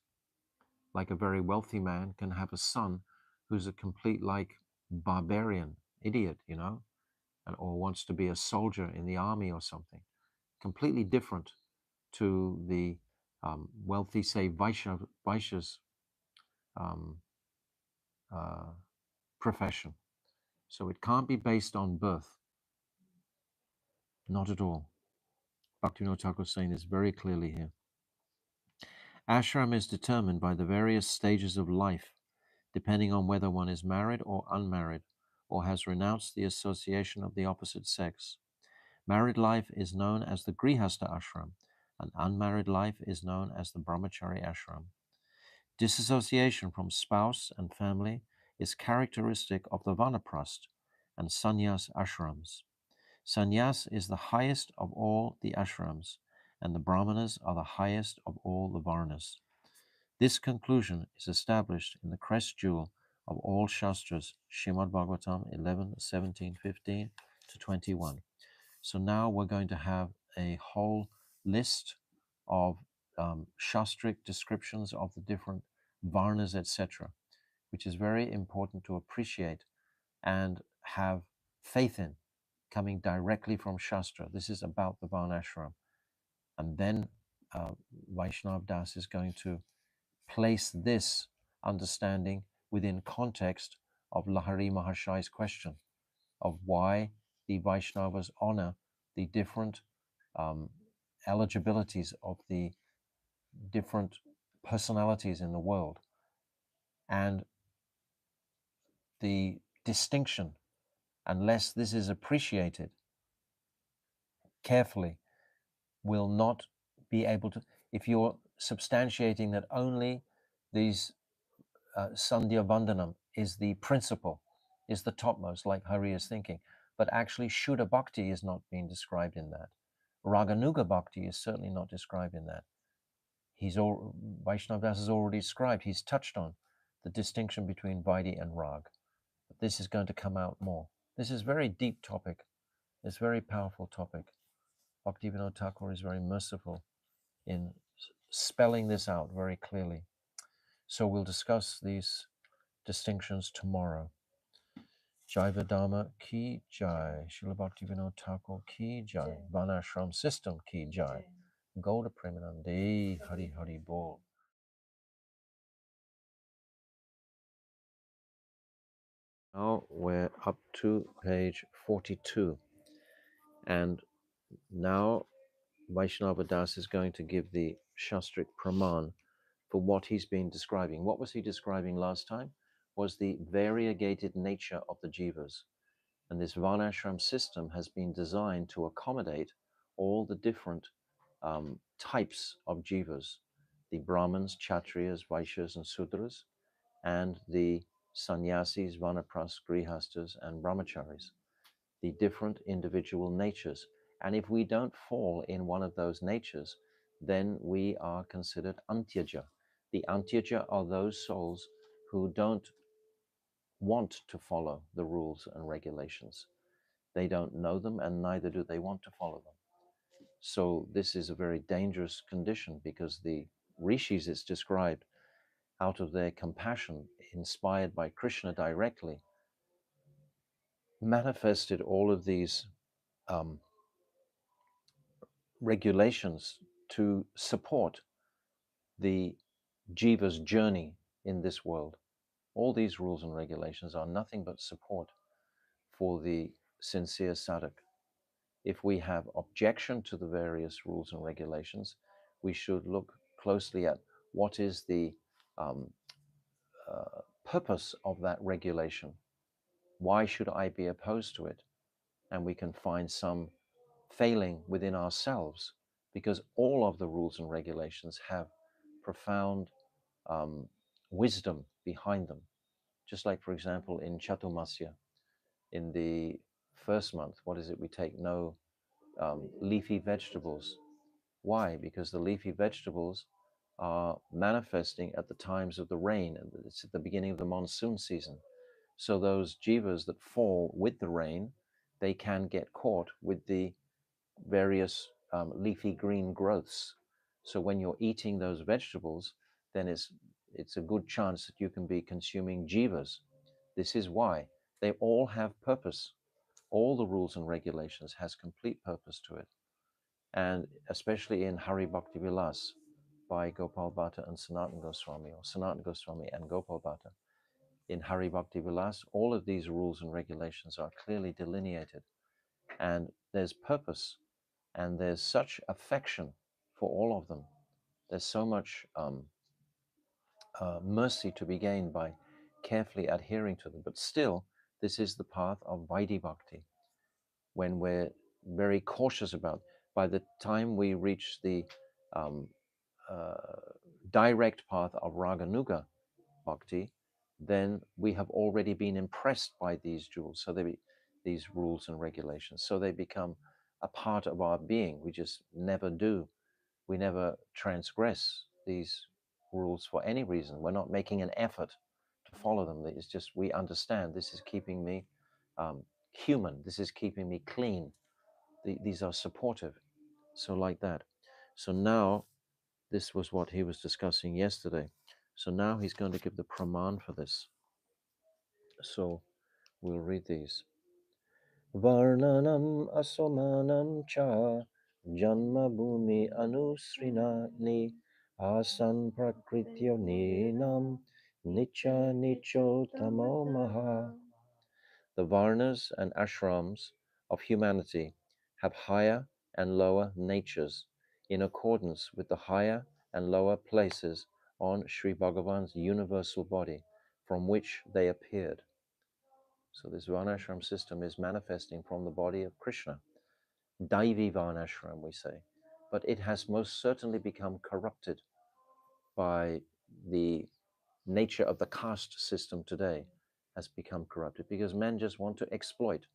Like a very wealthy man can have a son who's a complete like barbarian idiot, you know, and or wants to be a soldier in the army or something. Completely different to the wealthy, say, Vaishya's um, uh, profession. So it can't be based on birth, not at all. Bhaktivinoda Thakur is saying this very clearly here. Ashram is determined by the various stages of life, depending on whether one is married or unmarried, or has renounced the association of the opposite sex. Married life is known as the Grihastha ashram, and unmarried life is known as the Brahmachari ashram. Disassociation from spouse and family is characteristic of the Vanaprastha and Sannyas ashrams. Sannyas is the highest of all the ashrams, and the Brahmanas are the highest of all the Varnas. This conclusion is established in the crest jewel of all Shastras, Srimad Bhagavatam 11, 17, 15 to 21. So now we're going to have a whole list of Shastric descriptions of the different Varnas, etc., which is very important to appreciate and have faith in, coming directly from Shastra. This is about the Varnashram. And then Vaishnav Das is going to place this understanding within context of Lahari Maharshai's question of why the Vaishnavas honor the different um, eligibilities of the different personalities in the world, and the distinction, unless this is appreciated carefully, will not be able to. If you're substantiating that only these Sandhya Vandanam is the principle, is the topmost, like Hari is thinking. But actually, Shuddha Bhakti is not being described in that. Raganuga Bhakti is certainly not described in that. Vaishnav Das has already described, he's touched on the distinction between Vaidhi and Rag. But this is going to come out more. This is a very deep topic. It's a very powerful topic. Bhaktivinoda Thakur is very merciful in spelling this out very clearly. So we'll discuss these distinctions tomorrow. Jai Vedama ki jai, Srila Bhaktivinoda Thakur ki jai, Vanashram system ki jai, Gauda Premanande, Hari Hari Bol. Now we're up to page 42, and now Vaishnava Das is going to give the Shastric Praman for what he's been describing. What was he describing last time? Was the variegated nature of the jivas. And this Varnashram system has been designed to accommodate all the different types of jivas, the Brahmins, Kshatriyas, Vaishyas, and Sudras, and the sannyasis, vanapras, grihastas, and brahmacharis, the different individual natures. And if we don't fall in one of those natures, then we are considered antyaja. The antyaja are those souls who don't want to follow the rules and regulations. They don't know them, and neither do they want to follow them. So this is a very dangerous condition, because the rishis is described, out of their compassion, inspired by Krishna directly, manifested all of these um, regulations to support the jiva's journey in this world. All these rules and regulations are nothing but support for the sincere sadhak. If we have objection to the various rules and regulations, we should look closely at what is the um, purpose of that regulation. Why should I be opposed to it? And we can find some failing within ourselves, because all of the rules and regulations have profound um, wisdom behind them. Just like, for example, in Chaturmasya, in the first month, what is it? We take no leafy vegetables. Why? Because the leafy vegetables are manifesting at the times of the rain, and it's at the beginning of the monsoon season. So those jivas that fall with the rain, they can get caught with the various leafy green growths. So when you're eating those vegetables, then it's a good chance that you can be consuming jivas. This is why they all have purpose. All the rules and regulations has complete purpose to it, and especially in Hari Bhakti Vilas by Gopal Bhatta and Sanatana Goswami, or Sanatana Goswami and Gopal Bhatta. In Hari Bhakti Vilas, all of these rules and regulations are clearly delineated, and there's purpose, and there's such affection for all of them. There's so much mercy to be gained by carefully adhering to them. But still, this is the path of Vaidhi Bhakti, when we're very cautious about. By the time we reach the um, uh, direct path of Raganuga Bhakti, then we have already been impressed by these jewels. So these rules and regulations. So they become a part of our being. We just never do. We never transgress these rules for any reason. We're not making an effort to follow them. It's just we understand this is keeping me human. This is keeping me clean. These are supportive. So like that. So now this was what he was discussing yesterday. So now he's going to give the praman for this. So we'll read these. Varnanam asomanam cha janma bhumi anusrinani asan prakrityo nenam nicha nicho tamo maha. The varnas and ashrams of humanity have higher and lower natures in accordance with the higher and lower places on Sri Bhagavan's universal body from which they appeared. So this Varnashram system is manifesting from the body of Krishna. Daivi Varnashram, we say. But it has most certainly become corrupted by the nature of the caste system today, has become corrupted because men just want to exploit.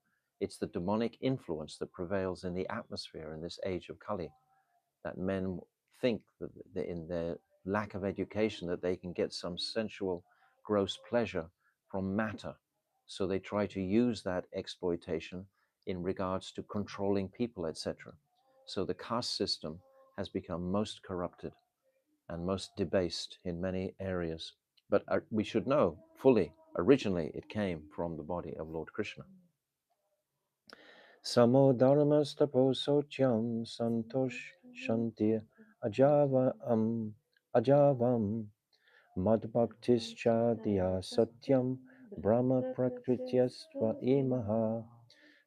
It's the demonic influence that prevails in the atmosphere in this age of Kali, that men think that in their lack of education that they can get some sensual gross pleasure from matter. So they try to use that exploitation in regards to controlling people, etc. So the caste system has become most corrupted and most debased in many areas. But we should know fully, originally it came from the body of Lord Krishna. Samo dharmastaposotyam santosh shanti ajavam madbhaktischa diya satyam brahma prakrityasva imaha.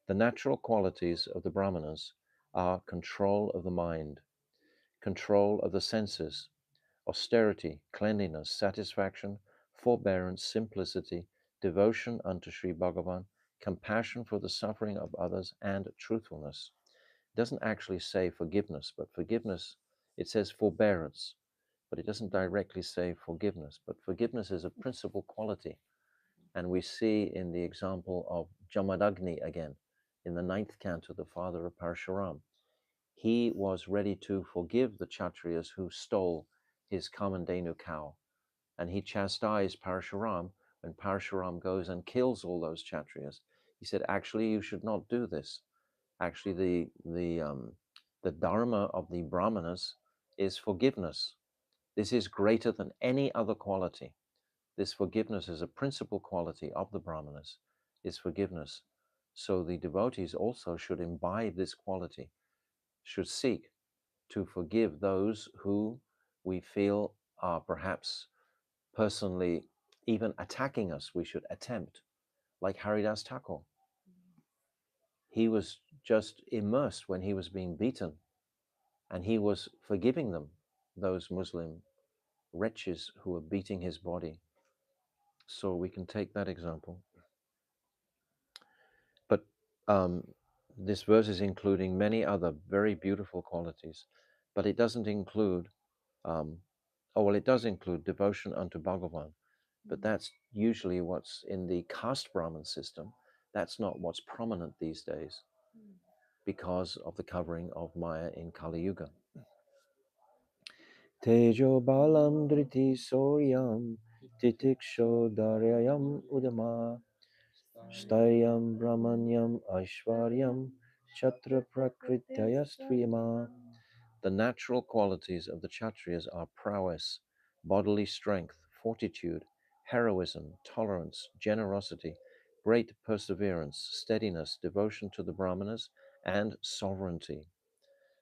The natural qualities of the brahmanas are control of the mind, control of the senses, austerity, cleanliness, satisfaction, forbearance, simplicity, devotion unto Sri Bhagavan, compassion for the suffering of others, and truthfulness. It doesn't actually say forgiveness, but forgiveness, it says forbearance. but it doesn't directly say forgiveness. But forgiveness is a principal quality. And we see in the example of Jamadagni again, in the ninth canto, the father of Parshuram, he was ready to forgive the Kshatriyas who stole his Kamandenu cow. And he chastised Parshuram when Parshuram goes and kills all those Kshatriyas. He said, actually, you should not do this. Actually, the dharma of the Brahmanas is forgiveness. This is greater than any other quality. This forgiveness is a principal quality of the Brahmanas, is forgiveness. So the devotees also should imbibe this quality, should seek to forgive those who we feel are perhaps personally even attacking us. We should attempt, like Haridas Thakur. He was just immersed when he was being beaten, and he was forgiving them, those Muslim wretches who were beating his body. So we can take that example. But um, this verse is including many other very beautiful qualities, but it doesn't include, um, oh, well, it does include devotion unto Bhagavan, but that's usually what's in the caste Brahman system. That's not what's prominent these days because of the covering of Maya in Kali Yuga. Tejo balam driti soryam titiksho daryayam udama Stayam Brahmanyam Aishwaryam Chatra Prakritaya Striyama. The natural qualities of the Kshatriyas are prowess, bodily strength, fortitude, heroism, tolerance, generosity, great perseverance, steadiness, devotion to the Brahmanas, and sovereignty.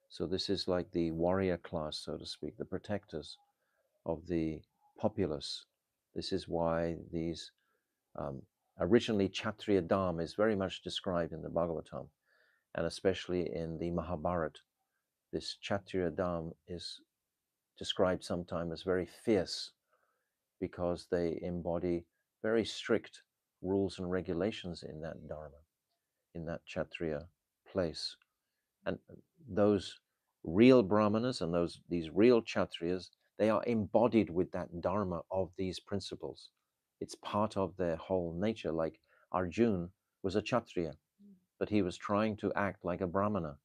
So this is like the warrior class, so to speak, the protectors of the populace. This is why these um, originally, Kshatriya Dham is very much described in the Bhagavatam, and especially in the Mahabharata. This Kshatriya Dham is described sometimes as very fierce because they embody very strict rules and regulations in that Dharma, in that Kshatriya place. And those real Brahmanas and these real Kshatriyas, they are embodied with that Dharma of these principles. It's part of their whole nature. Like Arjun was a Kshatriya, but he was trying to act like a Brahmana.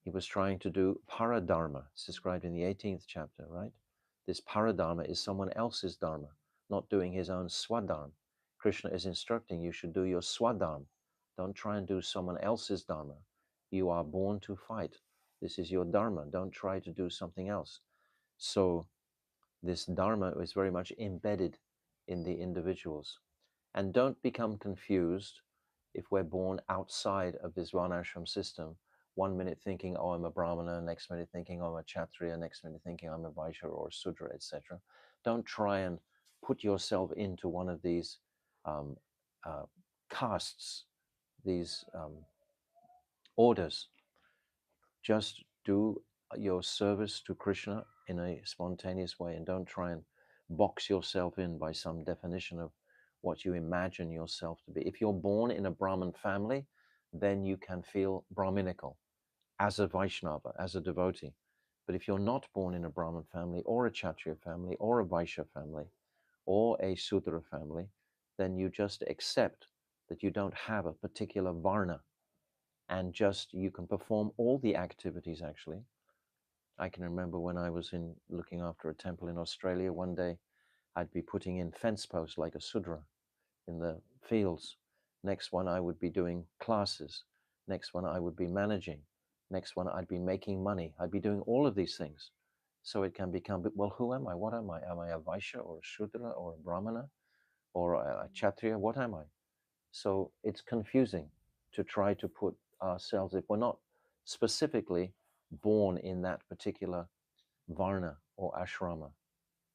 He was trying to do paradharma. It's described in the 18th chapter, right? This paradharma is someone else's dharma, not doing his own swadharma. Krishna is instructing you should do your swadharma. Don't try and do someone else's dharma. You are born to fight. This is your dharma. Don't try to do something else. So this dharma is very much embedded in the individuals. And don't become confused if we're born outside of this Varnashram system. 1 minute thinking, oh, I'm a Brahmana, next minute thinking, oh, I'm a Kshatriya, next minute thinking I'm a Vaishya or Sudra, etc. Don't try and put yourself into one of these um, uh, castes, these orders. Just do your service to Krishna in a spontaneous way and don't try and box yourself in by some definition of what you imagine yourself to be. If you're born in a Brahmin family, then you can feel Brahminical as a Vaishnava, as a devotee. But if you're not born in a Brahmin family or a Kshatriya family or a Vaishya family or a Sudra family, then you just accept that you don't have a particular Varna and just you can perform all the activities actually. I can remember when I was in looking after a temple in Australia, one day I'd be putting in fence posts like a Sudra in the fields. Next one I would be doing classes. Next one I would be managing. Next one I'd be making money. I'd be doing all of these things. So it can become, well, who am I? What am I? Am I a Vaishya or a Shudra or a Brahmana or a Kshatriya? What am I? So it's confusing to try to put ourselves, if we're not specifically born in that particular varna or ashrama,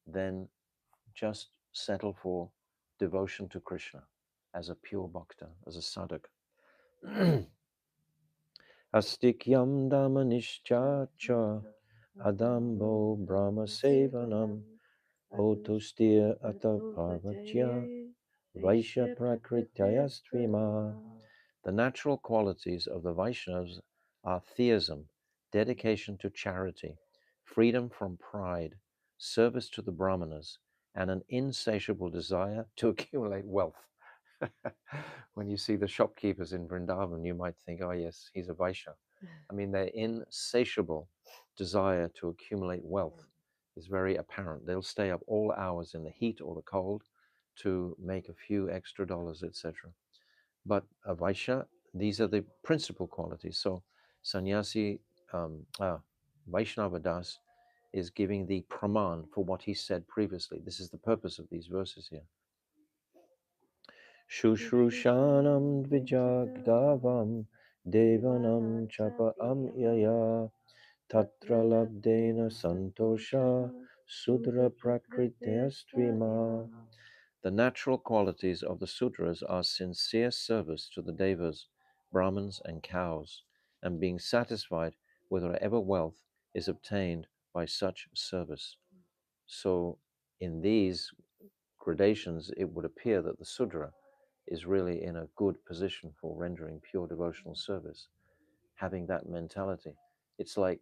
then just settle for devotion to Krishna as a pure bhakta, as a sadhak. Astikyam damanischacha adambo brahma sevanam otustir ataparvachya vaishya prakritaya strima. The natural qualities of the Vaishnavas are theism, dedication to charity, freedom from pride, service to the Brahmanas, and an insatiable desire to accumulate wealth. When you see the shopkeepers in Vrindavan, you might think, oh, yes, he's a Vaishya. I mean, their insatiable desire to accumulate wealth is very apparent. They'll stay up all hours in the heat or the cold to make a few extra dollars, etc. But a Vaishya, these are the principal qualities. So, sannyasi Vaishnava Das is giving the praman for what he said previously. This is the purpose of these verses here. Shushrushanam dvijagdavam devanam chapa amyaya tatra labdena santosha sudra prakriteastvima. The natural qualities of the Sudras are sincere service to the Devas, Brahmins, and cows, and being satisfied with whatever wealth is obtained by such service. So, in these gradations, it would appear that the Sudra is really in a good position for rendering pure devotional service, having that mentality. It's like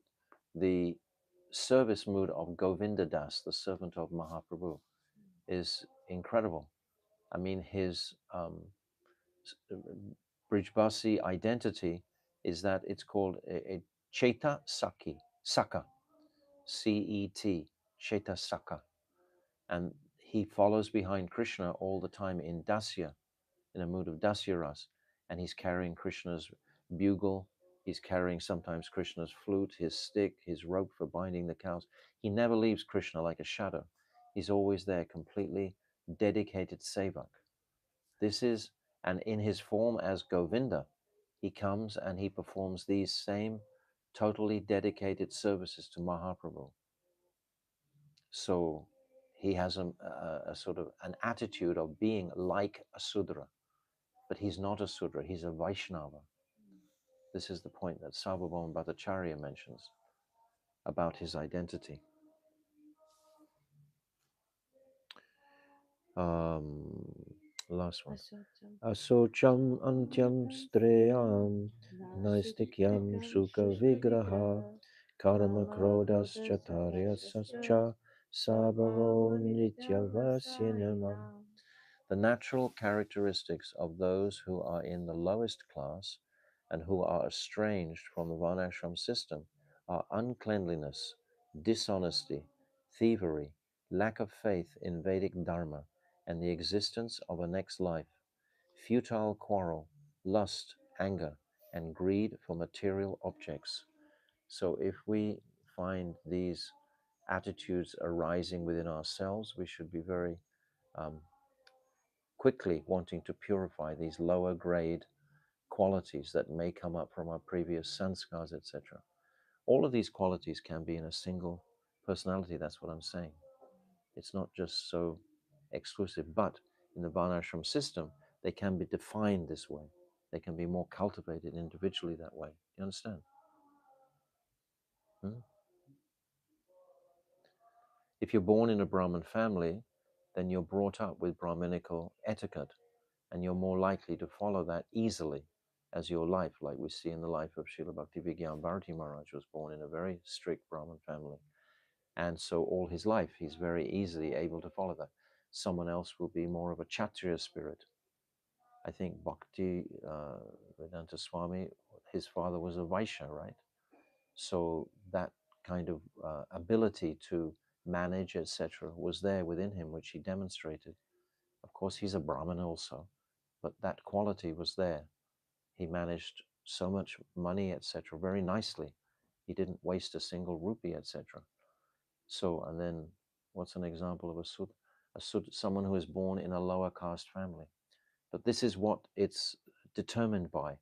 the service mood of Govinda Das, the servant of Mahaprabhu, is incredible. I mean, his Brijbasi identity is that it's called a Cheta Saka, C-E-T, Cheta Saka. And he follows behind Krishna all the time in Dasya, in a mood of Dasya Ras. And he's carrying Krishna's bugle, he's carrying sometimes Krishna's flute, his stick, his rope for binding the cows. He never leaves Krishna like a shadow. He's always there, completely dedicated sevak. This is, and in his form as Govinda, he comes and he performs these same totally dedicated services to Mahaprabhu. So he has a sort of an attitude of being like a Sudra, but he's not a Sudra, he's a Vaishnava. This is the point that Sarvabhauma Bhattacharya mentions about his identity. Last one. Asocham antyam streyam naistikyam sukha vigraha karma krodas chataryascha sabhavo nityavasinamam. The natural characteristics of those who are in the lowest class and who are estranged from the Varnashram system are uncleanliness, dishonesty, thievery, lack of faith in Vedic Dharma, and the existence of a next life, futile quarrel, lust, anger, and greed for material objects. So if we find these attitudes arising within ourselves, we should be very quickly wanting to purify these lower grade qualities that may come up from our previous sanskars, etc. All of these qualities can be in a single personality. That's what I'm saying. It's not just so exclusive, but in the Varnashram system, they can be defined this way. They can be more cultivated individually that way. You understand? Hmm? If you're born in a Brahmin family, then you're brought up with Brahminical etiquette, and you're more likely to follow that easily as your life, like we see in the life of Srila Bhaktivinoda Bharati Maharaj, was born in a very strict Brahmin family. And so all his life, he's very easily able to follow that. Someone else will be more of a Kshatriya spirit. I think Bhakti Vedanta Swami, his father was a Vaishya, right? So that kind of ability to manage, etc., was there within him, which he demonstrated. Of course, he's a Brahmin also, but that quality was there. He managed so much money, etc., very nicely. He didn't waste a single rupee, etc. So, and then what's an example of a sud? Someone who is born in a lower caste family. But this is what it's determined by,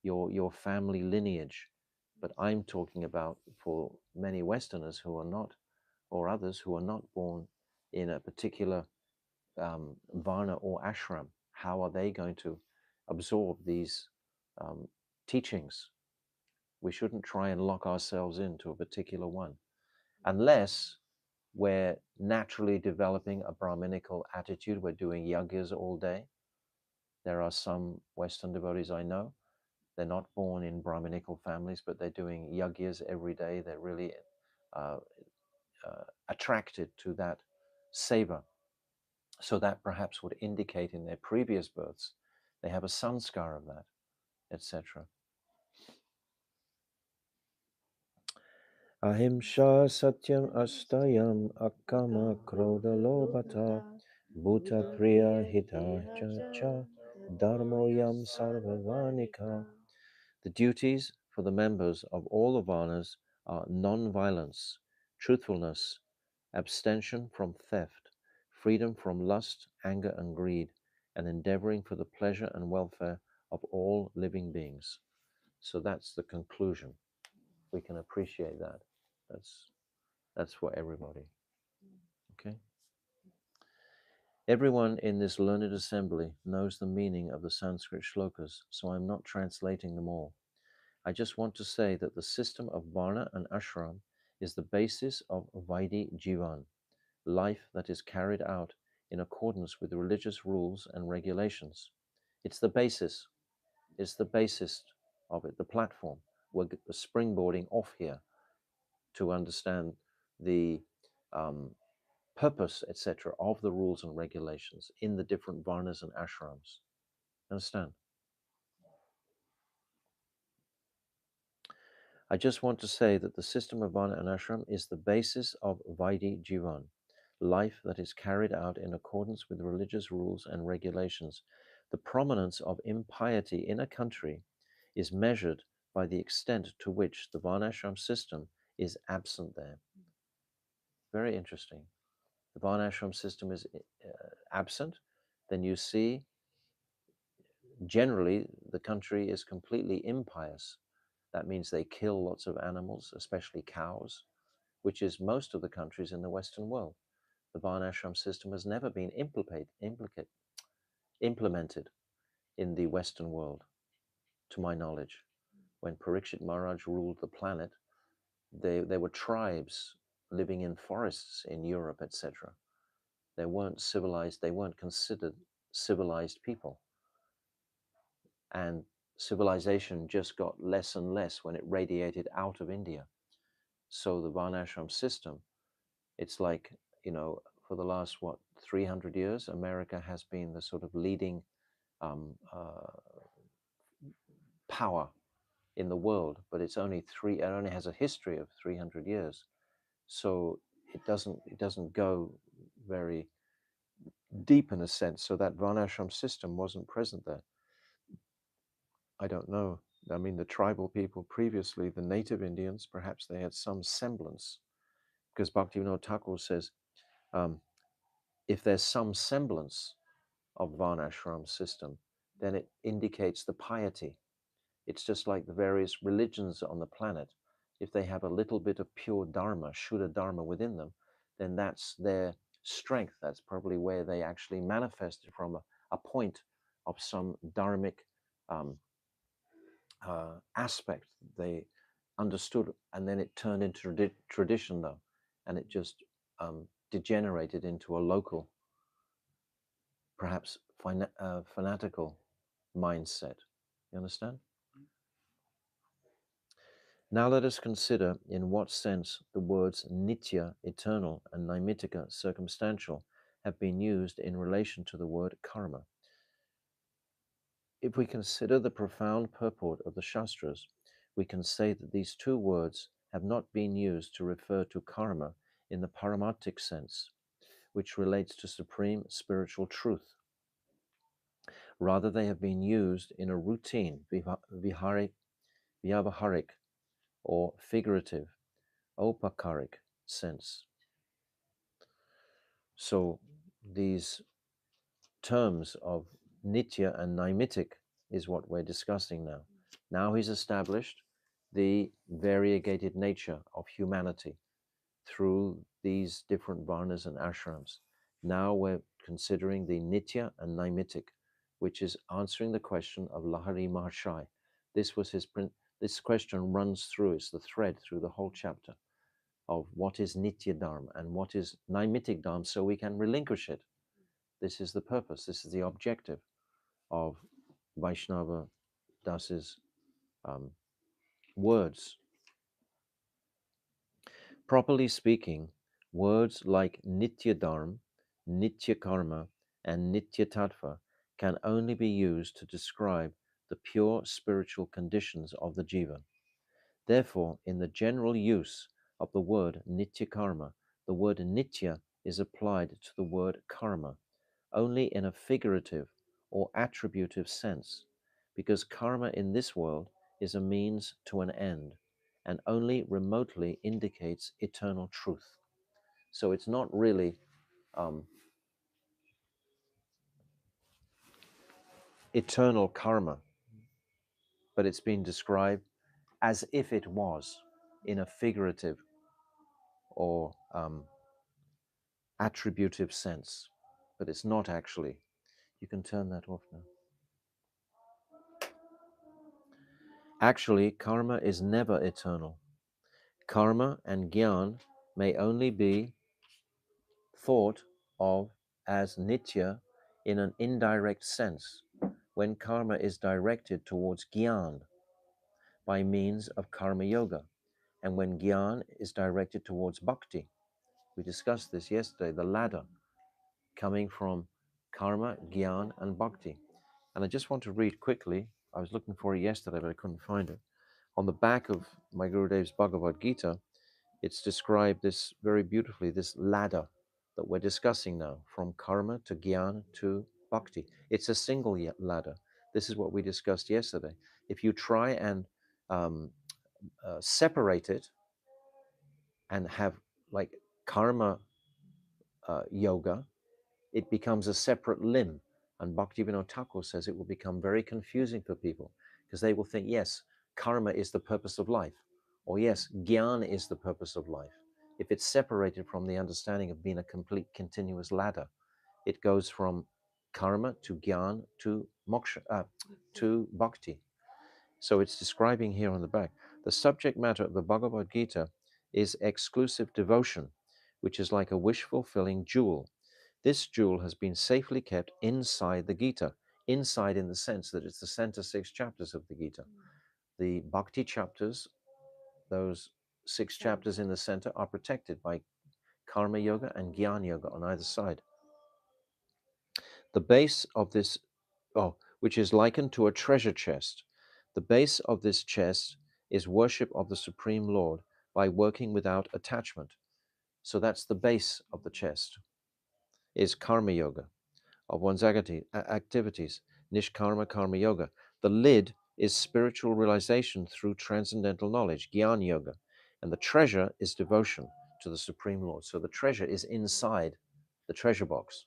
your family lineage. But I'm talking about for many Westerners who are not, or others who are not born in a particular varna or ashram. How are they going to absorb these teachings? We shouldn't try and lock ourselves into a particular one, unless we're naturally developing a Brahminical attitude. We're doing yagyas all day. There are some Western devotees I know, they're not born in Brahminical families, but they're doing yagyas every day. They're really attracted to that savor. So that perhaps would indicate in their previous births they have a sanskar of that, etc. Ahimsa satyam astayam akama krodha lobhata bhuta priya hita cha dharmoyam sarvavanika. The duties for the members of all the varnas are non-violence, truthfulness, abstention from theft, freedom from lust, anger, and greed, and endeavoring for the pleasure and welfare of all living beings. So that's the conclusion. We can appreciate that. That's for everybody. Okay? Everyone in this learned assembly knows the meaning of the Sanskrit shlokas, so I'm not translating them all. I just want to say that the system of Varna and Ashram is the basis of Vaidhi Jivan, life that is carried out in accordance with the religious rules and regulations. It's the basis. It's the basis of it, the platform. We're springboarding off here to understand the purpose, etc., of the rules and regulations in the different varnas and ashrams. Understand? I just want to say that the system of Varna and Ashram is the basis of Vaidhi Jivan, life that is carried out in accordance with religious rules and regulations. The prominence of impiety in a country is measured by the extent to which the Varnashram system is absent there. Very interesting. The Varnashram system is absent, then you see generally the country is completely impious. That means they kill lots of animals, especially cows, which is most of the countries in the Western world. The Varnashram system has never been implemented in the Western world, to my knowledge. When Parikshit Maharaj ruled the planet, there were tribes living in forests in Europe, etc. They weren't civilized, they weren't considered civilized people. And civilization just got less and less when it radiated out of India. So the Varnashram system, it's like, for the last, 300 years, America has been the sort of leading power in the world, but it only has a history of 300 years. So it doesn't go very deep in a sense. So that Varnashram system wasn't present there. I don't know. I mean, the tribal people previously, the native Indians, perhaps they had some semblance, because Bhaktivinoda Thakur says, if there's some semblance of Varnashram system, then it indicates the piety. It's just like the various religions on the planet. If they have a little bit of pure Dharma, Shuddha Dharma within them, then that's their strength. That's probably where they actually manifested from a point of some dharmic aspect they understood, and then it turned into tradition, though, and it just degenerated into a local, perhaps fanatical mindset. You understand? Now let us consider in what sense the words nitya, eternal, and naimitika, circumstantial, have been used in relation to the word karma. If we consider the profound purport of the Shastras, we can say that these two words have not been used to refer to karma in the paramartic sense, which relates to supreme spiritual truth. Rather, they have been used in a routine, vyavaharic, or figurative, opakaric sense. So these terms of nitya and naimitic is what we're discussing now. Now he's established the variegated nature of humanity through these different varnas and ashrams. Now we're considering the nitya and naimitic, which is answering the question of Lahari Maharshai. This question runs through, it's the thread through the whole chapter of what is nitya dharma and what is naimitic dharma, so we can relinquish it. This is the purpose, this is the objective of Vaishnava Das's words. Properly speaking, Words like nitya dharma, nitya karma, and nitya tattva can only be used to describe the pure spiritual conditions of the jiva. Therefore, in the general use of the word nitya karma, the word nitya is applied to the word karma only in a figurative or attributive sense, because karma in this world is a means to an end and only remotely indicates eternal truth. So it's not really um, eternal karma, but it's been described as if it was in a figurative or attributive sense, but it's not actually. You can turn that off now. Actually, karma is never eternal. Karma and gyan may only be thought of as nitya in an indirect sense when karma is directed towards gyan by means of karma yoga, and when gyan is directed towards bhakti. We discussed this yesterday, the ladder coming from karma, gyan, and bhakti. And I just want to read quickly. I was looking for it yesterday, but I couldn't find it. On the back of my Gurudev's Bhagavad Gita, it's described this very beautifully, this ladder that we're discussing now, from karma to gyan to bhakti. It's a single ladder. This is what we discussed yesterday. If you try and um, separate it and have like karma yoga, it becomes a separate limb. And Bhaktivinoda Thakur says it will become very confusing for people because they will think, yes, karma is the purpose of life, or yes, jnana is the purpose of life. If it's separated from the understanding of being a complete continuous ladder, it goes from karma to jnana to moksha, to bhakti. So it's describing here on the back. The subject matter of the Bhagavad Gita is exclusive devotion, which is like a wish fulfilling jewel. This jewel has been safely kept inside the Gita, inside in the sense that it's the center six chapters of the Gita. The Bhakti chapters, those six chapters in the center, are protected by Karma Yoga and Jnana Yoga on either side. The base of this, which is likened to a treasure chest. The base of this chest is worship of the Supreme Lord by working without attachment. So that's the base of the chest, is Karma Yoga, of one's activities, Nishkarma Karma Yoga. The lid is spiritual realization through transcendental knowledge, Gyan Yoga. And the treasure is devotion to the Supreme Lord. So the treasure is inside the treasure box,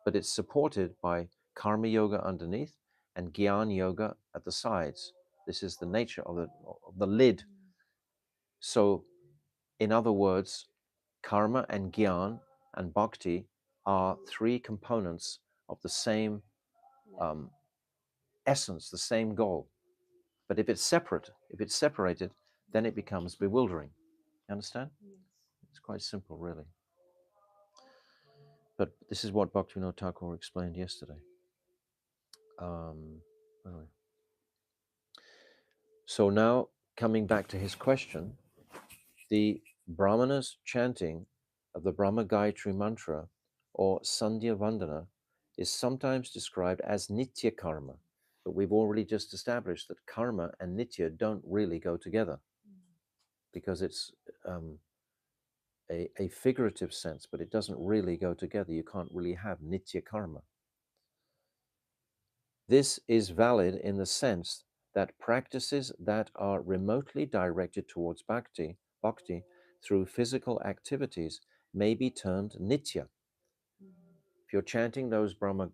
but it's supported by Karma Yoga underneath and Gyan Yoga at the sides. This is the nature of the lid. So, in other words, karma and gyan and bhakti are three components of the same um, essence, the same goal. But if it's separate, if it's separated, then it becomes bewildering. You understand? Yes. It's quite simple, really. But this is what Bhaktivinoda Thakur explained yesterday. Anyway. So now, coming back to his question, the Brahmanas chanting of the Brahma Gayatri mantra or Sandhya Vandana is sometimes described as Nitya karma, but we've already just established that karma and Nitya don't really go together because it's a figurative sense, but it doesn't really go together. You can't really have Nitya karma. This is valid in the sense that practices that are remotely directed towards bhakti through physical activities may be termed nitya. If you're chanting those Brahma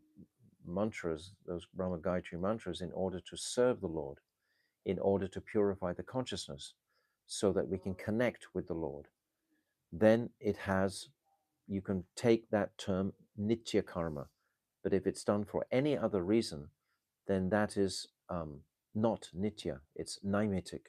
mantras, those Brahma Gayatri mantras in order to serve the Lord, in order to purify the consciousness so that we can connect with the Lord, then you can take that term nitya karma. But if it's done for any other reason, then that is not nitya, it's naimitic.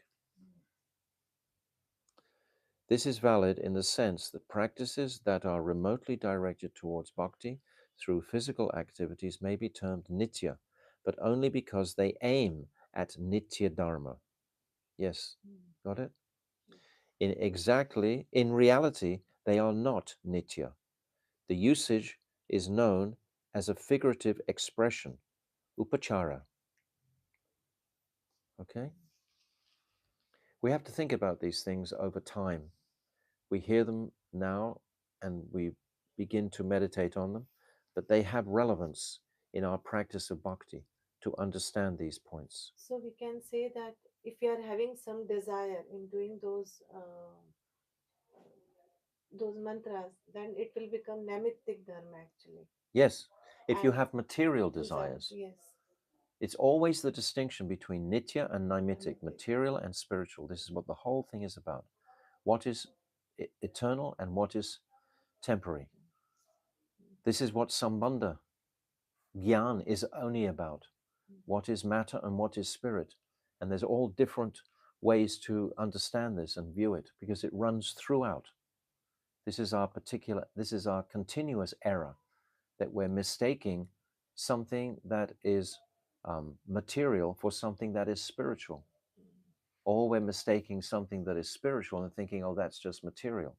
This is valid in the sense that practices that are remotely directed towards bhakti through physical activities may be termed nitya, but only because they aim at nitya dharma. Yes, got it? In reality, They are not nitya. The usage is known as a figurative expression, upachara. Okay? We have to think about these things over time. We hear them now and we begin to meditate on them, but they have relevance in our practice of bhakti to understand these points. So we can say that if you are having some desire in doing those mantras, then it will become namitic dharma actually. Yes, if you And have material desire, desires, yes, it's always the distinction between nitya and naimitic, namitic. material and spiritual. This is what the whole thing is about. What is eternal and what is temporary. This is what Sambandha, Gyan, is only about. What is matter and what is spirit. And there's all different ways to understand this and view it because it runs throughout. This is our continuous error that we're mistaking something that is material for something that is spiritual. Or we're mistaking something that is spiritual and thinking, oh, that's just material.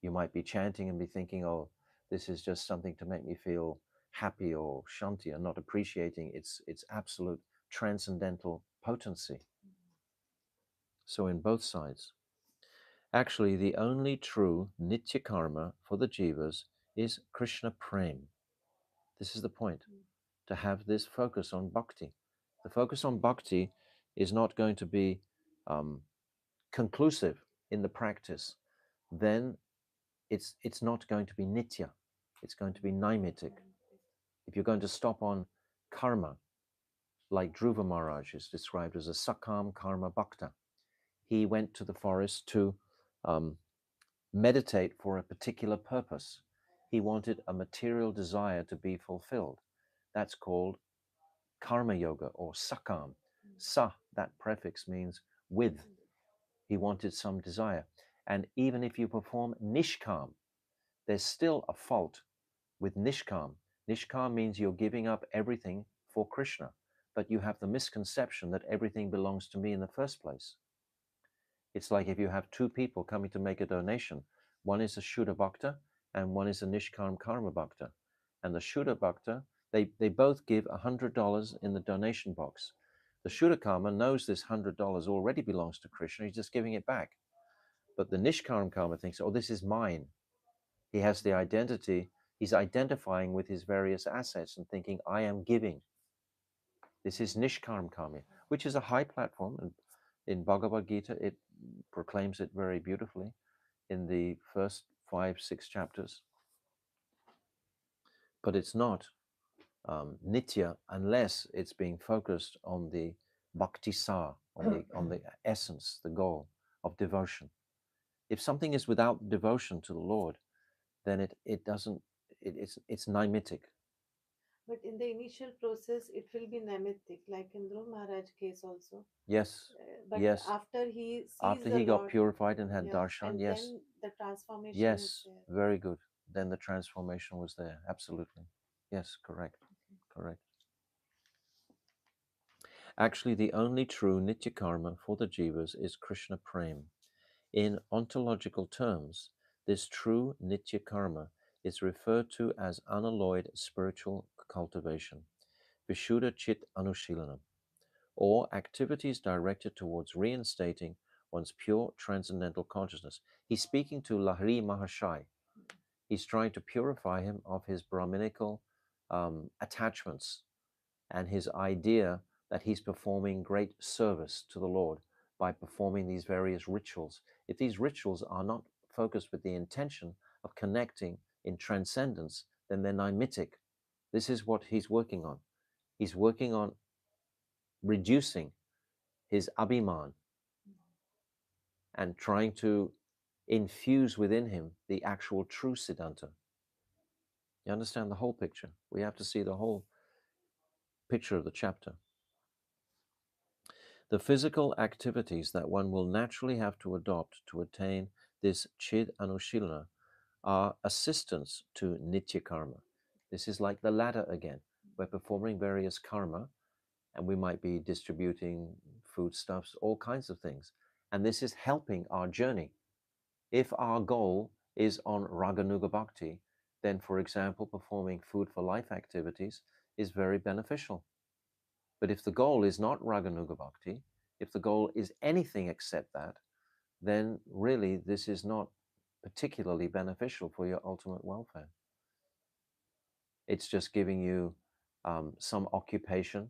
You might be chanting and be thinking, oh, this is just something to make me feel happy or shanti, and not appreciating its absolute transcendental potency. So in both sides. Actually, the only true nitya karma for the jivas is Krishna prem. This is the point, to have this focus on bhakti. The focus on bhakti is not going to be conclusive in the practice. Then it's not going to be nitya. It's going to be naimitic. If you're going to stop on karma, like Dhruva Maharaj is described as a sakam karma bhakta, he went to the forest to meditate for a particular purpose. He wanted a material desire to be fulfilled. That's called karma yoga or sakam. Sa, that prefix means with. He wanted some desire. And even if you perform nishkam, there's still a fault with nishkam. Nishkam means you're giving up everything for Krishna, but you have the misconception that everything belongs to me in the first place. It's like if you have two people coming to make a donation. One is a Shuddha Bhakta and one is a Nishkam Karma Bhakta. And the Shuddha Bhakta, they both give $100 in the donation box. The Shuddha Karma knows this $100 already belongs to Krishna. He's just giving it back. But the Nishkam Karma thinks, oh, this is mine. He has the identity. He's identifying with his various assets and thinking, I am giving. This is Nishkam Karma, which is a high platform. And in Bhagavad Gita, it proclaims it very beautifully in the first 5-6 chapters. But it's not nitya unless it's being focused on the bhakti sa, on the essence, the goal of devotion. If something is without devotion to the Lord, then it doesn't. It's naimitic. But in the initial process, it will be namitic, like in Dhruv Maharaj case also. Yes, But yes. after he sees After the he got Lord, purified and had yeah, darshan, and yes, then the transformation is yes, there. very good. Then the transformation was there. Absolutely. Yes, correct. Correct. Actually, the only true nitya karma for the jivas is Krishna prem. In ontological terms, this true nitya karma is referred to as unalloyed spiritual cultivation, Vishuddha Chit Anushilanam, or activities directed towards reinstating one's pure transcendental consciousness. He's speaking to Lahiri Mahashai. He's trying to purify him of his Brahminical attachments and his idea that he's performing great service to the Lord by performing these various rituals. If these rituals are not focused with the intention of connecting in transcendence, then they're naimitic. This is what he's working on. He's working on reducing his abhiman and trying to infuse within him the actual true Siddhanta. You understand the whole picture? We have to see the whole picture of the chapter. The physical activities that one will naturally have to adopt to attain this Chid Anushilana are assistants to Nitya Karma. This is like the ladder again. We're performing various karma and we might be distributing foodstuffs, all kinds of things. And this is helping our journey. If our goal is on Raganuga Bhakti, then, for example, performing food for life activities is very beneficial. But if the goal is not Raganuga Bhakti, if the goal is anything except that, then really this is not particularly beneficial for your ultimate welfare. It's just giving you some occupation.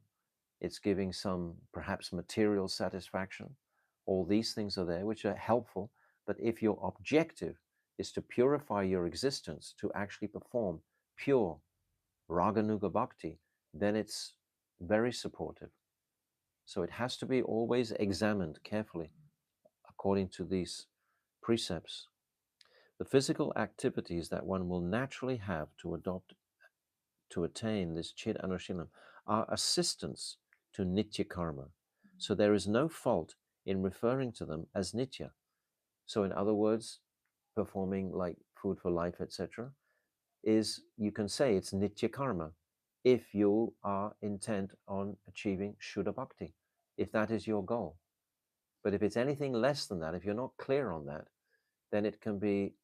It's giving some perhaps material satisfaction. All these things are there, which are helpful. But if your objective is to purify your existence, to actually perform pure Raganuga Bhakti, then it's very supportive. So it has to be always examined carefully according to these precepts. The physical activities that one will naturally have to adopt to attain this Chit Anushilam are assistants to Nitya Karma. So there is no fault in referring to them as Nitya. So in other words, performing like food for life, etc., is, you can say it's Nitya Karma if you are intent on achieving Shuddha Bhakti, if that is your goal. But if it's anything less than that, if you're not clear on that, then it can be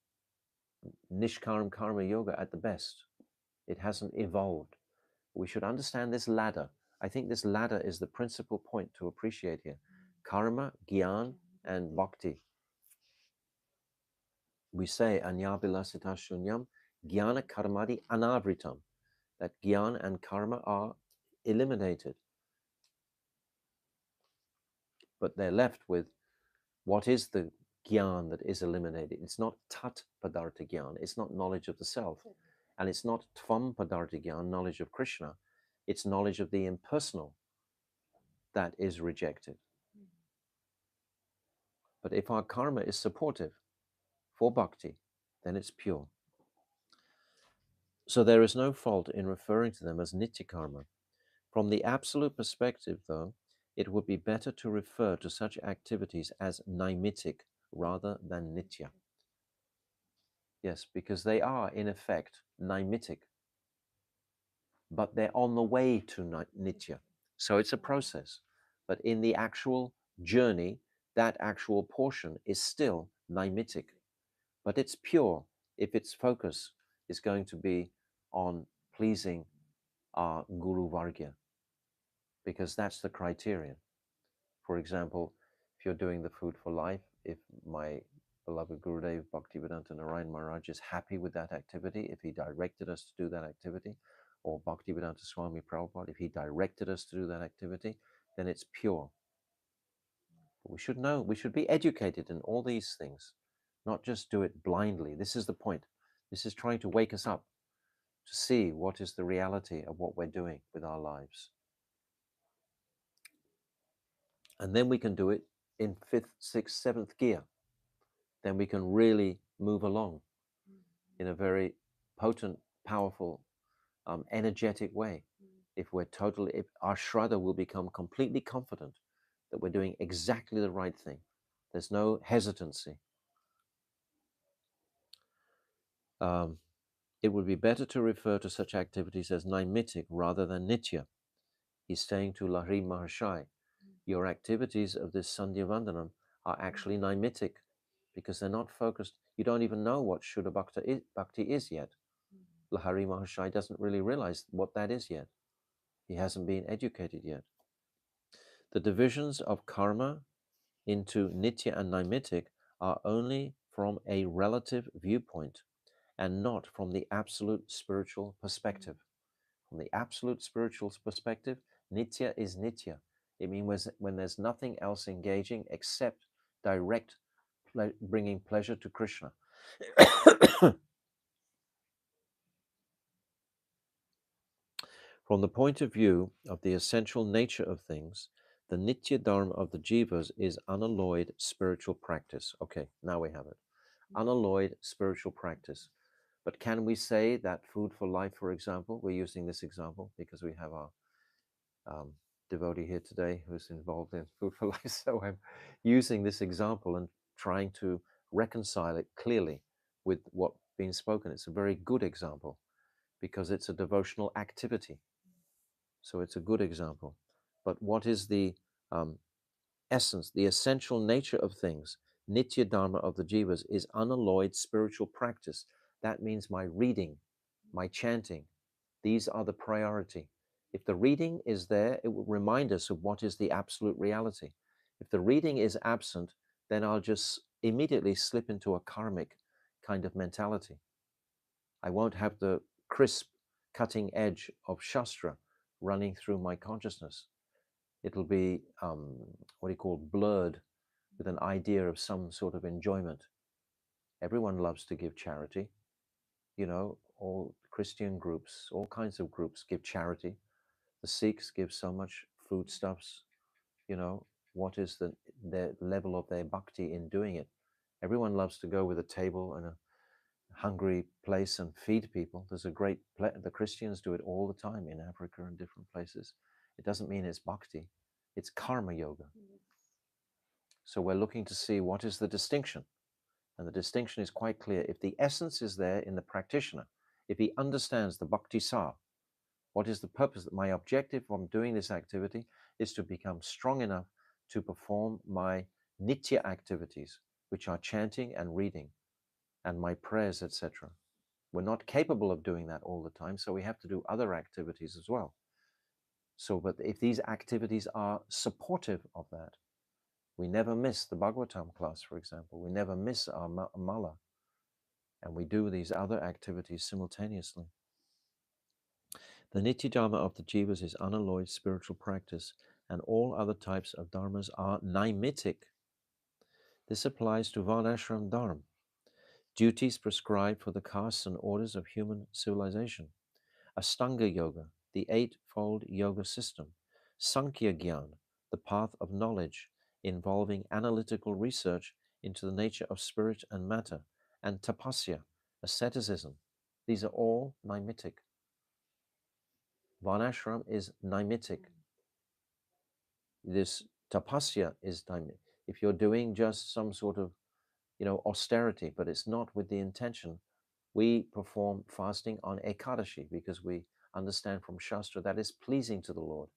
Nishkaram Karma Yoga at the best. It hasn't evolved. We should understand this ladder. I think this ladder is the principal point to appreciate here. Karma, Gyan, and Bhakti. We say Anyabilasita Shunyam, Jnana Karmadi Anavritam, that Gyan and Karma are eliminated. But they're left with what is the Gyan that is eliminated. It's not Tat Padartha Gyan, it's not knowledge of the self. And it's not Tvam Padartha Gyan, knowledge of Krishna. It's knowledge of the impersonal that is rejected. But if our karma is supportive for bhakti, then it's pure. So there is no fault in referring to them as nitya karma. From the absolute perspective, though, it would be better to refer to such activities as naimitic rather than nitya. Yes, because they are, in effect, naimitic, but they're on the way to nitya. So it's a process. But in the actual journey, that actual portion is still naimitic. But it's pure if its focus is going to be on pleasing our Guru Vargya, because that's the criterion. For example, if you're doing the food for life, if my beloved Gurudev Bhaktivedanta Narayan Maharaj is happy with that activity, if he directed us to do that activity, or Bhaktivedanta Swami Prabhupada, if he directed us to do that activity, then it's pure. But we should know, we should be educated in all these things, not just do it blindly. This is the point. This is trying to wake us up to see what is the reality of what we're doing with our lives. And then we can do it in 5th, 6th, 7th gear. Then we can really move along in a very potent, powerful, energetic way. If our Shraddha will become completely confident that we're doing exactly the right thing. There's no hesitancy. It would be better to refer to such activities as naimitic rather than nitya. He's saying to Lahiri Mahashai, your activities of this Sandhya Vandanam are actually naimitic because they're not focused. You don't even know what Shuddha Bhakti is yet. Lahiri Mahashai doesn't really realize what that is yet. He hasn't been educated yet. The divisions of karma into nitya and naimitic are only from a relative viewpoint and not from the absolute spiritual perspective. From the absolute spiritual perspective, nitya is nitya. It means when there's nothing else engaging except direct bringing pleasure to Krishna. From the point of view of the essential nature of things, the nitya dharma of the jivas is unalloyed spiritual practice. Okay, now we have it. Unalloyed spiritual practice. But can we say that food for life, for example, we're using this example because we have our devotee here today who's involved in food for life. So I'm using this example and trying to reconcile it clearly with what's being spoken. It's a very good example because it's a devotional activity. So it's a good example. But what is the essence, the essential nature of things? Nitya Dharma of the Jivas is unalloyed spiritual practice. That means my reading, my chanting. These are the priority. If the reading is there, it will remind us of what is the absolute reality. If the reading is absent, then I'll just immediately slip into a karmic kind of mentality. I won't have the crisp, cutting edge of Shastra running through my consciousness. It'll be, what do you call, blurred with an idea of some sort of enjoyment. Everyone loves to give charity. You know, all Christian groups, all kinds of groups give charity. The Sikhs give so much foodstuffs. You know, what is the level of their bhakti in doing it? Everyone loves to go with a table and a hungry place and feed people. There's a great the Christians do it all the time in Africa and different places. It doesn't mean it's bhakti, it's karma yoga. Yes. So we're looking to see what is the distinction, and the distinction is quite clear. If the essence is there in the practitioner, if he understands the bhakti sar, what is the purpose? My objective from doing this activity is to become strong enough to perform my nitya activities, which are chanting and reading and my prayers, etc. We're not capable of doing that all the time, so we have to do other activities as well. So, but if these activities are supportive of that, we never miss the Bhagavatam class, for example. We never miss our mala, and we do these other activities simultaneously. The Nitya Dharma of the Jivas is unalloyed spiritual practice, and all other types of dharmas are naimitic. This applies to Varnashram Dharma, duties prescribed for the castes and orders of human civilization. Astanga Yoga, the eightfold yoga system. Sankhya Gyan, the path of knowledge involving analytical research into the nature of spirit and matter. And Tapasya, asceticism. These are all naimitic. Varnashram is naimitic. This tapasya is naimitic. If you're doing just some sort of, austerity, but it's not with the intention, we perform fasting on Ekadashi because we understand from Shastra that is pleasing to the Lord.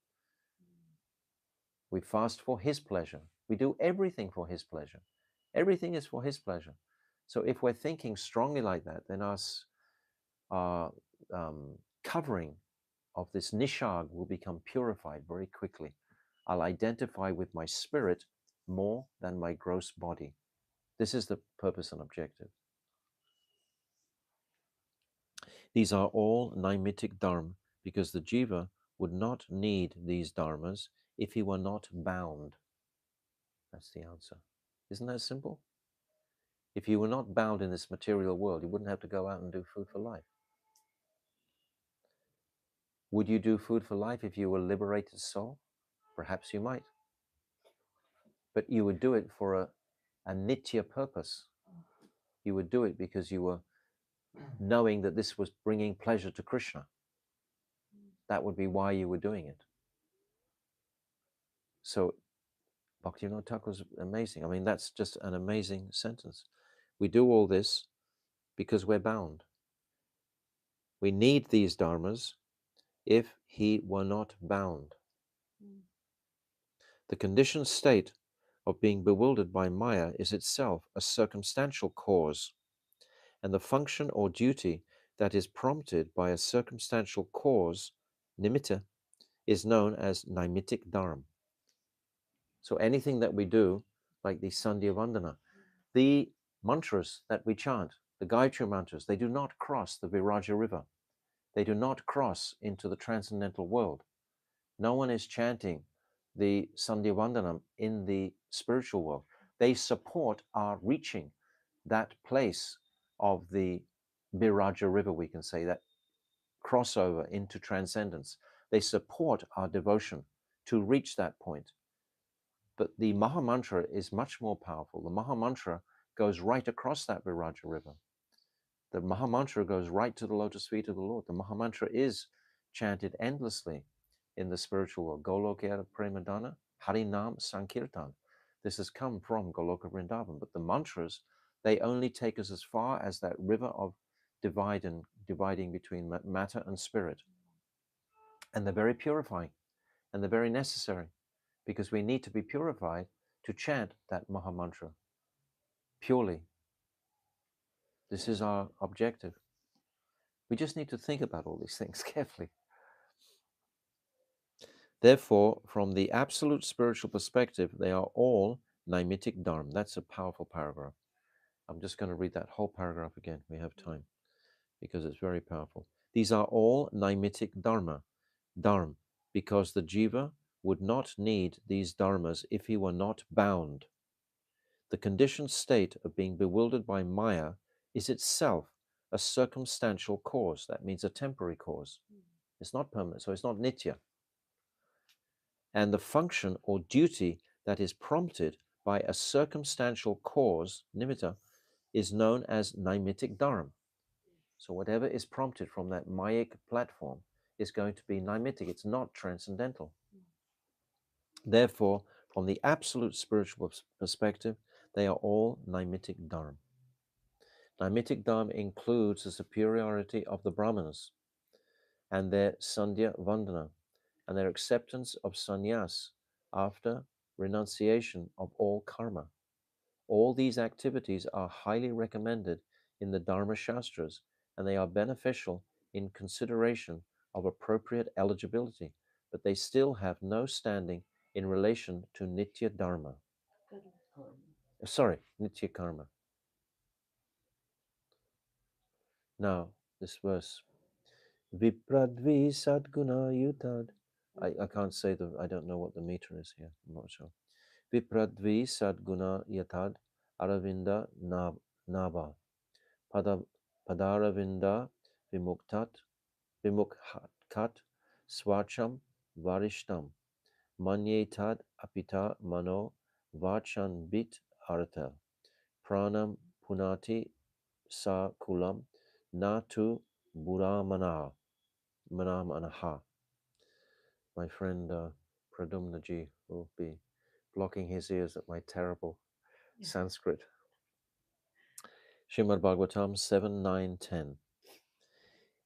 We fast for His pleasure. We do everything for His pleasure. Everything is for His pleasure. So if we're thinking strongly like that, then our covering of this nishag will become purified very quickly. I'll identify with my spirit more than my gross body. This is the purpose and objective. These are all naimitic dharma because the jiva would not need these dharmas if he were not bound. That's the answer. Isn't that simple? If you were not bound in this material world, you wouldn't have to go out and do food for life. Would you do food for life if you were a liberated soul? Perhaps you might. But you would do it for a nitya purpose. You would do it because you were knowing that this was bringing pleasure to Krishna. That would be why you were doing it. So Bhaktivinoda Thakur is amazing. I mean, that's just an amazing sentence. We do all this because we're bound. We need these dharmas if he were not bound. The conditioned state of being bewildered by Maya is itself a circumstantial cause, and the function or duty that is prompted by a circumstantial cause, nimitta, is known as naimitic dharma. So anything that we do, like the Sandhya Vandana, the mantras that we chant, the Gayatri mantras, they do not cross the Viraja river. They do not cross into the transcendental world. No one is chanting the Sandhya Vandanam in the spiritual world. They support our reaching that place of the Viraja river, we can say, that crossover into transcendence. They support our devotion to reach that point. But the Maha Mantra is much more powerful. The Maha Mantra goes right across that Viraja river. The Maha Mantra goes right to the lotus feet of the Lord. The Maha Mantra is chanted endlessly in the spiritual world. Golokya Premadana, Harinam Sankirtan. This has come from Goloka Vrindavan. But the mantras, they only take us as far as that river of dividing between matter and spirit. And they're very purifying and they're very necessary because we need to be purified to chant that Maha Mantra. purely. This is our objective. We just need to think about all these things carefully. Therefore, from the absolute spiritual perspective, they are all Naimitic Dharma. That's a powerful paragraph. I'm just going to read that whole paragraph again. We have time because it's very powerful. These are all Naimitic Dharma, because the jiva would not need these dharmas if he were not bound. The conditioned state of being bewildered by Maya is itself a circumstantial cause. That means a temporary cause. It's not permanent, so it's not nitya. And the function or duty that is prompted by a circumstantial cause, nimitta, is known as naimitic dharma. So whatever is prompted from that mayic platform is going to be naimitic. It's not transcendental. Therefore, from the absolute spiritual perspective, they are all naimitic dharma. Naimitic dharma includes the superiority of the Brahmanas and their sandhya vandana and their acceptance of sannyas after renunciation of all karma. All these activities are highly recommended in the Dharma Shastras, and they are beneficial in consideration of appropriate eligibility, but they still have no standing in relation to Nitya Dharma. Nitya Karma. Now, this verse. Vipradvi Sadguna Yutad. I can't say I don't know what the meter is here. I'm not sure. Vipradvi Sadguna Yatad Aravinda Nava. Padaravinda Vimukhat Swacham Varishtam Manyetad Apita Mano Vachan Bit Arata Pranam Punati Sa Kulam Natu Buramana Manamanaha. My friend Pradumnaji will be blocking his ears at my terrible Sanskrit. Srimad Bhagavatam 7, 9, 10.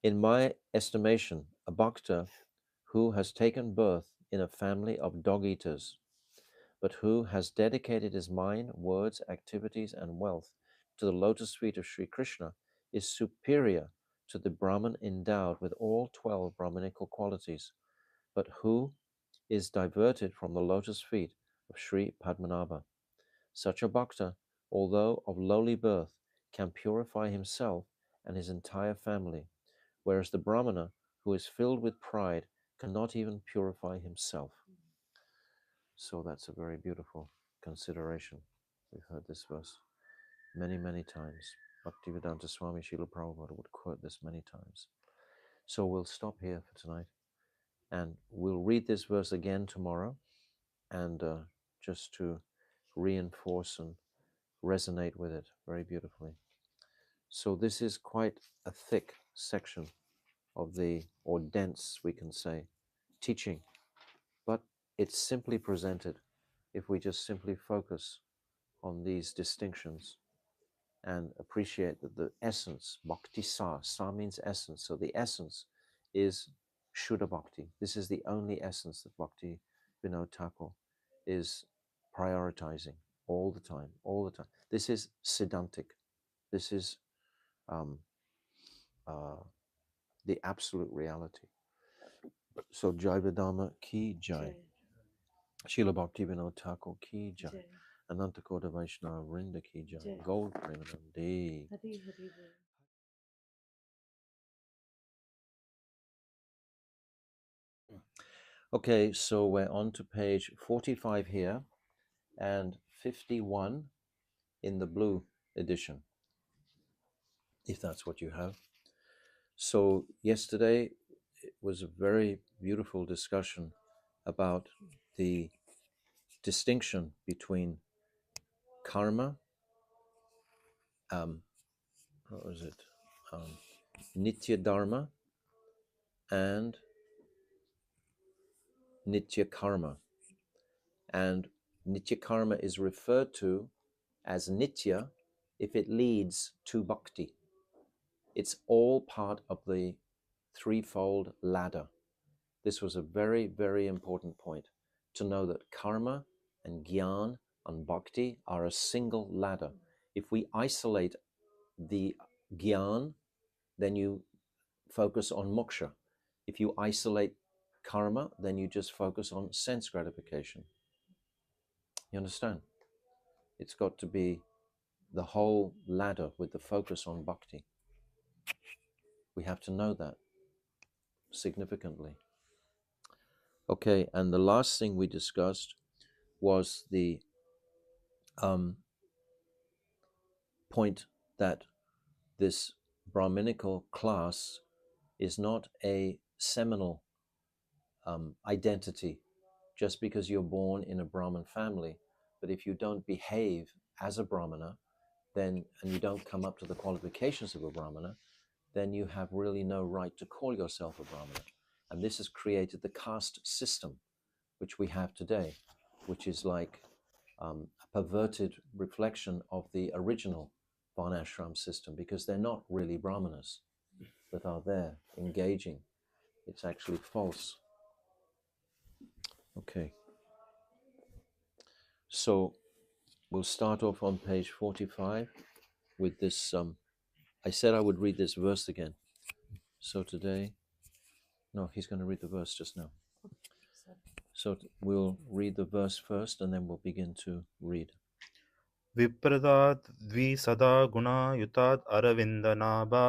In my estimation, a bhakta who has taken birth in a family of dog-eaters, but who has dedicated his mind, words, activities, and wealth to the lotus feet of Sri Krishna is superior to the Brahman endowed with all 12 Brahmanical qualities, but who is diverted from the lotus feet of Sri Padmanabha. Such a bhakta, although of lowly birth, can purify himself and his entire family, whereas the Brahmana, who is filled with pride, cannot even purify himself. So that's a very beautiful consideration. We've heard this verse many, many times. Bhaktivedanta Swami Srila Prabhupada would quote this many times. So we'll stop here for tonight, and we'll read this verse again tomorrow, and just to reinforce and resonate with it very beautifully. So this is quite a thick section of the, or dense, we can say, teaching, but it's simply presented if we just simply focus on these distinctions and appreciate that the essence, bhakti sa means essence, so the essence is Shuddha Bhakti. This is the only essence that Bhakti Vinod Thakur is prioritizing all the time, all the time. This is Siddhantic. This is the absolute reality. So Jai Vedama ki Jai. Srila Bhakti Vinod Thakur ki Jai. Ananta Koda Vaishnava Vrinda ki Jai. Gaur Premanande. Hari Hari Bol. Okay, so we're on to page 45 here and 51 in the blue edition, if that's what you have. So yesterday it was a very beautiful discussion about the distinction between karma, what was it, nitya dharma and nitya karma. And nitya karma is referred to as nitya if it leads to bhakti. It's all part of the threefold ladder. This was a very, very important point to know that karma and gyan and bhakti are a single ladder. If we isolate the gyan, then you focus on moksha. If you isolate karma, then you just focus on sense gratification. You understand? It's got to be the whole ladder with the focus on bhakti. We have to know that significantly. Okay, and the last thing we discussed was the point that this Brahminical class is not a seminal identity just because you're born in a Brahmin family. But if you don't behave as a Brahmana, then, and you don't come up to the qualifications of a Brahmana, then you have really no right to call yourself a Brahmana. And this has created the caste system, which we have today, which is like a perverted reflection of the original Varnashram system, because they're not really Brahmanas that are there engaging. It's actually false. Okay. So we'll start off on page 45 with this. I said I would read this verse again. So today, no, he's going to read the verse just now. So we'll read the verse first and then we'll begin to read. विप्रदात् द्विसदा गुणायुतात् अरविन्दनाभा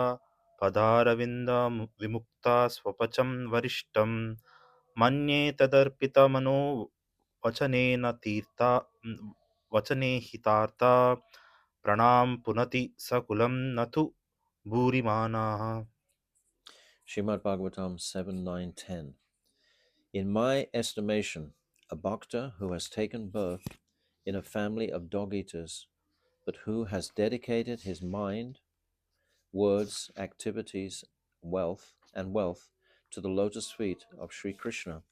पदारविन्दा विमुक्ता स्वपचं वरिष्ठं मन्ये तदर्पितमनो वचनेन तीर्था वचने हितार्था प्रणाम पुनति सकुलं न तु भूरिमानाः. Srimad Bhagavatam 7, 9, 10. In my estimation, a bhakta who has taken birth in a family of dog-eaters, but who has dedicated his mind, words, activities, wealth to the lotus feet of Sri Krishna,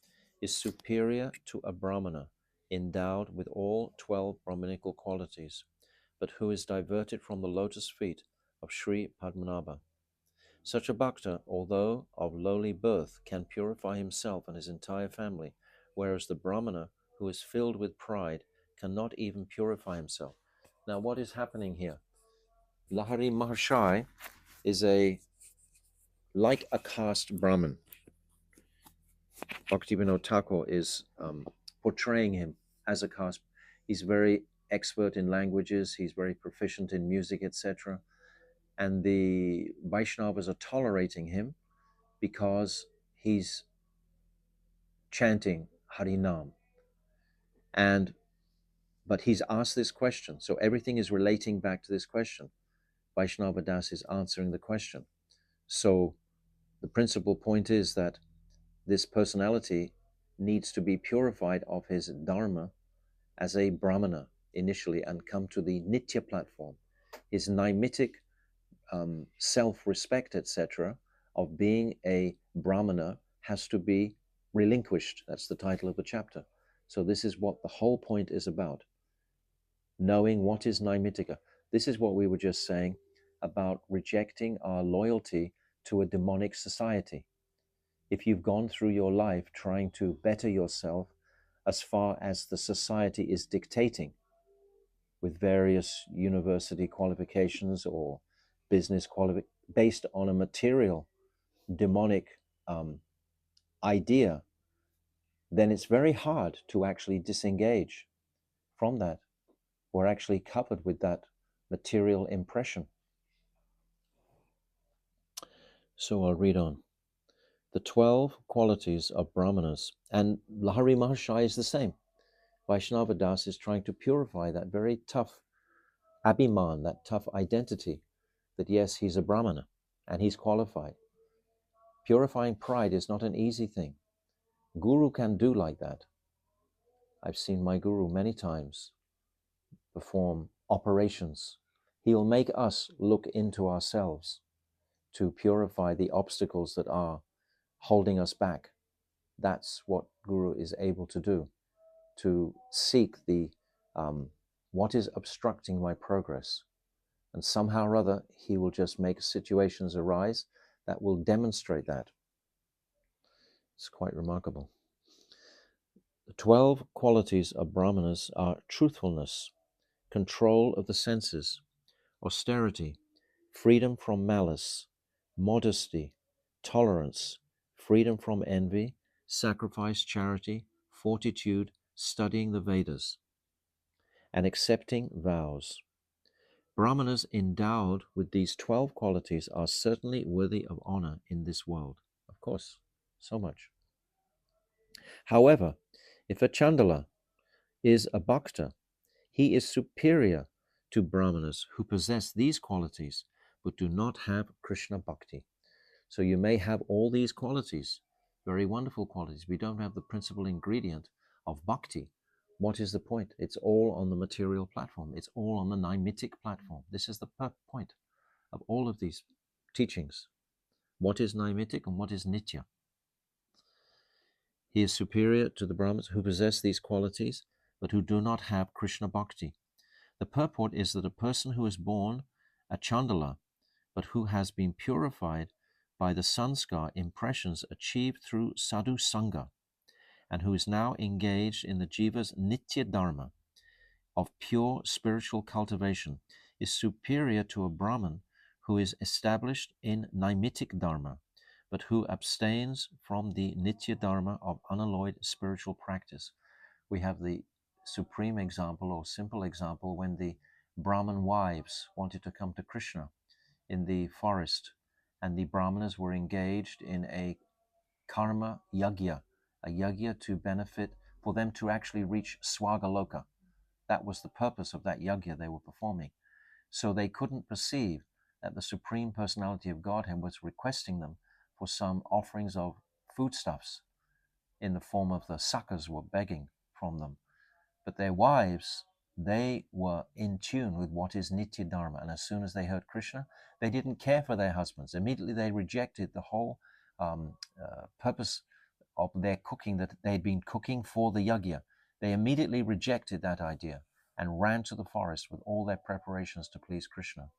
is superior to a brahmana endowed with all 12 brahminical qualities, but who is diverted from the lotus feet of Sri Padmanabha. Such a bhakta, although of lowly birth, can purify himself and his entire family, whereas the brahmana, who is filled with pride, cannot even purify himself. Now, what is happening here? Lahari Maharshi is like a caste Brahmin. Bhaktivinoda Thakur is portraying him as a caste. He's very expert in languages, he's very proficient in music, etc. And the Vaishnavas are tolerating him because he's chanting Harinam. But he's asked this question. So everything is relating back to this question. Vaishnava Das is answering the question. So the principal point is that this personality needs to be purified of his dharma as a brahmana initially and come to the nitya platform. His naimitic self-respect, etc., of being a brahmana has to be relinquished. That's the title of the chapter. So this is what the whole point is about. Knowing what is naimitika. This is what we were just saying about rejecting our loyalty to a demonic society. If you've gone through your life trying to better yourself as far as the society is dictating, with various university qualifications or business qualifications, based on a material demonic idea, then it's very hard to actually disengage from that. We're actually covered with that material impression. So I'll read on. The 12 qualities of Brahmanas, and Lahari Maharshi is the same. Vaishnava Das is trying to purify that very tough abhiman, that tough identity, that yes, he's a Brahmana and he's qualified. Purifying pride is not an easy thing. Guru can do like that. I've seen my Guru many times perform operations. He'll make us look into ourselves to purify the obstacles that are holding us back. That's what Guru is able to do, to seek the what is obstructing my progress. And somehow or other, he will just make situations arise that will demonstrate that. It's quite remarkable. The 12 qualities of Brahmanas are truthfulness, control of the senses, austerity, freedom from malice, modesty, tolerance, freedom from envy, sacrifice, charity, fortitude, studying the Vedas, and accepting vows. Brahmanas endowed with these 12 qualities are certainly worthy of honor in this world. Of course, so much. However, if a Chandala is a Bhakta, he is superior to Brahmanas who possess these qualities but do not have Krishna Bhakti. So you may have all these qualities, very wonderful qualities. We don't have the principal ingredient of Bhakti. What is the point? It's all on the material platform. It's all on the Naimitic platform. This is the point of all of these teachings. What is Naimitic and what is Nitya? He is superior to the Brahmanas who possess these qualities but who do not have Krishna Bhakti. The purport is that a person who is born a Chandala but who has been purified by the sanskar impressions achieved through sadhu sangha and who is now engaged in the jiva's nitya dharma of pure spiritual cultivation is superior to a Brahman who is established in Naimitic Dharma, but who abstains from the Nitya Dharma of unalloyed spiritual practice. We have the supreme example or simple example when the Brahman wives wanted to come to Krishna in the forest and the Brahmanas were engaged in a karma yagya, a yagya to benefit, for them to actually reach Swagaloka. That was the purpose of that yagya they were performing. So they couldn't perceive that the Supreme Personality of Godhead was requesting them for some offerings of foodstuffs in the form of the suckers were begging from them. But their wives, they were in tune with what is Nitya Dharma. And as soon as they heard Krishna, they didn't care for their husbands. Immediately they rejected the whole purpose of their cooking that they'd been cooking for the yagya. They immediately rejected that idea and ran to the forest with all their preparations to please Krishna.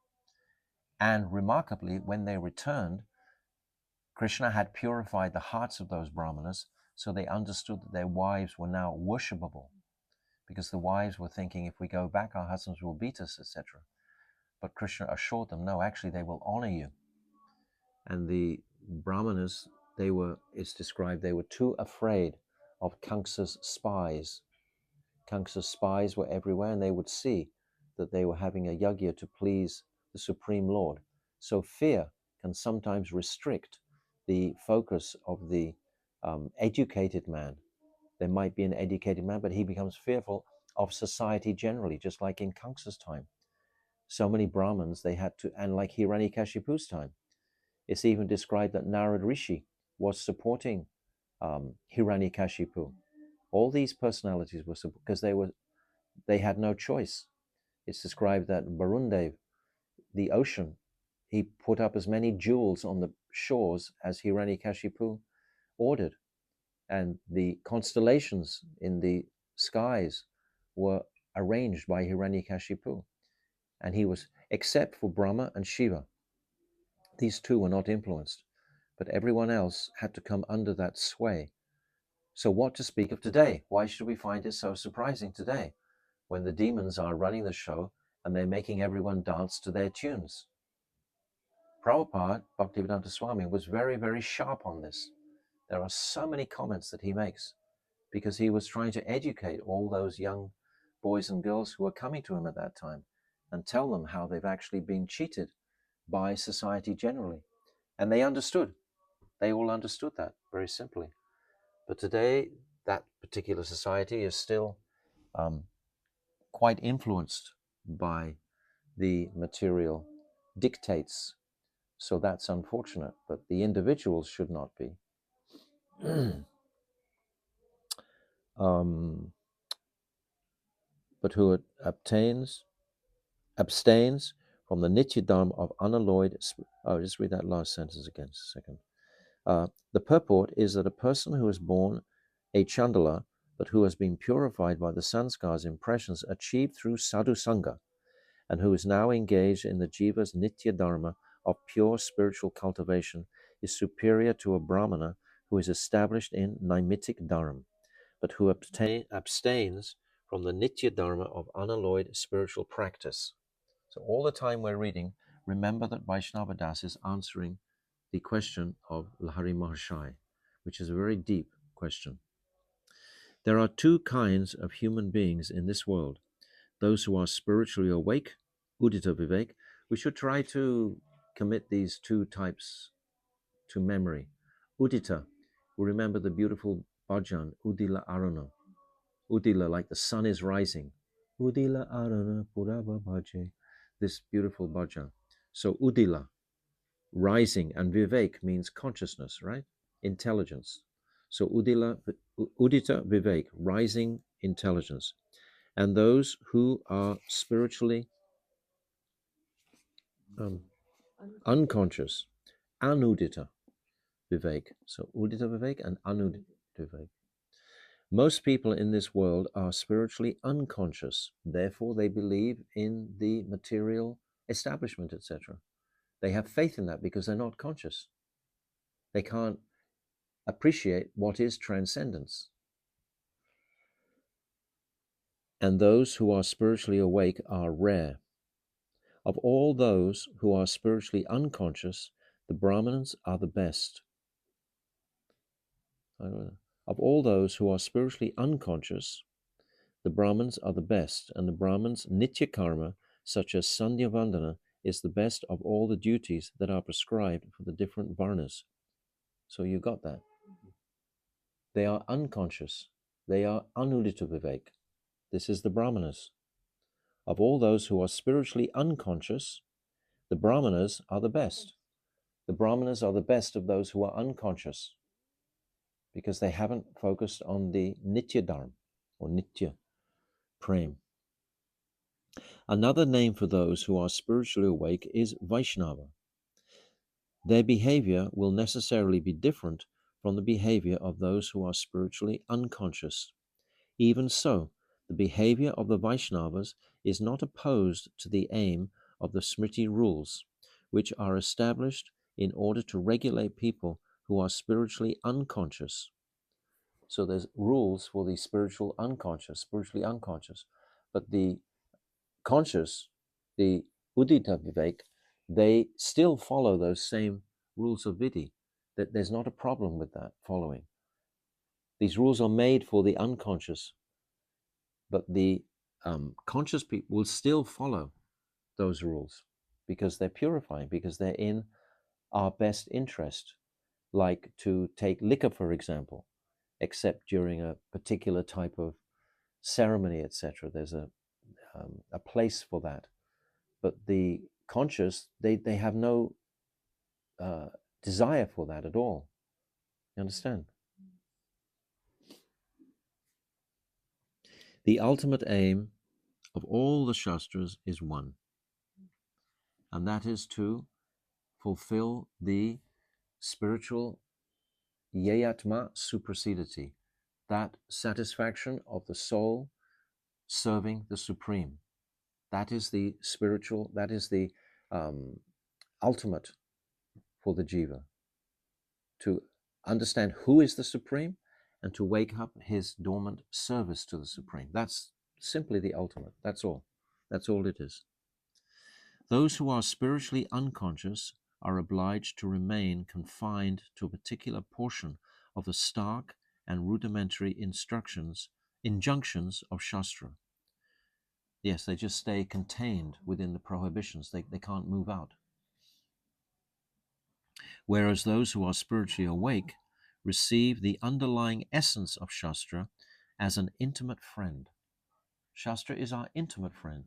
And remarkably, when they returned, Krishna had purified the hearts of those brahmanas, so they understood that their wives were now worshipable, because the wives were thinking, if we go back, our husbands will beat us, etc. But Krishna assured them, no, actually, they will honor you. And the brahmanas, it's described, they were too afraid of Kamsa's spies. Kamsa's spies were everywhere, and they would see that they were having a yagya to please the Supreme Lord. So fear can sometimes restrict the focus of the educated man. There might be an educated man, but he becomes fearful of society generally, just like in Kamsa's time. So many Brahmins, they had to, and like Hiranyakashipu's time, it's even described that Narad Rishi was supporting Hiranyakashipu. All these personalities were because they had no choice. It's described that Varundev, the ocean, he put up as many jewels on the shores as Hiranyakashipu ordered, and the constellations in the skies were arranged by Hiranyakashipu, and he was, except for Brahma and Shiva, these two were not influenced, but everyone else had to come under that sway. So what to speak of today? Why should we find it so surprising today, when the demons are running the show and they're making everyone dance to their tunes? Prabhupada, Bhaktivedanta Swami, was very, very sharp on this. There are so many comments that he makes because he was trying to educate all those young boys and girls who were coming to him at that time and tell them how they've actually been cheated by society generally. And they understood. They all understood that very simply. But today, that particular society is still quite influenced by the material dictates. So that's unfortunate, but the individuals should not be. But who abstains from the Nitya Dharma of unalloyed. Oh, just read that last sentence again, just a second. The purport is that a person who is born a Chandala, but who has been purified by the sanskars impressions achieved through sadhu sangha, and who is now engaged in the jiva's nitya dharma of pure spiritual cultivation, is superior to a brahmana who is established in naimitic dharma, but who abstains from the nitya dharma of unalloyed spiritual practice. So all the time we're reading, remember that Vaishnava Das is answering the question of Lahari Mahashai, which is a very deep question. There are two kinds of human beings in this world: those who are spiritually awake, Udita Vivek. We should try to commit these two types to memory. Udita, we remember the beautiful bhajan, Udila Arana. Udila, like the sun is rising. Udila Arana Purava Bhaje. This beautiful bhajan. So Udila, rising, and Vivek means consciousness, right? Intelligence. So Udita Vivek, rising intelligence. And those who are spiritually unconscious, Anudita Vivek. So Udita Vivek and Anudita Vivek. Most people in this world are spiritually unconscious. Therefore, they believe in the material establishment, etc. They have faith in that because they're not conscious. They can't appreciate what is transcendence. And those who are spiritually awake are rare. Of all those who are spiritually unconscious, the Brahmanas are the best. Of all those who are spiritually unconscious, the Brahmins are the best, and the Brahmins' Nitya Karma, such as Sandhya Vandana, is the best of all the duties that are prescribed for the different Varnas. So you got that. They are unconscious. They are Anudita Vivek. This is the Brahmanas. Of all those who are spiritually unconscious, the Brahmanas are the best. The Brahmanas are the best of those who are unconscious because they haven't focused on the Nitya Dharma or Nitya Prem. Another name for those who are spiritually awake is Vaishnava. Their behavior will necessarily be different from the behavior of those who are spiritually unconscious. Even so, the behavior of the Vaishnavas is not opposed to the aim of the Smriti rules, which are established in order to regulate people who are spiritually unconscious. So there's rules for the spiritually unconscious, but the conscious, the Udita Vivek, they still follow those same rules of Vidhi. That there's not a problem with that following. These rules are made for the unconscious, but the conscious people will still follow those rules because they're purifying, because they're in our best interest. Like to take liquor, for example, except during a particular type of ceremony, etc. There's a place for that. But the conscious, they have no desire for that at all. You understand? The ultimate aim of all the Shastras is one, and that is to fulfill the spiritual yayatma suprasidati, that satisfaction of the soul serving the Supreme. That is the spiritual, that is the ultimate for the jiva, to understand who is the Supreme and to wake up his dormant service to the Supreme. That's simply the ultimate. That's all. That's all it is. Those who are spiritually unconscious are obliged to remain confined to a particular portion of the stark and rudimentary injunctions of Shastra. Yes, they just stay contained within the prohibitions. They can't move out. Whereas those who are spiritually awake receive the underlying essence of Shastra as an intimate friend. Shastra is our intimate friend.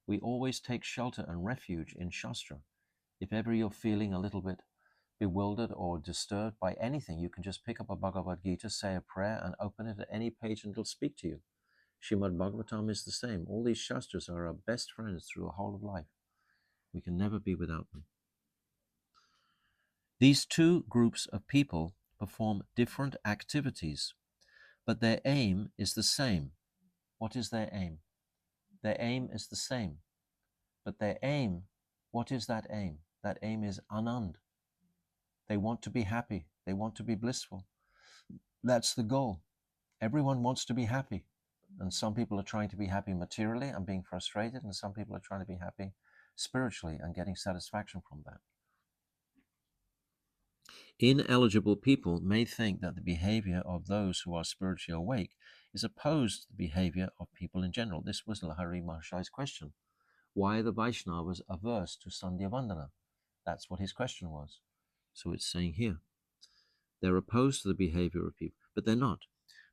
We always take shelter and refuge in Shastra. If ever you're feeling a little bit bewildered or disturbed by anything, you can just pick up a Bhagavad Gita, say a prayer, and open it at any page and it'll speak to you. Srimad Bhagavatam is the same. All these Shastras are our best friends through a whole of life. We can never be without them. These two groups of people perform different activities, but their aim is the same. What is their aim? Their aim is the same. But their aim, what is that aim? That aim is Anand. They want to be happy. They want to be blissful. That's the goal. Everyone wants to be happy. And some people are trying to be happy materially and being frustrated, and some people are trying to be happy spiritually and getting satisfaction from that. Ineligible people may think that the behavior of those who are spiritually awake is opposed to the behavior of people in general. This was Lahari Mahashai's question. Why are the Vaishnavas averse to Sandhya Vandana? That's what his question was. So it's saying here, they're opposed to the behavior of people, but they're not.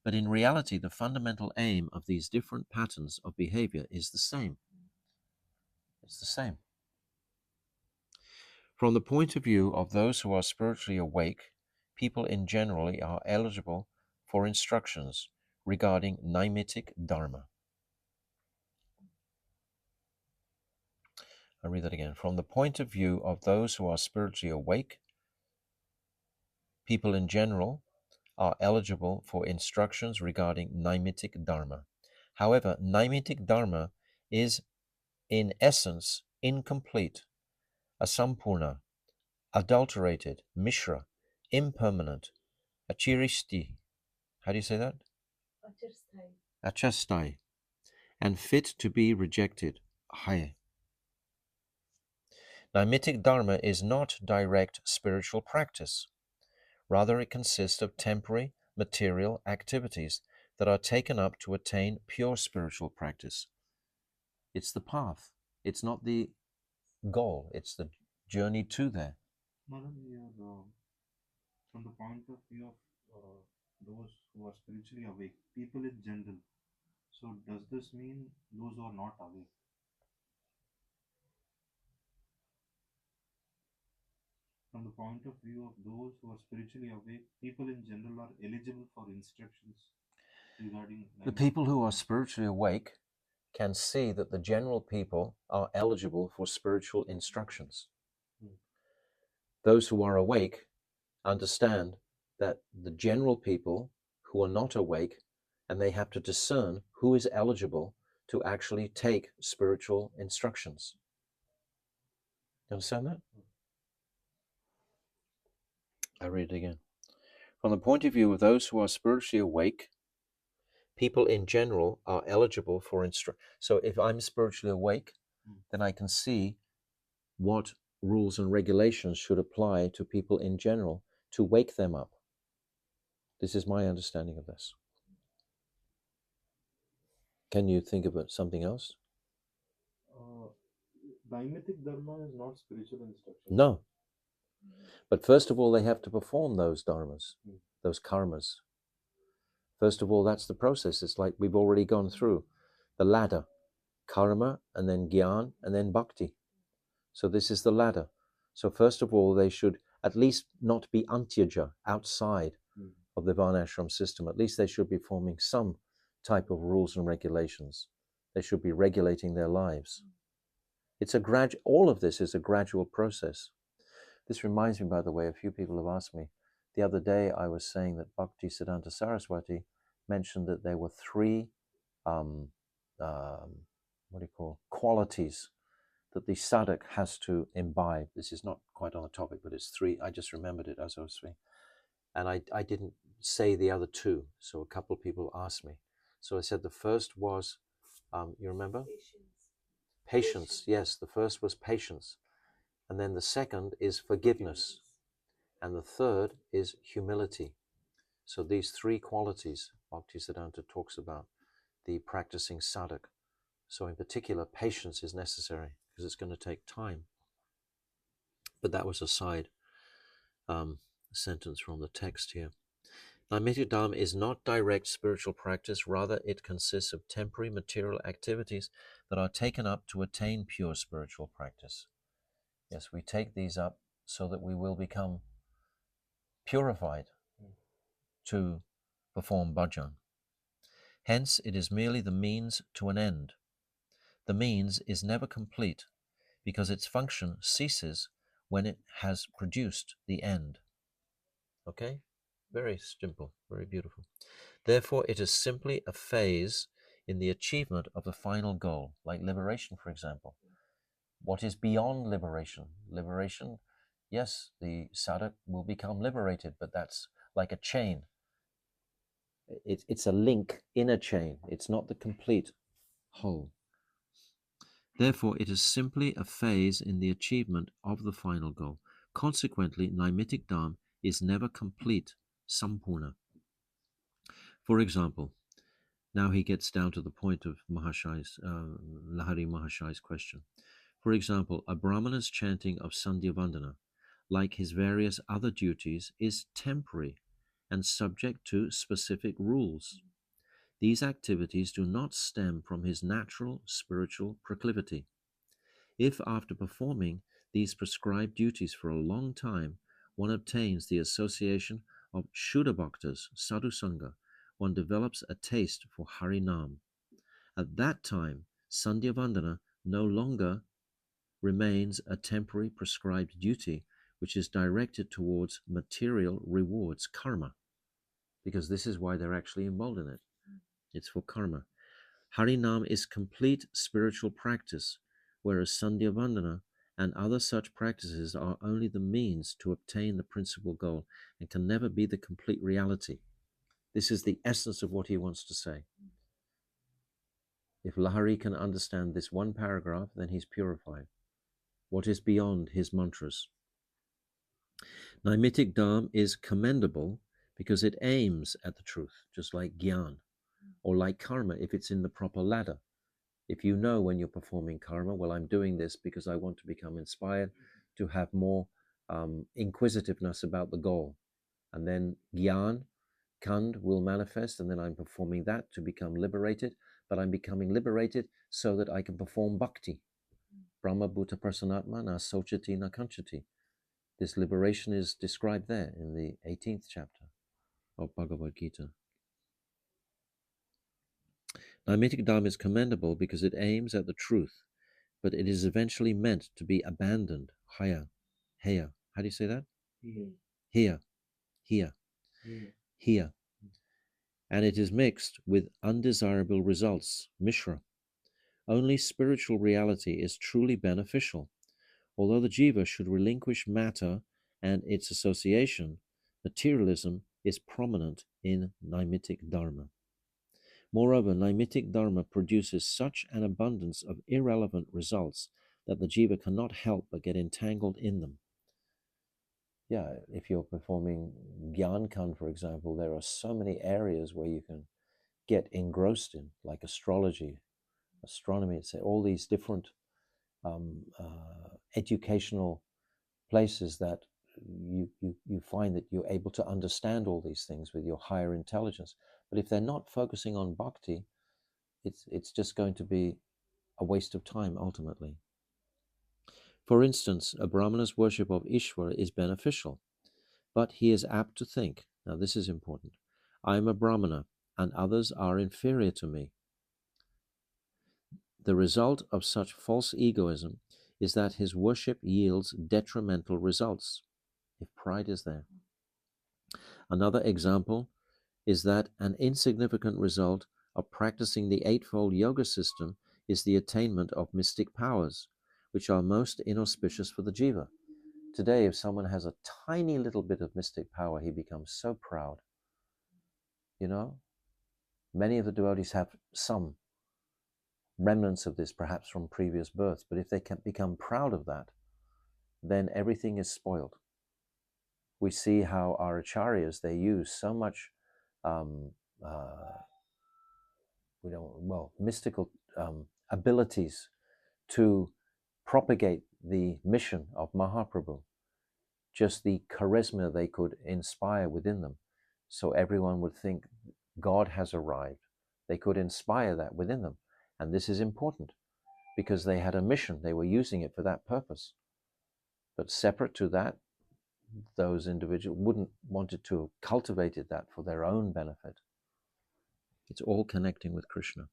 But in reality, the fundamental aim of these different patterns of behavior is the same. It's the same. From the point of view of those who are spiritually awake, people in general are eligible for instructions regarding Naimitic Dharma. I'll read that again. From the point of view of those who are spiritually awake, people in general are eligible for instructions regarding Naimitic Dharma. However, Naimitic Dharma is in essence incomplete, asampurna, adulterated, mishra, impermanent, achirishti. How do you say that? Achastai. And fit to be rejected. Hai. Naimitic Dharma is not direct spiritual practice. Rather, it consists of temporary, material activities that are taken up to attain pure spiritual practice. It's the path. It's not the goal. It's the journey to there. Madam, from the point of view of those who are spiritually awake, people in general. So does this mean those who are not awake? From the point of view of those who are spiritually awake, people in general are eligible for instructions regarding The people who are spiritually awake can see that the general people are eligible for spiritual instructions. Those who are awake understand that the general people who are not awake, and they have to discern who is eligible to actually take spiritual instructions. You understand that? I read it again. From the point of view of those who are spiritually awake, people in general are eligible for instruction. So if I'm spiritually awake, then I can see what rules and regulations should apply to people in general to wake them up. This is my understanding of this. Can you think of something else? Naimitic Dharma is not spiritual instruction. No. But first of all, they have to perform those dharmas, those karmas. First of all, that's the process. It's like we've already gone through the ladder, karma, and then gyan, and then bhakti. So this is the ladder. So first of all, they should at least not be antyaja, outside of the varnashram system. At least they should be forming some type of rules and regulations. They should be regulating their lives. It's all of this is a gradual process. This reminds me, by the way, a few people have asked me. The other day I was saying that Bhakti Siddhanta Saraswati mentioned that there were three qualities that the sadhak has to imbibe. This is not quite on the topic, but it's three. I just remembered it as I was saying. And I didn't say the other two, so a couple of people asked me. So I said the first was, you remember? Patience. Yes, the first was patience. And then the second is forgiveness. And the third is humility. So these three qualities Bhaktisiddhanta talks about the practicing sadhak. So in particular, patience is necessary because it's going to take time. But that was a side sentence from the text here. Naimitic Dharma is not direct spiritual practice, rather it consists of temporary material activities that are taken up to attain pure spiritual practice. Yes, we take these up so that we will become purified to perform bhajan. Hence, it is merely the means to an end. The means is never complete because its function ceases when it has produced the end. Okay? Very simple, very beautiful. Therefore, it is simply a phase in the achievement of the final goal, like liberation, for example. What is beyond liberation? Liberation, yes, the sadhak will become liberated, but that's like a chain. It's a link in a chain. It's not the complete whole. Therefore, it is simply a phase in the achievement of the final goal. Consequently, Naimitic Dharma is never complete, sampurna. For example, now he gets down to the point of Lahari Mahashai's question. For example, a Brahmana's chanting of Sandhya Vandana, like his various other duties, is temporary and subject to specific rules. These activities do not stem from his natural spiritual proclivity. If after performing these prescribed duties for a long time, one obtains the association of Shuddha Bhaktas, Sadhu Sangha, one develops a taste for Harinam. At that time, Sandhya Vandana no longer remains a temporary prescribed duty which is directed towards material rewards, karma, because this is why they're actually involved in it. It's for karma. Harinam is complete spiritual practice, whereas Sandhya Vandana and other such practices are only the means to obtain the principal goal and can never be the complete reality. This is the essence of what he wants to say. If Lahari can understand this one paragraph, then he's purified. What is beyond his mantras? Naimitic Dharma is commendable because it aims at the truth, just like Gyan, or like karma if it's in the proper ladder. If you know when you're performing karma, well, I'm doing this because I want to become inspired, to have more inquisitiveness about the goal. And then Gyan, Kand will manifest, and then I'm performing that to become liberated, but I'm becoming liberated so that I can perform bhakti. Brahma Bhuta Prasanatma na Sochati na Kanchati. This liberation is described there in the 18th chapter of Bhagavad Gita. Naimitic Dharma is commendable because it aims at the truth, but it is eventually meant to be abandoned. Haya. Heya. How do you say that? Here. Here. Here. And it is mixed with undesirable results. Mishra. Only spiritual reality is truly beneficial. Although the jiva should relinquish matter and its association, materialism is prominent in Naimitic Dharma. Moreover, Naimitic Dharma produces such an abundance of irrelevant results that the jiva cannot help but get entangled in them. Yeah, if you're performing Gyankan, for example, there are so many areas where you can get engrossed in, like astrology, astronomy, it's all these different educational places that you find that you're able to understand all these things with your higher intelligence. But if they're not focusing on bhakti, it's just going to be a waste of time ultimately. For instance, a Brahmana's worship of Ishvara is beneficial, but he is apt to think, now this is important, I am a Brahmana and others are inferior to me. The result of such false egoism is that his worship yields detrimental results, if pride is there. Another example is that an insignificant result of practicing the Eightfold Yoga system is the attainment of mystic powers, which are most inauspicious for the jiva. Today, if someone has a tiny little bit of mystic power, he becomes so proud. You know, many of the devotees have some remnants of this, perhaps from previous births, but if they can become proud of that, then everything is spoiled. We see how our acharyas, they use so much mystical abilities to propagate the mission of Mahaprabhu, just the charisma they could inspire within them. So everyone would think God has arrived. They could inspire that within them. And this is important because they had a mission. They were using it for that purpose. But separate to that, those individuals wouldn't wanted to have cultivated that for their own benefit. It's all connecting with Krishna.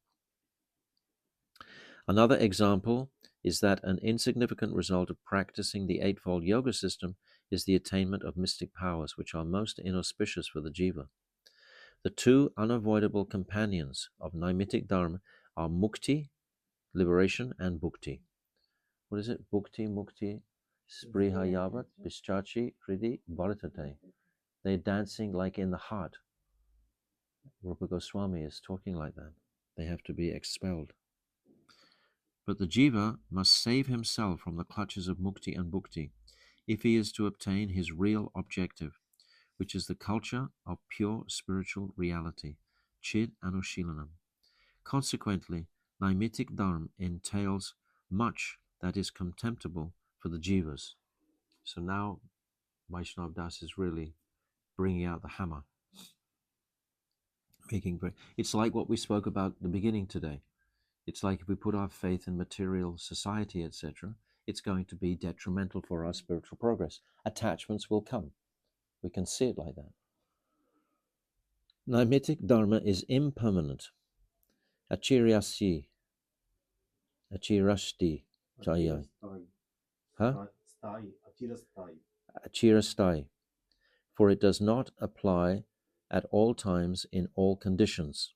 Another example is that an insignificant result of practicing the Eightfold Yoga system is the attainment of mystic powers, which are most inauspicious for the jiva. The two unavoidable companions of Naimitic Dharma are mukti, liberation, and bhukti. What is it? Bhukti, mukti, spriha yavat, pischachi, hridi, bharatate. They're dancing like in the heart. Rupa Goswami is talking like that. They have to be expelled. But the jiva must save himself from the clutches of mukti and bhukti if he is to obtain his real objective, which is the culture of pure spiritual reality, chid anushilanam. Consequently, Naimitic Dharma entails much that is contemptible for the jivas. So now Vaishnav Das is really bringing out the hammer. It's like what we spoke about at the beginning today. It's like if we put our faith in material society, etc., it's going to be detrimental for our spiritual progress. Attachments will come. We can see it like that. Naimitic Dharma is impermanent. Achirasti. Jaya. Huh? Achirastai. For it does not apply at all times in all conditions.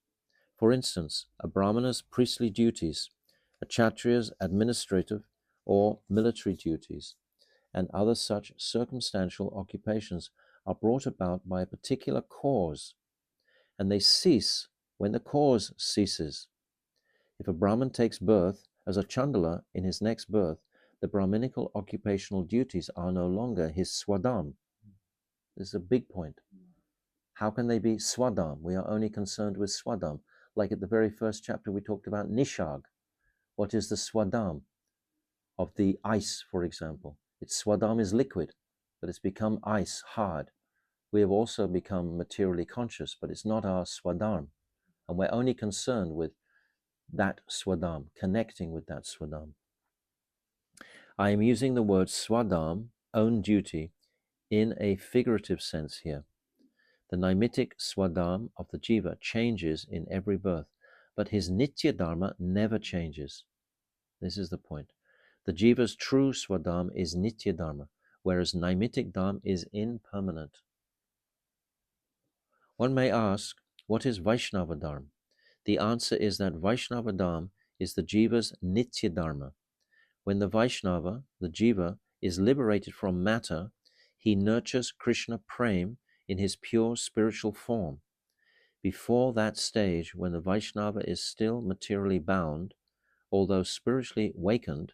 For instance, a Brahmana's priestly duties, a Kshatriya's administrative or military duties, and other such circumstantial occupations are brought about by a particular cause, and they cease when the cause ceases. If a Brahman takes birth as a Chandala in his next birth, the Brahminical occupational duties are no longer his swadham. This is a big point. How can they be swadham? We are only concerned with swadham. Like at the very first chapter, we talked about nishag. What is the swadham of the ice, for example? Its swadham is liquid, but it's become ice, hard. We have also become materially conscious, but it's not our swadharm. And we're only concerned with that swadham, connecting with that swadham. I am using the word swadham, own duty, in a figurative sense here. The naimitic swadham of the jiva changes in every birth, but his nitya dharma never changes. This is the point. The jiva's true swadham is nitya dharma, whereas naimitic dharma is impermanent. One may ask, what is Vaishnava dharma? The answer is that Vaishnava dharma is the jiva's nitya dharma. When the Vaishnava, the jiva, is liberated from matter, he nurtures Krishna Prem in his pure spiritual form. Before that stage, when the Vaishnava is still materially bound, although spiritually wakened,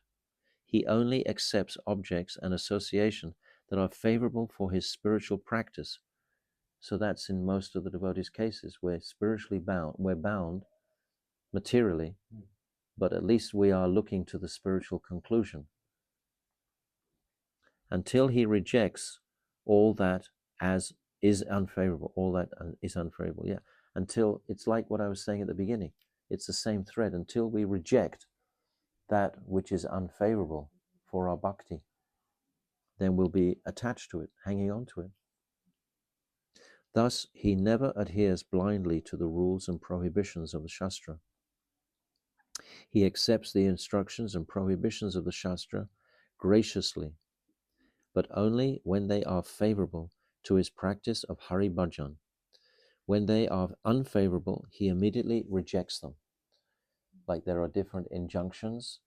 he only accepts objects and association that are favorable for his spiritual practice. So that's in most of the devotees' cases. We're spiritually bound, we're bound materially, but at least we are looking to the spiritual conclusion. Until he rejects all that as is unfavorable, all that is unfavorable, yeah. Until, it's like what I was saying at the beginning, it's the same thread. Until we reject that which is unfavorable for our bhakti, then we'll be attached to it, hanging on to it. Thus, he never adheres blindly to the rules and prohibitions of the Shastra. He accepts the instructions and prohibitions of the Shastra graciously, but only when they are favorable to his practice of Hari Bhajan. When they are unfavorable, he immediately rejects them. Like there are different injunctions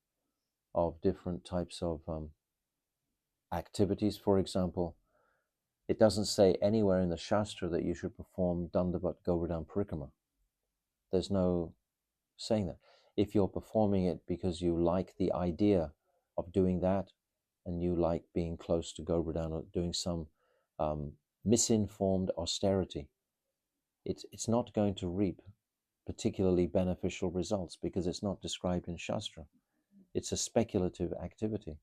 of different types of activities. For example, it doesn't say anywhere in the Shastra that you should perform Dandavat Govardhan Parikrama. There's no saying that. If you're performing it because you like the idea of doing that, and you like being close to Govardhan or doing some misinformed austerity, it's not going to reap particularly beneficial results because it's not described in Shastra. It's a speculative activity.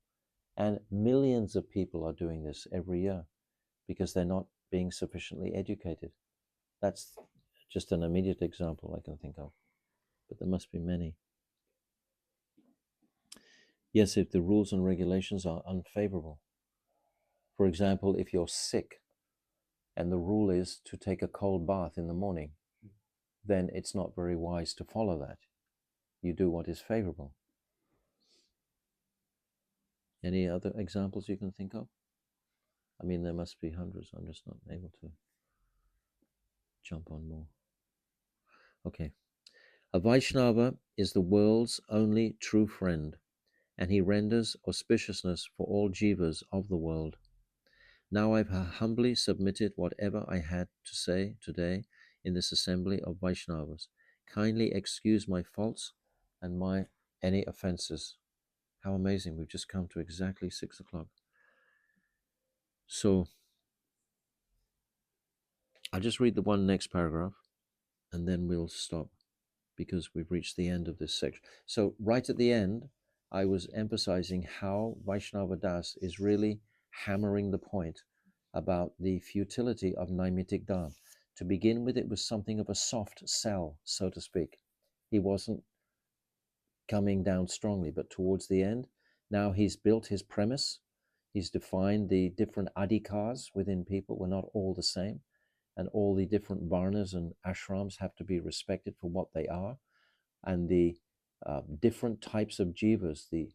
And millions of people are doing this every year because they're not being sufficiently educated. That's just an immediate example I can think of, but there must be many. Yes, if the rules and regulations are unfavorable. For example, if you're sick and the rule is to take a cold bath in the morning, then it's not very wise to follow that. You do what is favorable. Any other examples you can think of? I mean, there must be hundreds. I'm just not able to jump on more. Okay. A Vaishnava is the world's only true friend, and he renders auspiciousness for all jivas of the world. Now I've humbly submitted whatever I had to say today in this assembly of Vaishnavas. Kindly excuse my faults and my any offenses. How amazing. We've just come to exactly 6 o'clock. So I'll just read the one next paragraph and then we'll stop because we've reached the end of this section. So right at the end, I was emphasizing how Vaishnava Das is really hammering the point about the futility of Naimitic Dham. To begin with, it was something of a soft sell, so to speak. He wasn't coming down strongly, but towards the end, now he's built his premise. He's defined the different adhikars within people. We're not all the same. And all the different varnas and ashrams have to be respected for what they are. And the different types of jivas, the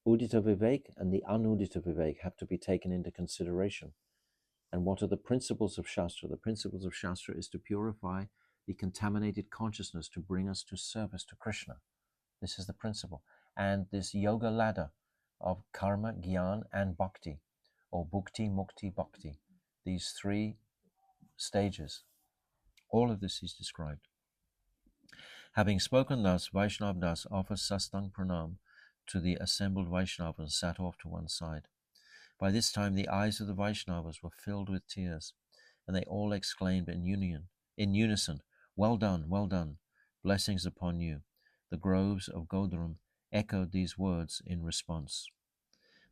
udita vivek and the anudita vivek, have to be taken into consideration. And what are the principles of Shastra? The principles of Shastra is to purify the contaminated consciousness to bring us to service to Krishna. This is the principle. And this yoga ladder of karma, gyan, and bhakti, or bhukti, mukti, bhakti, these three stages, all of this is described. Having spoken thus, Vaishnav Das offers sastang pranam to the assembled Vaishnavas and sat off to one side. By this time, the eyes of the Vaishnavas were filled with tears, and they all exclaimed in unison, well done, blessings upon you. The groves of Godram echoed these words in response.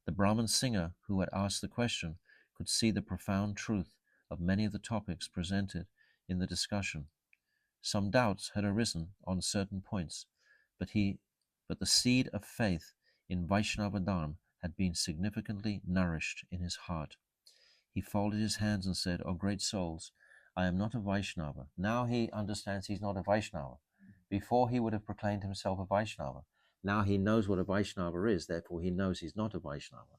The Brahmin singer who had asked the question could see the profound truth of many of the topics presented in the discussion. Some doubts had arisen on certain points, but the seed of faith in Vaishnava Dharma had been significantly nourished in his heart. He folded his hands and said, "O great souls, I am not a Vaishnava." Now he understands he's not a Vaishnava. Before he would have proclaimed himself a Vaishnava. Now he knows what a Vaishnava is, therefore he knows he's not a Vaishnava.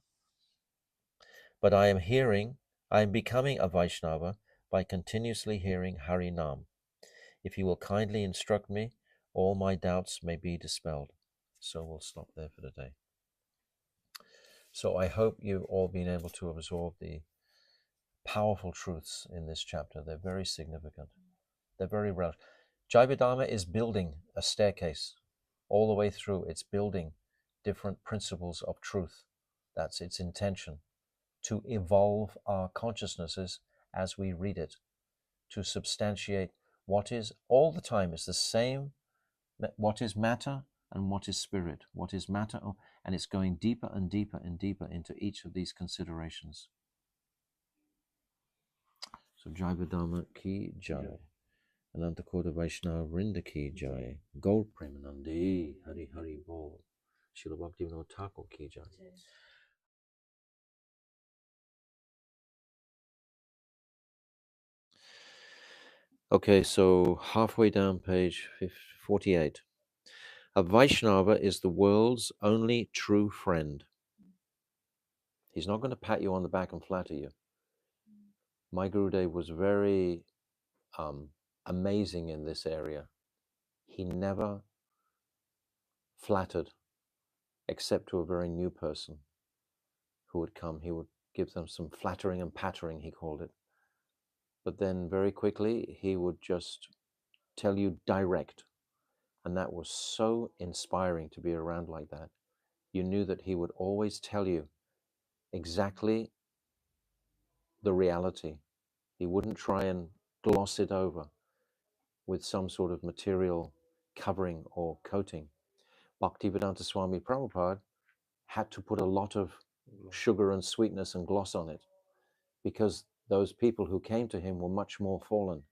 But I am becoming a Vaishnava by continuously hearing Hari Nam. If you will kindly instruct me, all my doubts may be dispelled. So we'll stop there for the day. So I hope you've all been able to absorb the powerful truths in this chapter. They're very significant. They're very relevant. Jivadharma is building a staircase all the way through. It's building different principles of truth. That's its intention, to evolve our consciousnesses as we read it, to substantiate what is all the time is the same, what is matter and what is spirit, what is matter, and it's going deeper and deeper and deeper into each of these considerations. So Jivadharma ki jai. Anantakota Vaishnava Vrinda ki jai. Gaur Premanandi Hari Hari Bol. Srila Bhaktivinoda Thakur ki jai. Okay, so halfway down page 48. A Vaishnava is the world's only true friend. He's not going to pat you on the back and flatter you. My Gurudev was very amazing in this area. He never flattered except to a very new person who would come. He would give them some flattering and pattering, he called it. But then very quickly, he would just tell you direct. And that was so inspiring to be around like that. You knew that he would always tell you exactly the reality. He wouldn't try and gloss it over with some sort of material covering or coating. Bhaktivedanta Swami Prabhupada had to put a lot of sugar and sweetness and gloss on it because those people who came to him were much more fallen.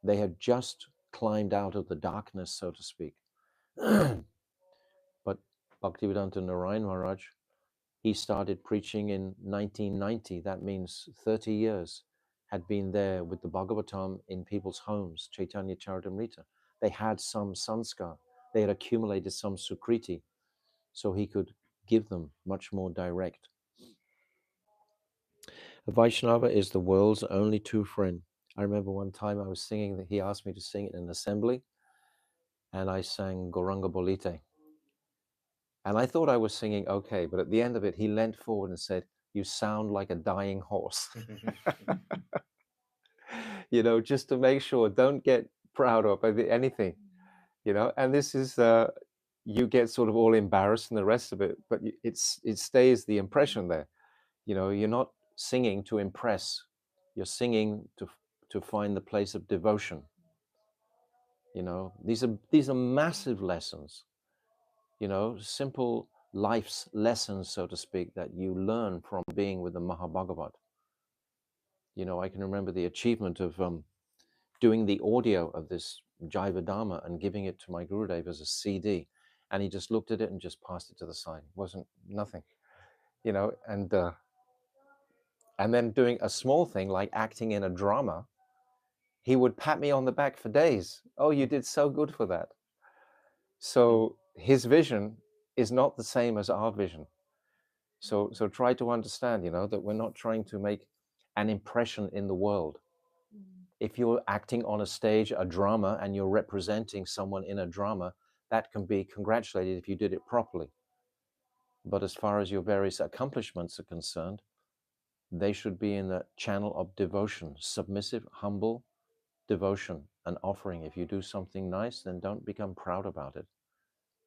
They had just climbed out of the darkness, so to speak. But Bhaktivedanta Narayan Maharaj, he started preaching in 1990. That means 30 years had been there with the Bhagavatam in people's homes, Chaitanya Charitamrita. They had some sanskar. They had accumulated some sukriti, so he could give them much more direct. A Vaishnava is the world's only true friend. I remember one time I was singing, that he asked me to sing it in an assembly, and I sang Goranga Bolite. And I thought I was singing okay, but at the end of it, he leant forward and said, "You sound like a dying horse." You know, just to make sure, don't get proud of anything, you know. And this is you get sort of all embarrassed and the rest of it, but it stays the impression there. You know, you're not singing to impress, you're singing to find the place of devotion. You know, these are massive lessons, you know, simple life's lessons, so to speak, that you learn from being with the Mahabhagavat. You know, I can remember the achievement of doing the audio of this Jaiva Dharma and giving it to my Gurudev as a CD. And he just looked at it and just passed it to the side. It wasn't nothing, you know, and then doing a small thing like acting in a drama, he would pat me on the back for days. Oh, you did so good for that. So his vision is not the same as our vision. So try to understand, you know, that we're not trying to make an impression in the world. If you're acting on a stage, a drama, and you're representing someone in a drama, that can be congratulated if you did it properly. But as far as your various accomplishments are concerned, they should be in the channel of devotion, submissive, humble devotion and offering. If you do something nice, then don't become proud about it,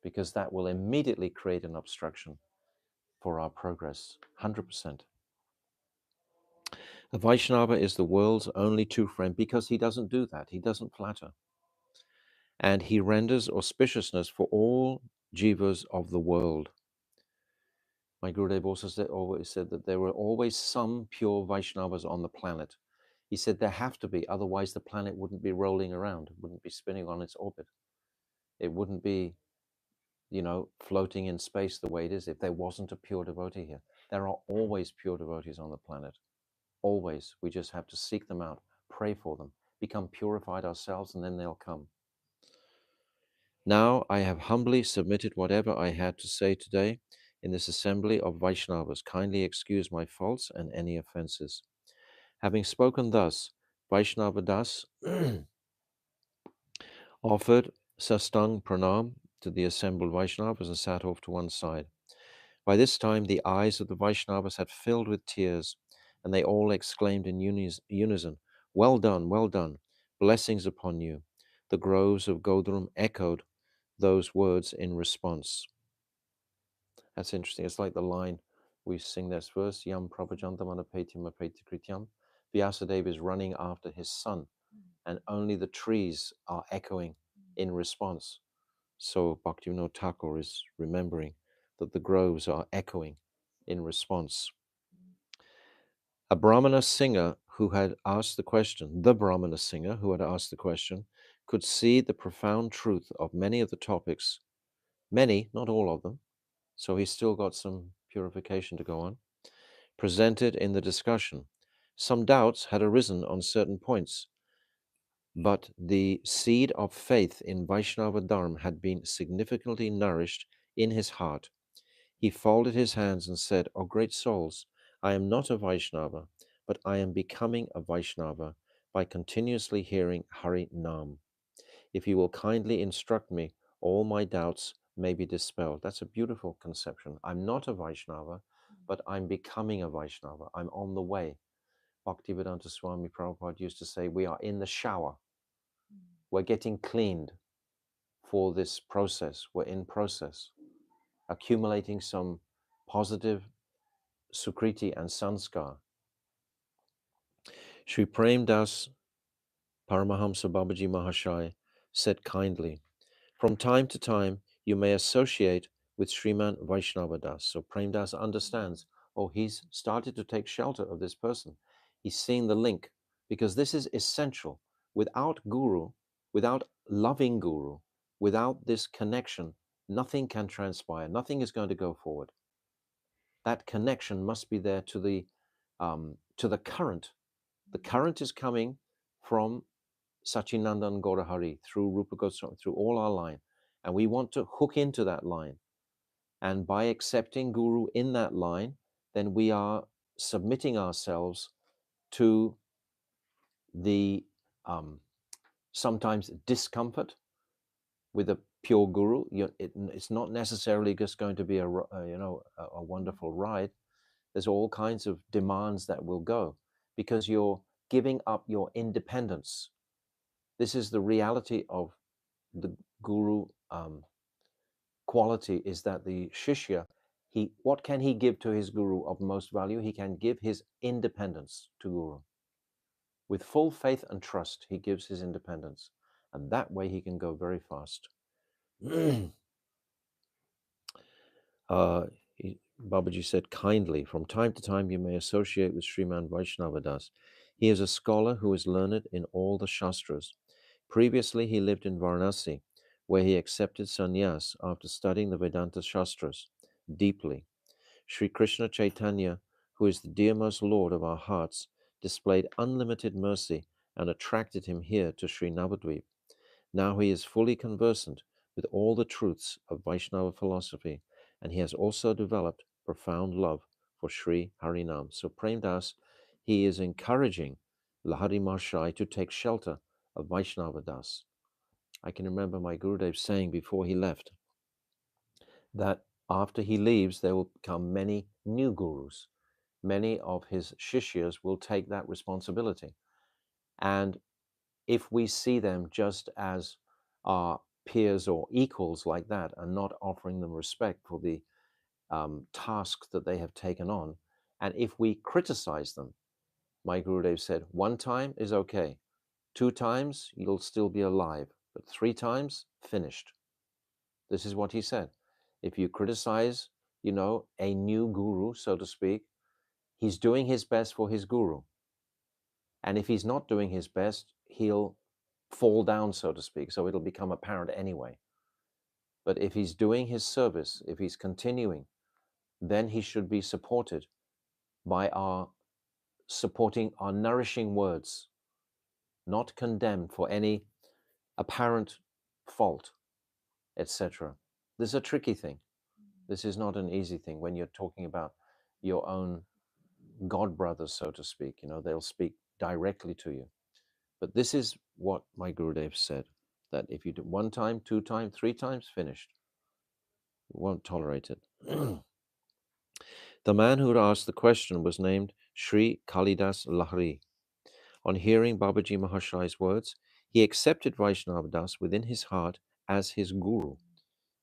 because that will immediately create an obstruction for our progress, 100%. A Vaishnava is the world's only true friend because he doesn't do that. He doesn't flatter. And he renders auspiciousness for all jivas of the world. My Gurudev also always said that there were always some pure Vaishnavas on the planet. He said there have to be, otherwise the planet wouldn't be rolling around, it wouldn't be spinning on its orbit. It wouldn't be, you know, floating in space the way it is if there wasn't a pure devotee here. There are always pure devotees on the planet. Always. We just have to seek them out, pray for them, become purified ourselves, and then they'll come. Now I have humbly submitted whatever I had to say today in this assembly of Vaishnavas. Kindly excuse my faults and any offenses. Having spoken thus, Vaishnava Das offered Sastang Pranam to the assembled Vaishnavas and sat off to one side. By this time, the eyes of the Vaishnavas had filled with tears, and they all exclaimed in unison, "Well done, well done, blessings upon you." The groves of Godrum echoed those words in response. That's interesting. It's like the line we sing this verse, Yam Prabhajantam Anapetim Apeti Krityam. Vyasadeva is running after his son, and only the trees are echoing in response. So Bhaktivinoda Thakur is remembering that the groves are echoing in response. A Brahmana singer who had asked the question, could see the profound truth of many of the topics, many, not all of them, so he's still got some purification to go on, presented in the discussion. Some doubts had arisen on certain points, but the seed of faith in Vaishnava Dharma had been significantly nourished in his heart. He folded his hands and said, "O great souls, I am not a Vaishnava, but I am becoming a Vaishnava by continuously hearing Hari Nam. If you will kindly instruct me, all my doubts may be dispelled." That's a beautiful conception. I'm not a Vaishnava, but I'm becoming a Vaishnava. I'm on the way. Bhaktivedanta Swami Prabhupada used to say, we are in the shower. We're getting cleaned for this process. We're in process, accumulating some positive sukriti and sanskar. Sri Prem Das Paramahamsa Babaji Mahashaya said kindly, "From time to time, you may associate with Sriman Vaishnava Das." So Prem Das understands, oh, he's started to take shelter of this person. He's seen the link, because this is essential. Without Guru, without loving Guru, without this connection, nothing can transpire. Nothing is going to go forward. That connection must be there to the current. The current is coming from Sachinandan Gaurahari through Rupa Goswami, through all our line. And we want to hook into that line. And by accepting Guru in that line, then we are submitting ourselves to the sometimes discomfort with a pure Guru. It's not necessarily just going to be a wonderful ride. There's all kinds of demands that will go, because you're giving up your independence. This is the reality of the Guru quality is that the Shishya, what can he give to his Guru of most value? He can give his independence to Guru. With full faith and trust, he gives his independence. And that way he can go very fast. Babaji said kindly, from time to time you may associate with Sriman Vaishnavadas. He is a scholar who is learned in all the Shastras. Previously he lived in Varanasi, where he accepted sannyas after studying the Vedanta Shastras deeply. Sri Krishna Chaitanya, who is the dearmost Lord of our hearts, displayed unlimited mercy and attracted him here to Sri Navadvip. Now he is fully conversant with all the truths of Vaishnava philosophy, and he has also developed profound love for Sri Harinam. So Prem Das, he is encouraging Lahari Mahashai to take shelter of Vaishnava Das. I can remember my Gurudev saying before he left that after he leaves, there will come many new gurus. Many of his shishyas will take that responsibility. And if we see them just as our peers or equals like that and not offering them respect for the tasks that they have taken on, and if we criticize them, my Gurudev said, 1 time is okay, 2 times you'll still be alive, but 3 times, finished. This is what he said. If you criticize, a new guru, so to speak, he's doing his best for his guru. And if he's not doing his best, he'll fall down, so to speak. So it'll become apparent anyway. But if he's doing his service, if he's continuing, then he should be supported by our nourishing words, not condemned for any apparent fault, etc. This is a tricky thing. This is not an easy thing when you're talking about your own God brothers, so to speak. They'll speak directly to you. But this is what my Gurudev said, that if you do 1 time, 2 times, 3 times, finished. You won't tolerate it. The man who asked the question was named Sri Kalidas Lahari. On hearing Babaji Mahashai's words, he accepted Vaishnava Das within his heart as his guru.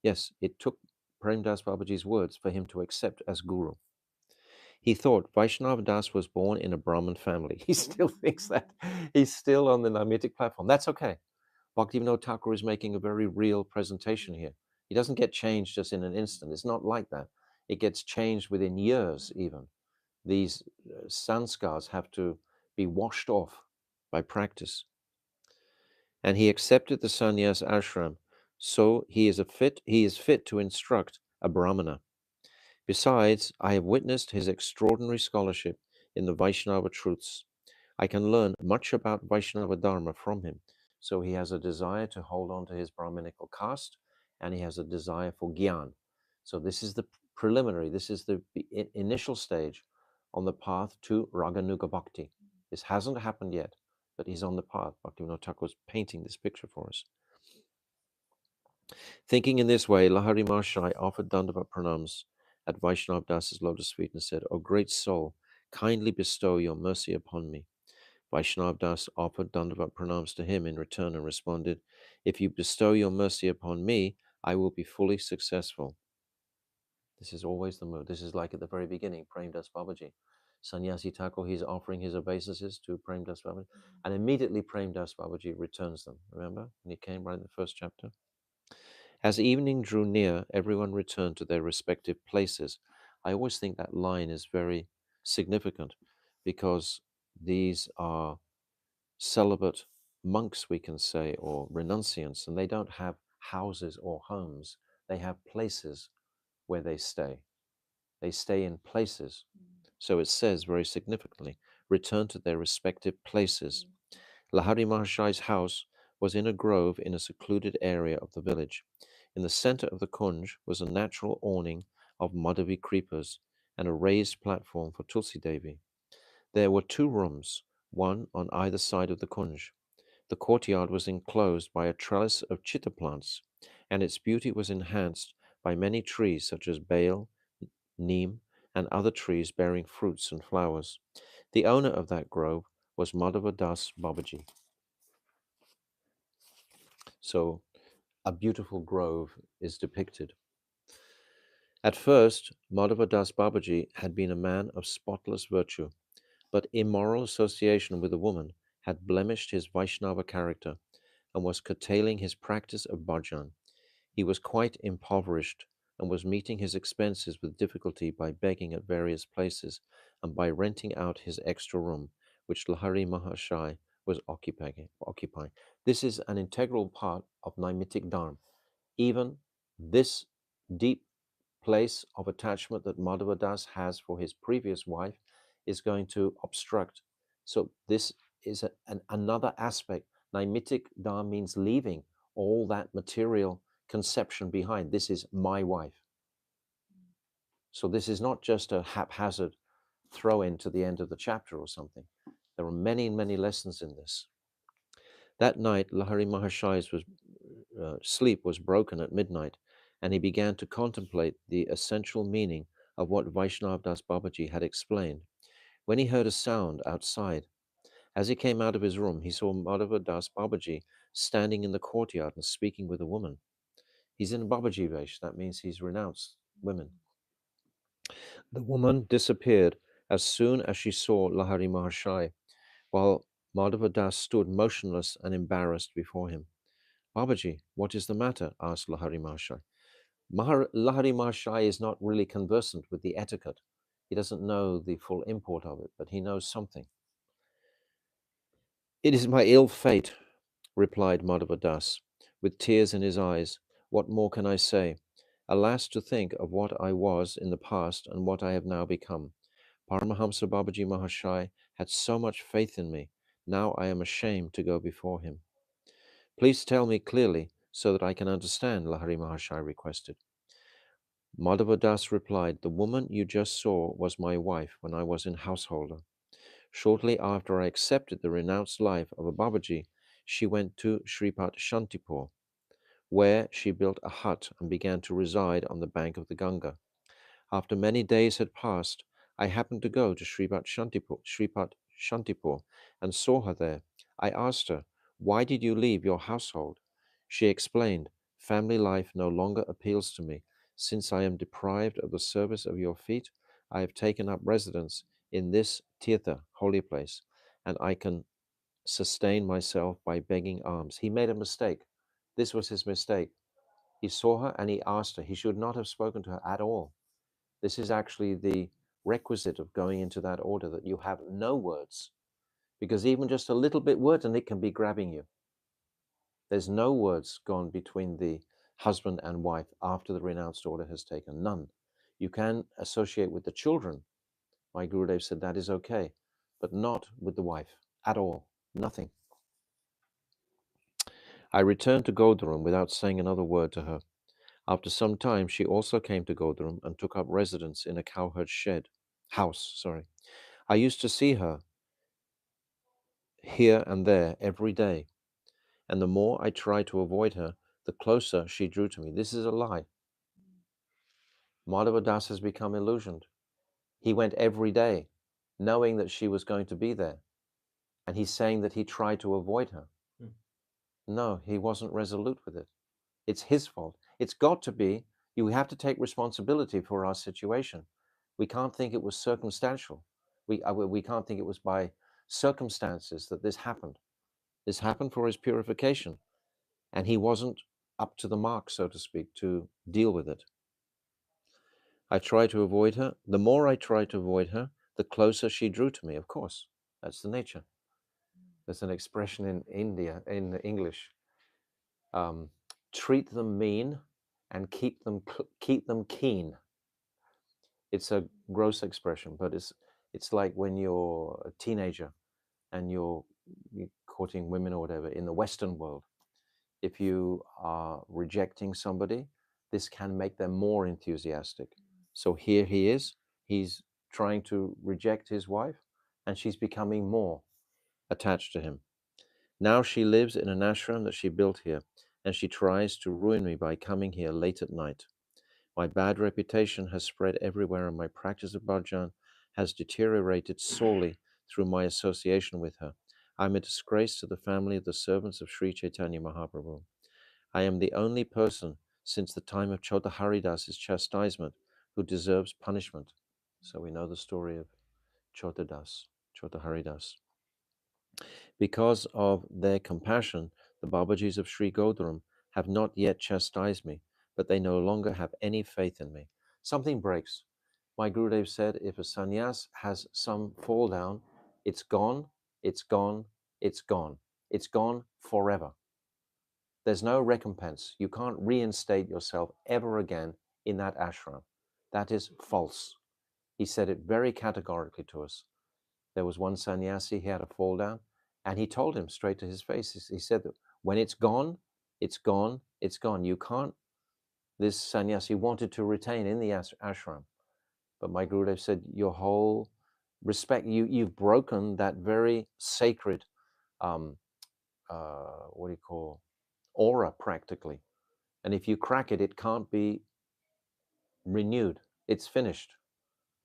Yes, it took Prem Das Babaji's words for him to accept as guru. He thought Vaishnava Das was born in a Brahmin family. He still thinks that. He's still on the Namitic platform. That's okay. Bhaktivinoda Thakur is making a very real presentation here. He doesn't get changed just in an instant. It's not like that. It gets changed within years even. These sanskars have to be washed off by practice. And he accepted the sannyas ashram, so he is fit to instruct a brahmana. Besides, I have witnessed his extraordinary scholarship in the Vaishnava truths. I can learn much about Vaishnava Dharma from him. So he has a desire to hold on to his Brahminical caste, and he has a desire for Gyan. So this is the preliminary, this is the initial stage on the path to Raganuga Bhakti. This hasn't happened yet, but he's on the path. Bhaktivinoda Thakur was painting this picture for us. Thinking in this way, Lahari Mahashai offered Dandavat pranams at Vaishnav Das's lotus feet and said, O great soul, kindly bestow your mercy upon me. Vaishnav Das offered Dandavat pranams to him in return and responded, if you bestow your mercy upon me, I will be fully successful. This is always the mood. This is like at the very beginning, Prem Das Babaji. Sannyasi Thakur, he's offering his obeisances to Prem Das Babaji, and immediately Prem Das Babaji returns them. Remember when he came right in the first chapter? As evening drew near, everyone returned to their respective places. I always think that line is very significant because these are celibate monks, we can say, or renunciants, and they don't have houses or homes. They have places where they stay. They stay in places. So it says very significantly, return to their respective places. Lahari Mahashai's house was in a grove in a secluded area of the village. In the center of the kunj was a natural awning of Madhavi creepers and a raised platform for Tulsi Devi. There were 2 rooms, one on either side of the kunj. The courtyard was enclosed by a trellis of chitta plants, and its beauty was enhanced by many trees such as bael, neem, and other trees bearing fruits and flowers. The owner of that grove was Madhava Das Babaji. So a beautiful grove is depicted. At first, Madhava Das Babaji had been a man of spotless virtue, but immoral association with a woman had blemished his Vaishnava character and was curtailing his practice of bhajan. He was quite impoverished and was meeting his expenses with difficulty by begging at various places and by renting out his extra room, which Lahari Mahashai was occupying. This is an integral part of Naimitic Dharma. Even this deep place of attachment that Madhava Das has for his previous wife is going to obstruct. So this is another aspect. Naimitic Dharma means leaving all that material conception behind. This is my wife. So this is not just a haphazard throw in to the end of the chapter or something. There are many, many lessons in this. That night, Lahari Mahashai's sleep was broken at midnight, and he began to contemplate the essential meaning of what Vaishnav Das Babaji had explained. When he heard a sound outside, as he came out of his room, he saw Madhava Das Babaji standing in the courtyard and speaking with a woman. He's in Babaji Vesh, that means he's renounced women. The woman disappeared as soon as she saw Lahari Mahashai, while Madhava Das stood motionless and embarrassed before him. Babaji, what is the matter? Asked Lahari Mahashai. Lahari Mahashai is not really conversant with the etiquette. He doesn't know the full import of it, but he knows something. It is my ill fate, replied Madhava Das, with tears in his eyes. What more can I say? Alas, to think of what I was in the past and what I have now become. Paramahamsa Babaji Mahashai had so much faith in me. Now I am ashamed to go before him. Please tell me clearly so that I can understand, Lahari Mahashai requested. Madhava Das replied, the woman you just saw was my wife when I was in householder. Shortly after I accepted the renounced life of a Babaji, she went to Shripat Shantipur, where she built a hut and began to reside on the bank of the Ganga. After many days had passed, I happened to go to Shripat Shantipur and saw her there. I asked her, why did you leave your household? She explained, family life no longer appeals to me. Since I am deprived of the service of your feet, I have taken up residence in this Tirtha, holy place, and I can sustain myself by begging alms. He made a mistake. This was his mistake. He saw her and he asked her. He should not have spoken to her at all. This is actually the requisite of going into that order, that you have no words, because even just a little bit word and it can be grabbing you. There's no words gone between the husband and wife after the renounced order has taken, none. You can associate with the children. My Gurudev said that is okay, but not with the wife at all, nothing. I returned to Godharam without saying another word to her. After some time, she also came to Godharam and took up residence in a cowherd's house. I used to see her here and there every day, and the more I tried to avoid her, the closer she drew to me. This is a lie. Madhava Das has become illusioned. He went every day, knowing that she was going to be there, and he's saying that he tried to avoid her. No, he wasn't resolute with it. It's his fault. It's got to be, you have to take responsibility for our situation. We can't think it was circumstantial. We can't think it was by circumstances that this happened. This happened for his purification, and he wasn't up to the mark, so to speak, to deal with it. I tried to avoid her. The more I tried to avoid her, the closer she drew to me. Of course, that's the nature. There's an expression in India, in English, treat them mean and keep them keen. It's a gross expression, but it's like when you're a teenager and you're courting women or whatever in the Western world. If you are rejecting somebody, this can make them more enthusiastic. So here he is, he's trying to reject his wife, and she's becoming more attached to him. Now she lives in an ashram that she built here, and she tries to ruin me by coming here late at night. My bad reputation has spread everywhere, and my practice of bhajan has deteriorated sorely through my association with her. I am a disgrace to the family of the servants of Sri Chaitanya Mahaprabhu. I am the only person since the time of Chota Haridas's chastisement who deserves punishment. So we know the story of Chotadas, Chotaharidas. Because of their compassion, the Babajis of Sri Godram have not yet chastised me, but they no longer have any faith in me. Something breaks. My Gurudev said, if a sannyas has some fall down, it's gone, it's gone, it's gone. It's gone forever. There's no recompense. You can't reinstate yourself ever again in that ashram. That is false. He said it very categorically to us. There was one sannyasi, he had a fall down, and he told him straight to his face. He said that when it's gone, it's gone, it's gone. You can't, this sannyasi wanted to retain in the ashram. But my Gurudev said, your whole respect, you've broken that very sacred, what do you call, aura practically. And if you crack it, it can't be renewed. It's finished.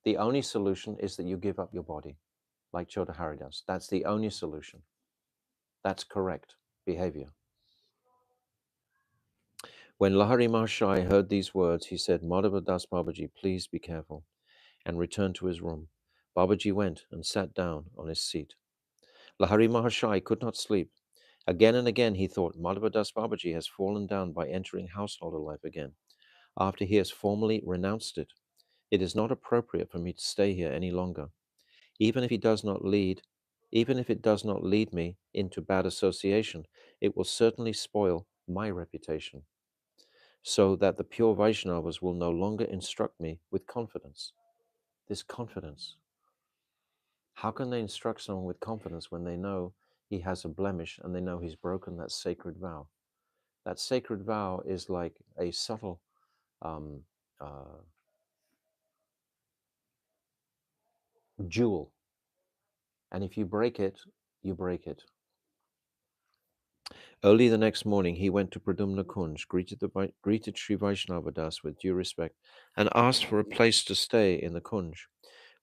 The only solution is that you give up your body, like Chotahari does. That's the only solution. That's correct behavior. When Lahari Mahashai heard these words, he said, Madhava Das Babaji, please be careful, and returned to his room. Babaji went and sat down on his seat. Lahari Mahashai could not sleep. Again and again he thought, Madhava Das Babaji has fallen down by entering householder life again, after he has formally renounced it. It is not appropriate for me to stay here any longer. Even if it does not lead me into bad association, it will certainly spoil my reputation, so that the pure Vaishnavas will no longer instruct me with confidence. This confidence. How can they instruct someone with confidence when they know he has a blemish and they know he's broken that sacred vow? That sacred vow is like a subtle um, jewel. And if you break it, you break it. Early the next morning, he went to Pradumna Kunj, greeted Sri Vaishnava with due respect, and asked for a place to stay in the Kunj.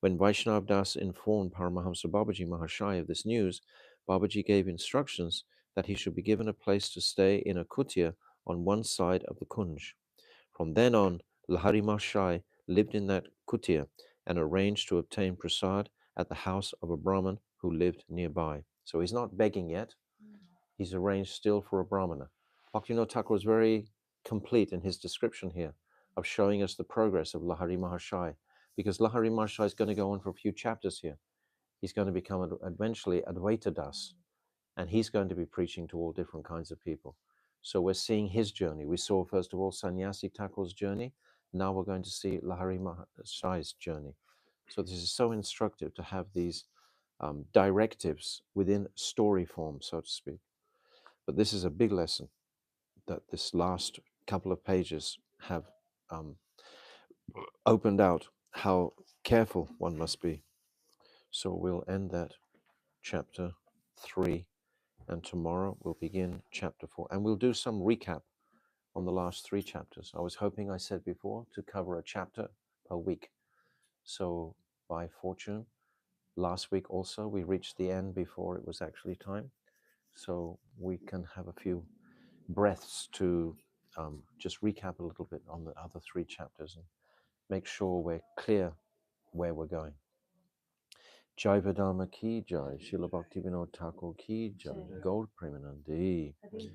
When Vaishnav Das informed Paramahamsa Babaji Mahashai of this news, Babaji gave instructions that he should be given a place to stay in a kutia on one side of the Kunj. From then on, Lahari Mahashai lived in that kutia and arranged to obtain prasad at the house of a Brahmin who lived nearby. So he's not begging yet. He's arranged still for a Brahmana. Bhaktivinoda Thakur was very complete in his description here of showing us the progress of Lahari Mahashai, because Lahari Mahashai is going to go on for a few chapters here. He's going to become eventually Advaita Das, and he's going to be preaching to all different kinds of people. So we're seeing his journey. We saw, first of all, Sannyasi Thakur's journey. Now we're going to see Lahari Mahashai's journey. So this is so instructive to have these directives within story form, so to speak. But this is a big lesson that this last couple of pages have opened out how careful one must be. So we'll end that chapter 3, and tomorrow we'll begin chapter 4, and we'll do some recap on the last 3 chapters. I was hoping, I said before, to cover a chapter per week. So by fortune, last week also we reached the end before it was actually time. So we can have a few breaths to just recap a little bit on the other 3 chapters and make sure we're clear where we're going. Jai Vedama ki jai, Srila Bhaktivinoda Thakur ki jai, Jai. Gaur Premanandi. Hare Krishna.